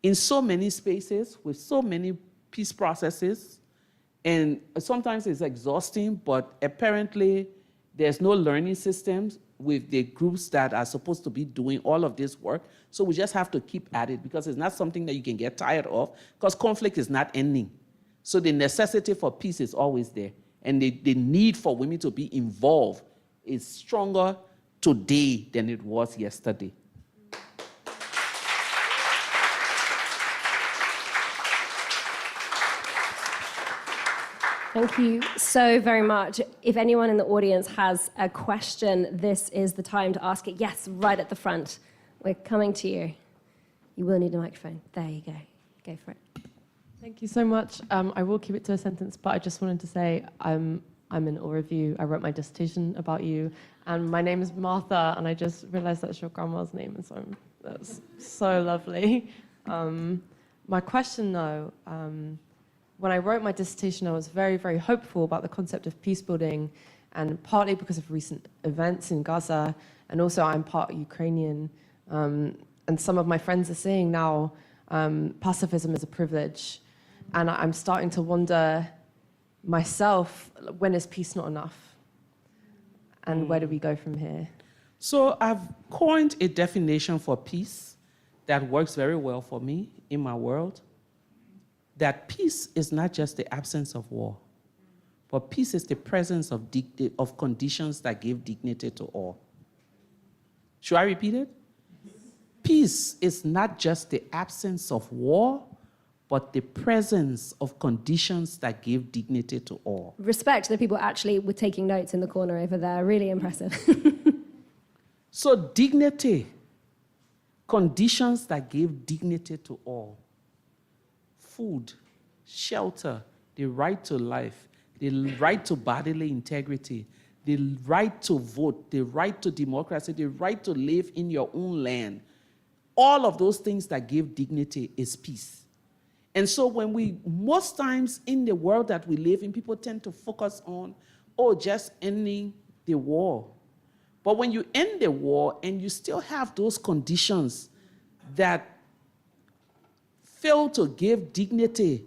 [SPEAKER 18] in so many spaces, with so many peace processes, and sometimes it's exhausting, but apparently there's no learning systems with the groups that are supposed to be doing all of this work. So we just have to keep at it because it's not something that you can get tired of because conflict is not ending. So the necessity for peace is always there. And the need for women to be involved is stronger today than it was yesterday.
[SPEAKER 1] Thank you so very much. If anyone in the audience has a question, this is the time to ask it. Yes, right at the front. We're coming to you. You will need a microphone. There you go. Go for it.
[SPEAKER 19] Thank you so much. I will keep it to a sentence, but I just wanted to say I'm in awe of you. I wrote my dissertation about you, and my name is Martha, and I just realized that's your grandma's name, and so that's so lovely. My question, though, when I wrote my dissertation, I was very, very hopeful about the concept of peace building, and partly because of recent events in Gaza, and also I'm part Ukrainian, and some of my friends are saying now pacifism is a privilege, and I'm starting to wonder myself, when is peace not enough? And where do we go from here?
[SPEAKER 18] So I've coined a definition for peace that works very well for me in my world. That peace is not just the absence of war, but peace is the presence of conditions that give dignity to all. Should I repeat it? Peace is not just the absence of war, but the presence of conditions that give dignity to all.
[SPEAKER 1] Respect that people actually were taking notes in the corner over there. Really impressive.
[SPEAKER 18] So dignity, conditions that give dignity to all. Food, shelter, the right to life, the right to bodily integrity, the right to vote, the right to democracy, the right to live in your own land. All of those things that give dignity is peace. And so when most times in the world that we live in, people tend to focus on, just ending the war. But when you end the war and you still have those conditions that fail to give dignity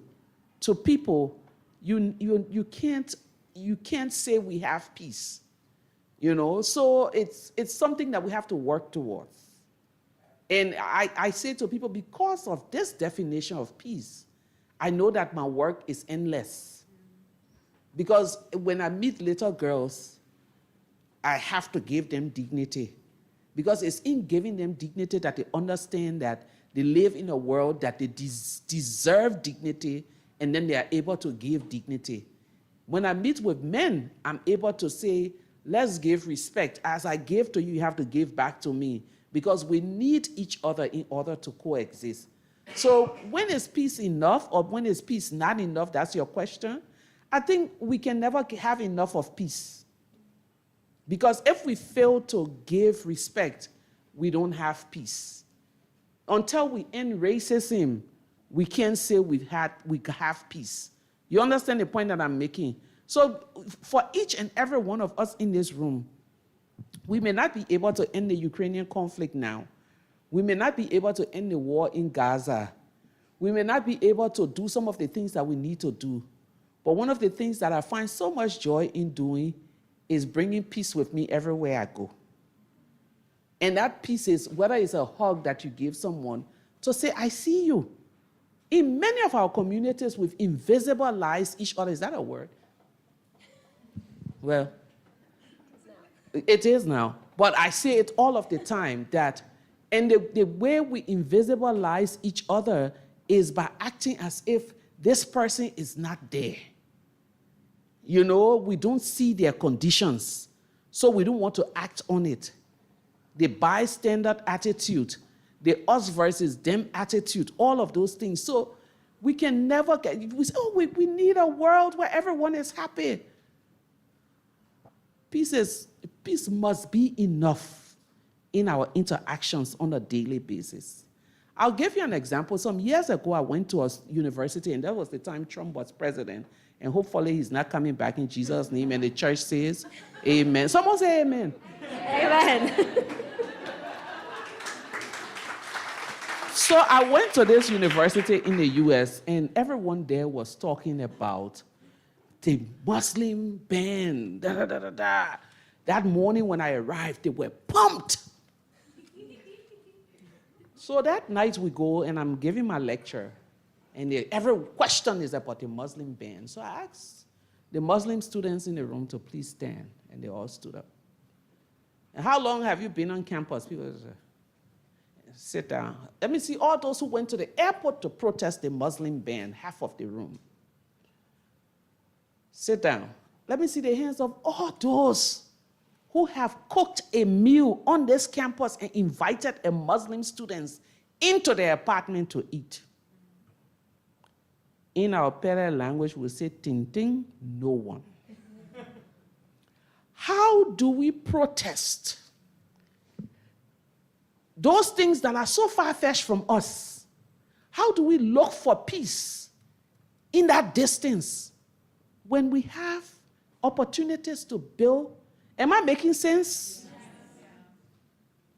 [SPEAKER 18] to people, you can't say we have peace. So it's something that we have to work towards. And I say to people, because of this definition of peace, I know that my work is endless. Because when I meet little girls, I have to give them dignity. Because it's in giving them dignity that they understand that they live in a world that they deserve dignity, and then they are able to give dignity. When I meet with men, I'm able to say, let's give respect. As I give to you, you have to give back to me, because we need each other in order to coexist. So when is peace enough, or when is peace not enough? That's your question. I think we can never have enough of peace. Because if we fail to give respect, we don't have peace. Until we end racism, we can't say we have peace. You understand the point that I'm making? So for each and every one of us in this room, We may not be able to end the Ukrainian conflict now. We may not be able to end the war in Gaza. We may not be able to do some of the things that we need to do. But one of the things that I find so much joy in doing is bringing peace with me everywhere I go. And that peace is, whether it's a hug that you give someone, to say, I see you. In many of our communities, we've invisibilized each other. Is that a word? Well, it is now. But I say it all of the time that, and the way we invisibilize each other is by acting as if this person is not there. You know, we don't see their conditions, so we don't want to act on it. The bystander attitude, the us versus them attitude, all of those things. So we can never get, we say, oh, we need a world where everyone is happy. Peace must be enough in our interactions on a daily basis. I'll give you an example. Some years ago, I went to a university, and that was the time Trump was president. And hopefully he's not coming back in Jesus' name. And the church says, amen. Someone say amen.
[SPEAKER 1] Amen.
[SPEAKER 18] So I went to this university in the US, and everyone there was talking about the Muslim ban, That morning when I arrived, they were pumped. So that night we go, and I'm giving my lecture, and every question is about the Muslim ban. So I asked the Muslim students in the room to please stand, and they all stood up. And how long have you been on campus? People say, sit down. Let me see all those who went to the airport to protest the Muslim ban, half of the room. Sit down. Let me see the hands of all those who have cooked a meal on this campus and invited a Muslim students into their apartment to eat. In our parent language, we say, ting ting, no one. How do we protest those things that are so far-fetched from us? How do we look for peace in that distance when we have opportunities to build? Am I making sense? Yes.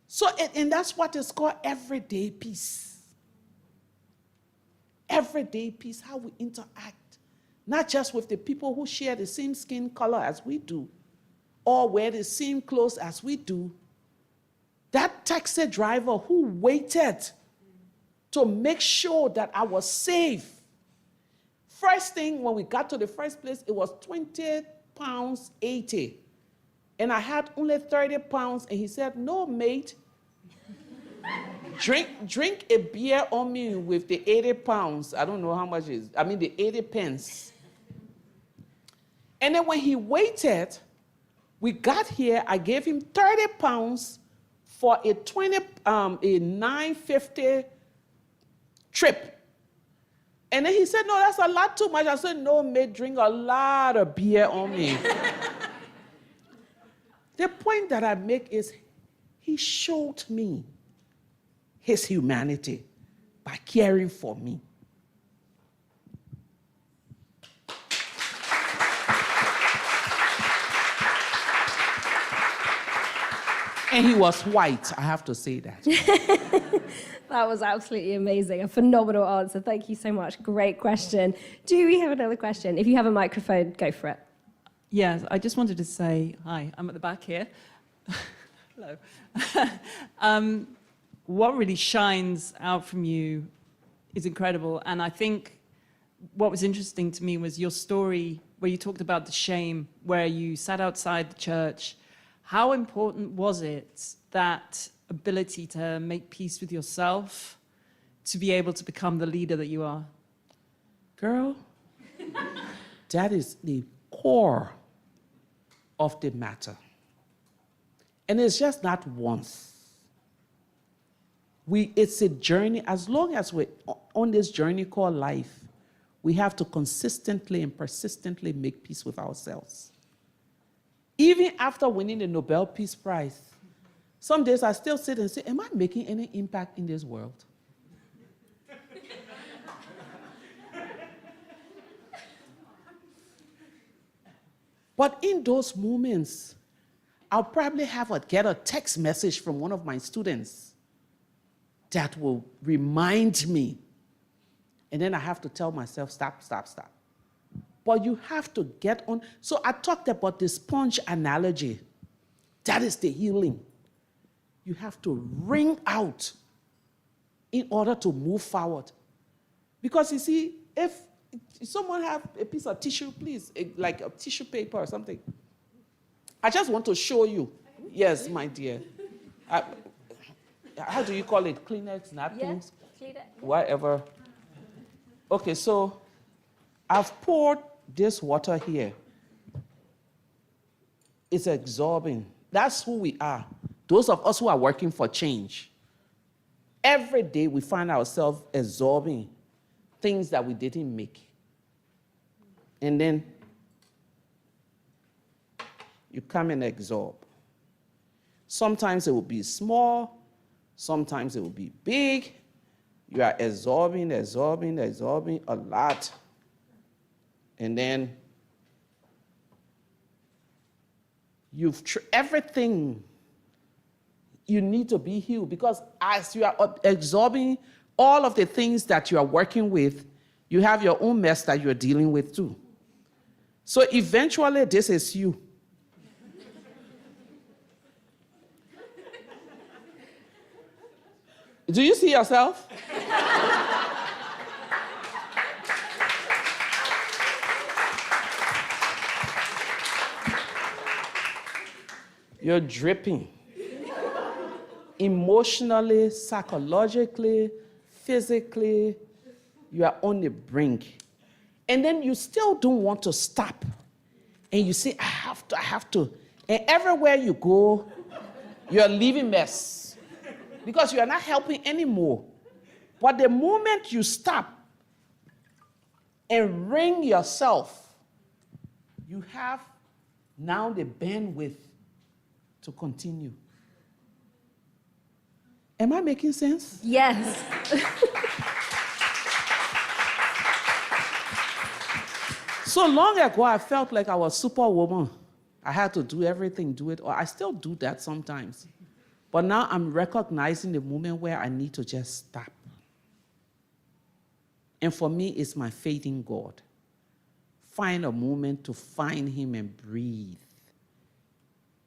[SPEAKER 18] So, and that's what is called everyday peace. Everyday peace, how we interact, not just with the people who share the same skin color as we do, or wear the same clothes as we do. That taxi driver who waited to make sure that I was safe. First thing, when we got to the first place, it was 20 pounds 80. And I had only 30 pounds, and he said, no, mate, drink a beer on me with the 80 pounds. I don't know how much it is. I mean, the 80 pence. And then when he waited, we got here, I gave him 30 pounds for a 9.50 trip. And then he said, no, that's a lot too much. I said, no, mate, drink a lot of beer on me. The point that I make is he showed me his humanity by caring for me. And he was white, I have to say that.
[SPEAKER 1] That was absolutely amazing. A phenomenal answer. Thank you so much. Great question. Do we have another question? If you have a microphone, go for it.
[SPEAKER 20] Yes, I just wanted to say, hi, I'm at the back here. Hello. What really shines out from you is incredible. And I think what was interesting to me was your story where you talked about the shame, where you sat outside the church. How important was it, that ability to make peace with yourself, to be able to become the leader that you are?
[SPEAKER 18] Girl, that is the core of the matter. And it's just not once. It's a journey. As long as we're on this journey called life, we have to consistently and persistently make peace with ourselves. Even after winning the Nobel Peace Prize, some days I still sit and say, am I making any impact in this world? But in those moments, I'll probably get a text message from one of my students that will remind me. And then I have to tell myself, stop. But you have to get on. So I talked about the sponge analogy. That is the healing. You have to wring out in order to move forward. Because you see, if someone have a piece of tissue, please, like a tissue paper or something. I just want to show you. Yes, my dear. How do you call it? Kleenex, napkins?
[SPEAKER 16] Yes, Kleenex.
[SPEAKER 18] Whatever. Okay, so I've poured this water here. It's absorbing. That's who we are. Those of us who are working for change. Every day we find ourselves absorbing things that we didn't make. And then you come and absorb. Sometimes it will be small, sometimes it will be big. You are absorbing a lot. And then everything you need to be healed, because as you are absorbing all of the things that you are working with, you have your own mess that you're dealing with too. So eventually, this is you. Do you see yourself? You're dripping. Emotionally, psychologically, physically, you are on the brink. And then you still don't want to stop. And you say, I have to. And everywhere you go, you're leaving mess. Because you are not helping anymore. But the moment you stop and wring yourself, you have now the bandwidth to continue. Am I making sense?
[SPEAKER 16] Yes.
[SPEAKER 18] So long ago, I felt like I was Superwoman. I had to do everything, do it, or I still do that sometimes. But now I'm recognizing the moment where I need to just stop. And for me, it's my faith in God. Find a moment to find Him and breathe.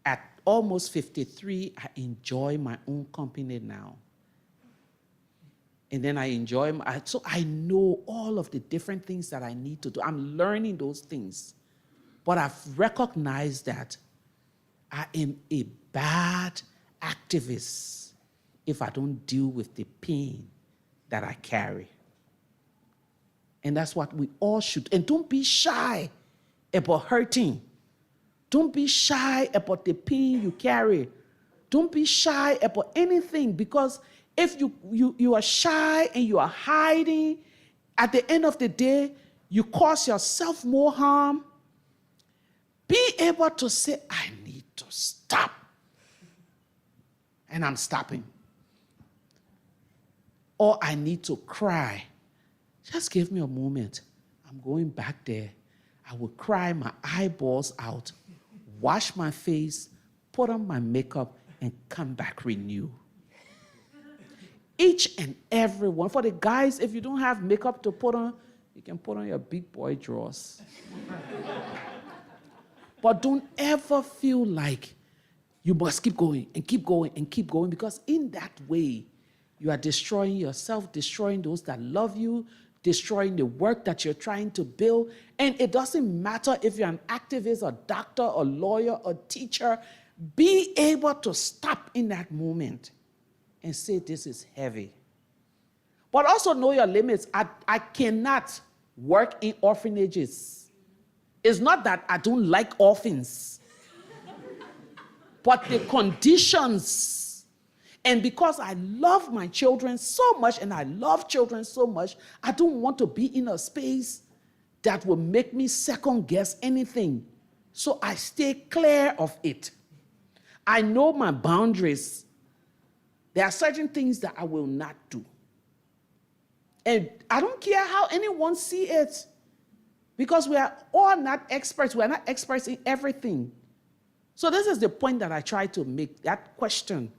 [SPEAKER 18] At almost 53, I enjoy my own company now. And then I enjoy so I know all of the different things that I need to do. I'm learning those things. But I've recognized that I am a bad activist if I don't deal with the pain that I carry. And that's what we all should. And don't be shy about hurting. Don't be shy about the pain you carry. Don't be shy about anything, because if you are shy and you are hiding, at the end of the day, you cause yourself more harm. Be able to say, I need to stop. And I'm stopping. Or I need to cry. Just give me a moment. I'm going back there. I will cry my eyeballs out, wash my face, put on my makeup, and come back renewed. Each and every one. For the guys, if you don't have makeup to put on, you can put on your big boy drawers. But don't ever feel like you must keep going and keep going and keep going, because in that way, you are destroying yourself, destroying those that love you, destroying the work that you're trying to build. And it doesn't matter if you're an activist, a doctor, a lawyer, a teacher. Be able to stop in that moment and say, this is heavy. But also know your limits. I cannot work in orphanages. It's not that I don't like orphans, but the conditions. And because I love my children so much, and I love children so much, I don't want to be in a space that will make me second guess anything. So I stay clear of it. I know my boundaries. There are certain things that I will not do. And I don't care how anyone sees it, because we are all not experts. We are not experts in everything. So this is the point that I try to make, that question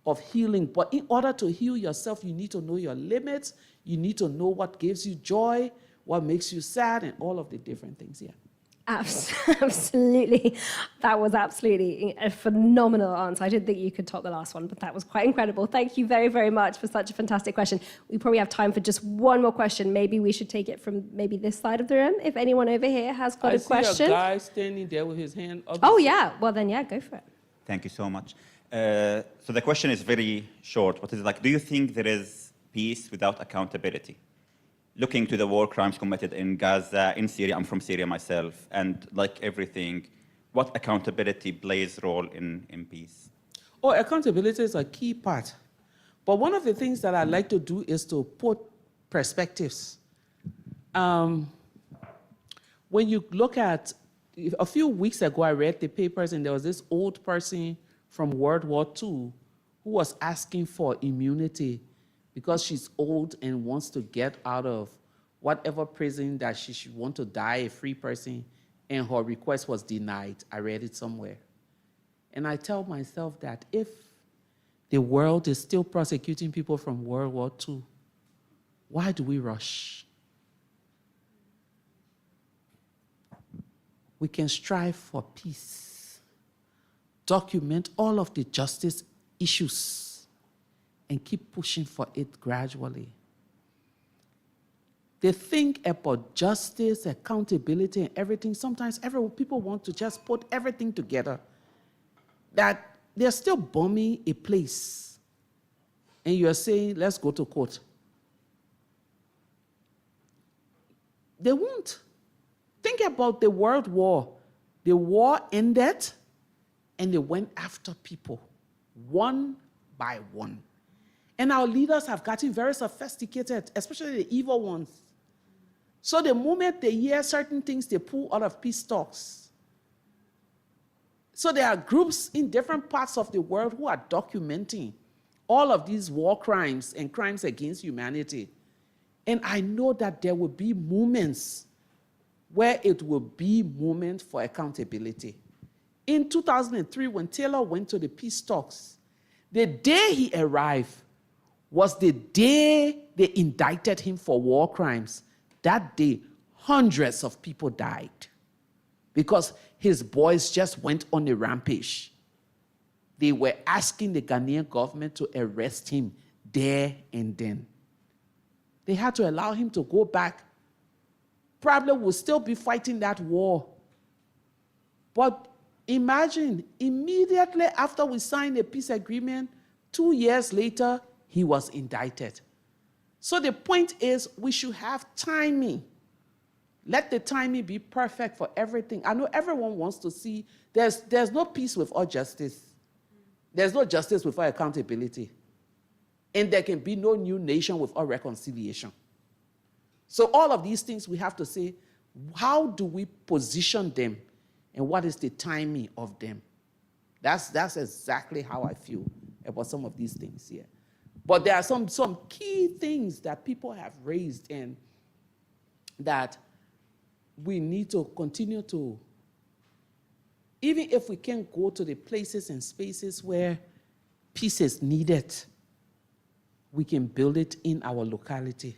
[SPEAKER 18] of healing. But in order to heal yourself, you need to know your limits. You need to know what gives you joy, what makes you sad, and all of the different things, yeah.
[SPEAKER 1] Absolutely. That was absolutely a phenomenal answer. I didn't think you could top the last one, but that was quite incredible. Thank you very, very much for such a fantastic question. We probably have time for just one more question. Maybe we should take it from maybe this side of the room. If anyone over here has got a question.
[SPEAKER 18] I see a guy standing there with his hand up.
[SPEAKER 1] Oh, yeah. Well, then, yeah, go for it.
[SPEAKER 21] Thank you so much. So the question is very short. What is it like? Do you think there is peace without accountability? Looking to the war crimes committed in Gaza, in Syria, I'm from Syria myself, and like everything, what accountability plays a role in peace?
[SPEAKER 18] Oh, accountability is a key part. But one of the things that I like to do is to put perspectives. When you look at, a few weeks ago, I read the papers, and there was this old person from World War II who was asking for immunity because she's old and wants to get out of whatever prison that she should want to die a free person, and her request was denied. I read it somewhere. And I tell myself that if the world is still prosecuting people from World War II, why do we rush? We can strive for peace, document all of the justice issues, and keep pushing for it gradually. They think about justice, accountability, and everything. Sometimes people want to just put everything together. That they're still bombing a place, and you're saying, let's go to court. They won't. Think about the World War. The war ended, and they went after people, one by one. And our leaders have gotten very sophisticated, especially the evil ones. So the moment they hear certain things, they pull out of peace talks. So there are groups in different parts of the world who are documenting all of these war crimes and crimes against humanity. And I know that there will be moments where it will be moments for accountability. In 2003, when Taylor went to the peace talks, the day he arrived was the day they indicted him for war crimes. That day, hundreds of people died because his boys just went on a rampage. They were asking the Ghanaian government to arrest him there and then. They had to allow him to go back. Probably would still be fighting that war. But imagine, immediately after we signed a peace agreement, 2 years later, he was indicted. So the point is, we should have timing. Let the timing be perfect for everything. I know everyone wants to see, there's no peace without justice. There's no justice without accountability. And there can be no new nation without reconciliation. So all of these things we have to say, how do we position them? And what is the timing of them? That's exactly how I feel about some of these things here. But there are some key things that people have raised and that we need to continue to, even if we can't go to the places and spaces where peace is needed, we can build it in our locality.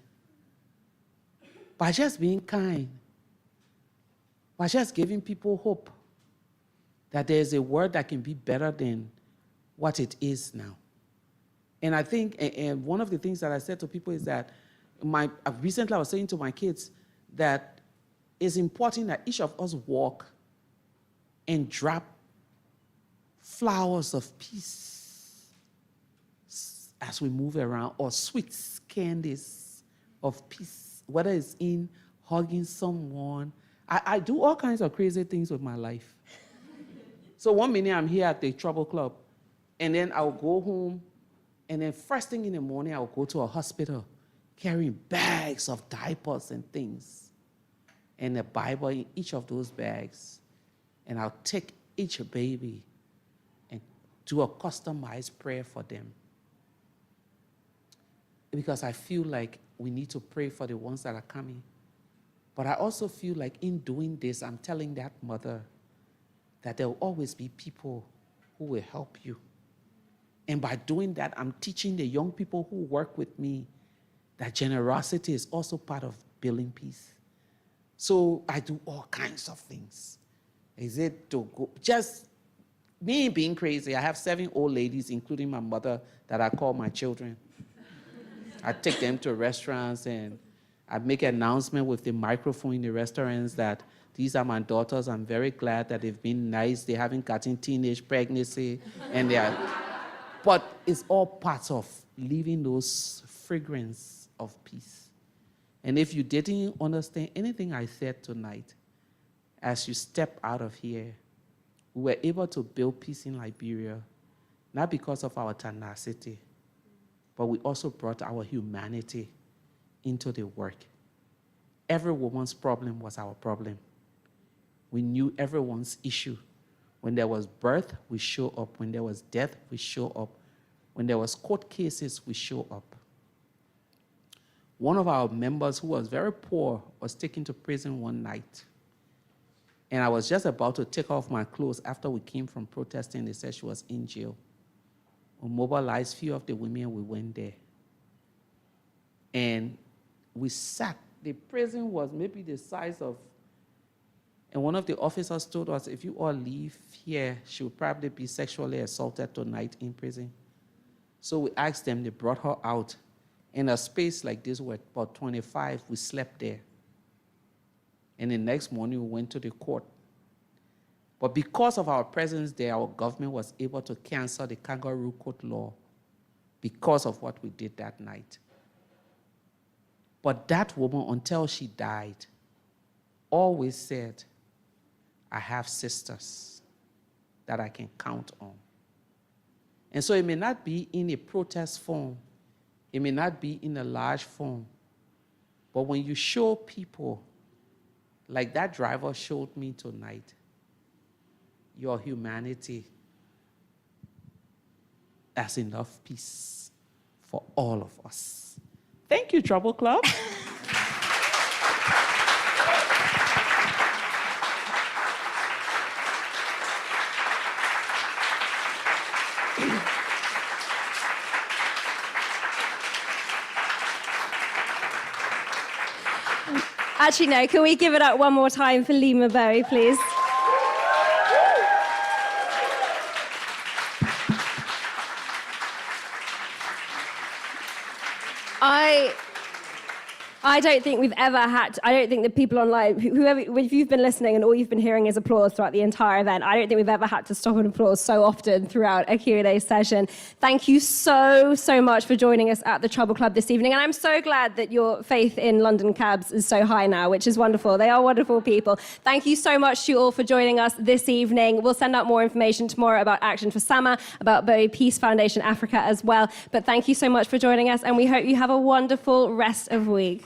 [SPEAKER 18] By just being kind, by just giving people hope that there's a world that can be better than what it is now. And I think, and one of the things that I said to people is that, recently I was saying to my kids that it's important that each of us walk and drop flowers of peace as we move around, or sweet candies of peace, whether it's in hugging someone. I do all kinds of crazy things with my life. So one minute I'm here at the Trouble Club, and then I'll go home, and then first thing in the morning, I'll go to a hospital carrying bags of diapers and things, and a Bible in each of those bags. And I'll take each baby and do a customized prayer for them. Because I feel like we need to pray for the ones that are coming. But I also feel like in doing this, I'm telling that mother that there will always be people who will help you. And by doing that, I'm teaching the young people who work with me that generosity is also part of building peace. So I do all kinds of things. Is it to go, just me being crazy. I have 7 old ladies, including my mother, that I call my children. I take them to restaurants and I make an announcement with the microphone in the restaurants that these are my daughters. I'm very glad that they've been nice. They haven't gotten teenage pregnancy. And they are, but it's all parts of living those fragrance of peace. And if you didn't understand anything I said tonight, as you step out of here, we were able to build peace in Liberia, not because of our tenacity, but we also brought our humanity into the work. Every woman's problem was our problem. We knew everyone's issue. When there was birth, we show up. When there was death, we show up. When there was court cases, we show up. One of our members who was very poor was taken to prison one night. And I was just about to take off my clothes after we came from protesting. They said she was in jail. We mobilized a few of the women, we went there. And we sat. The prison was maybe the size of, and one of the officers told us, if you all leave here, she will probably be sexually assaulted tonight in prison. So we asked them, they brought her out. In a space like this, we're about 25, we slept there. And the next morning, we went to the court. But because of our presence there, our government was able to cancel the kangaroo court law because of what we did that night. But that woman, until she died, always said, I have sisters that I can count on. And so it may not be in a protest form, it may not be in a large form, but when you show people, like that driver showed me tonight, your humanity, that's enough peace for all of us. Thank you, Trouble Club.
[SPEAKER 1] Actually, no, can we give it up one more time for Leymah Gbowee, please? I don't think we've ever had, I don't think the people online, whoever, if you've been listening and all you've been hearing is applause throughout the entire event, I don't think we've ever had to stop and applause so often throughout a Q&A session. Thank you so, so much for joining us at the Trouble Club this evening. And I'm so glad that your faith in London cabs is so high now, which is wonderful. They are wonderful people. Thank you so much to you all for joining us this evening. We'll send out more information tomorrow about Action for Sama, about Bowie Peace Foundation Africa as well. But thank you so much for joining us, and we hope you have a wonderful rest of the week.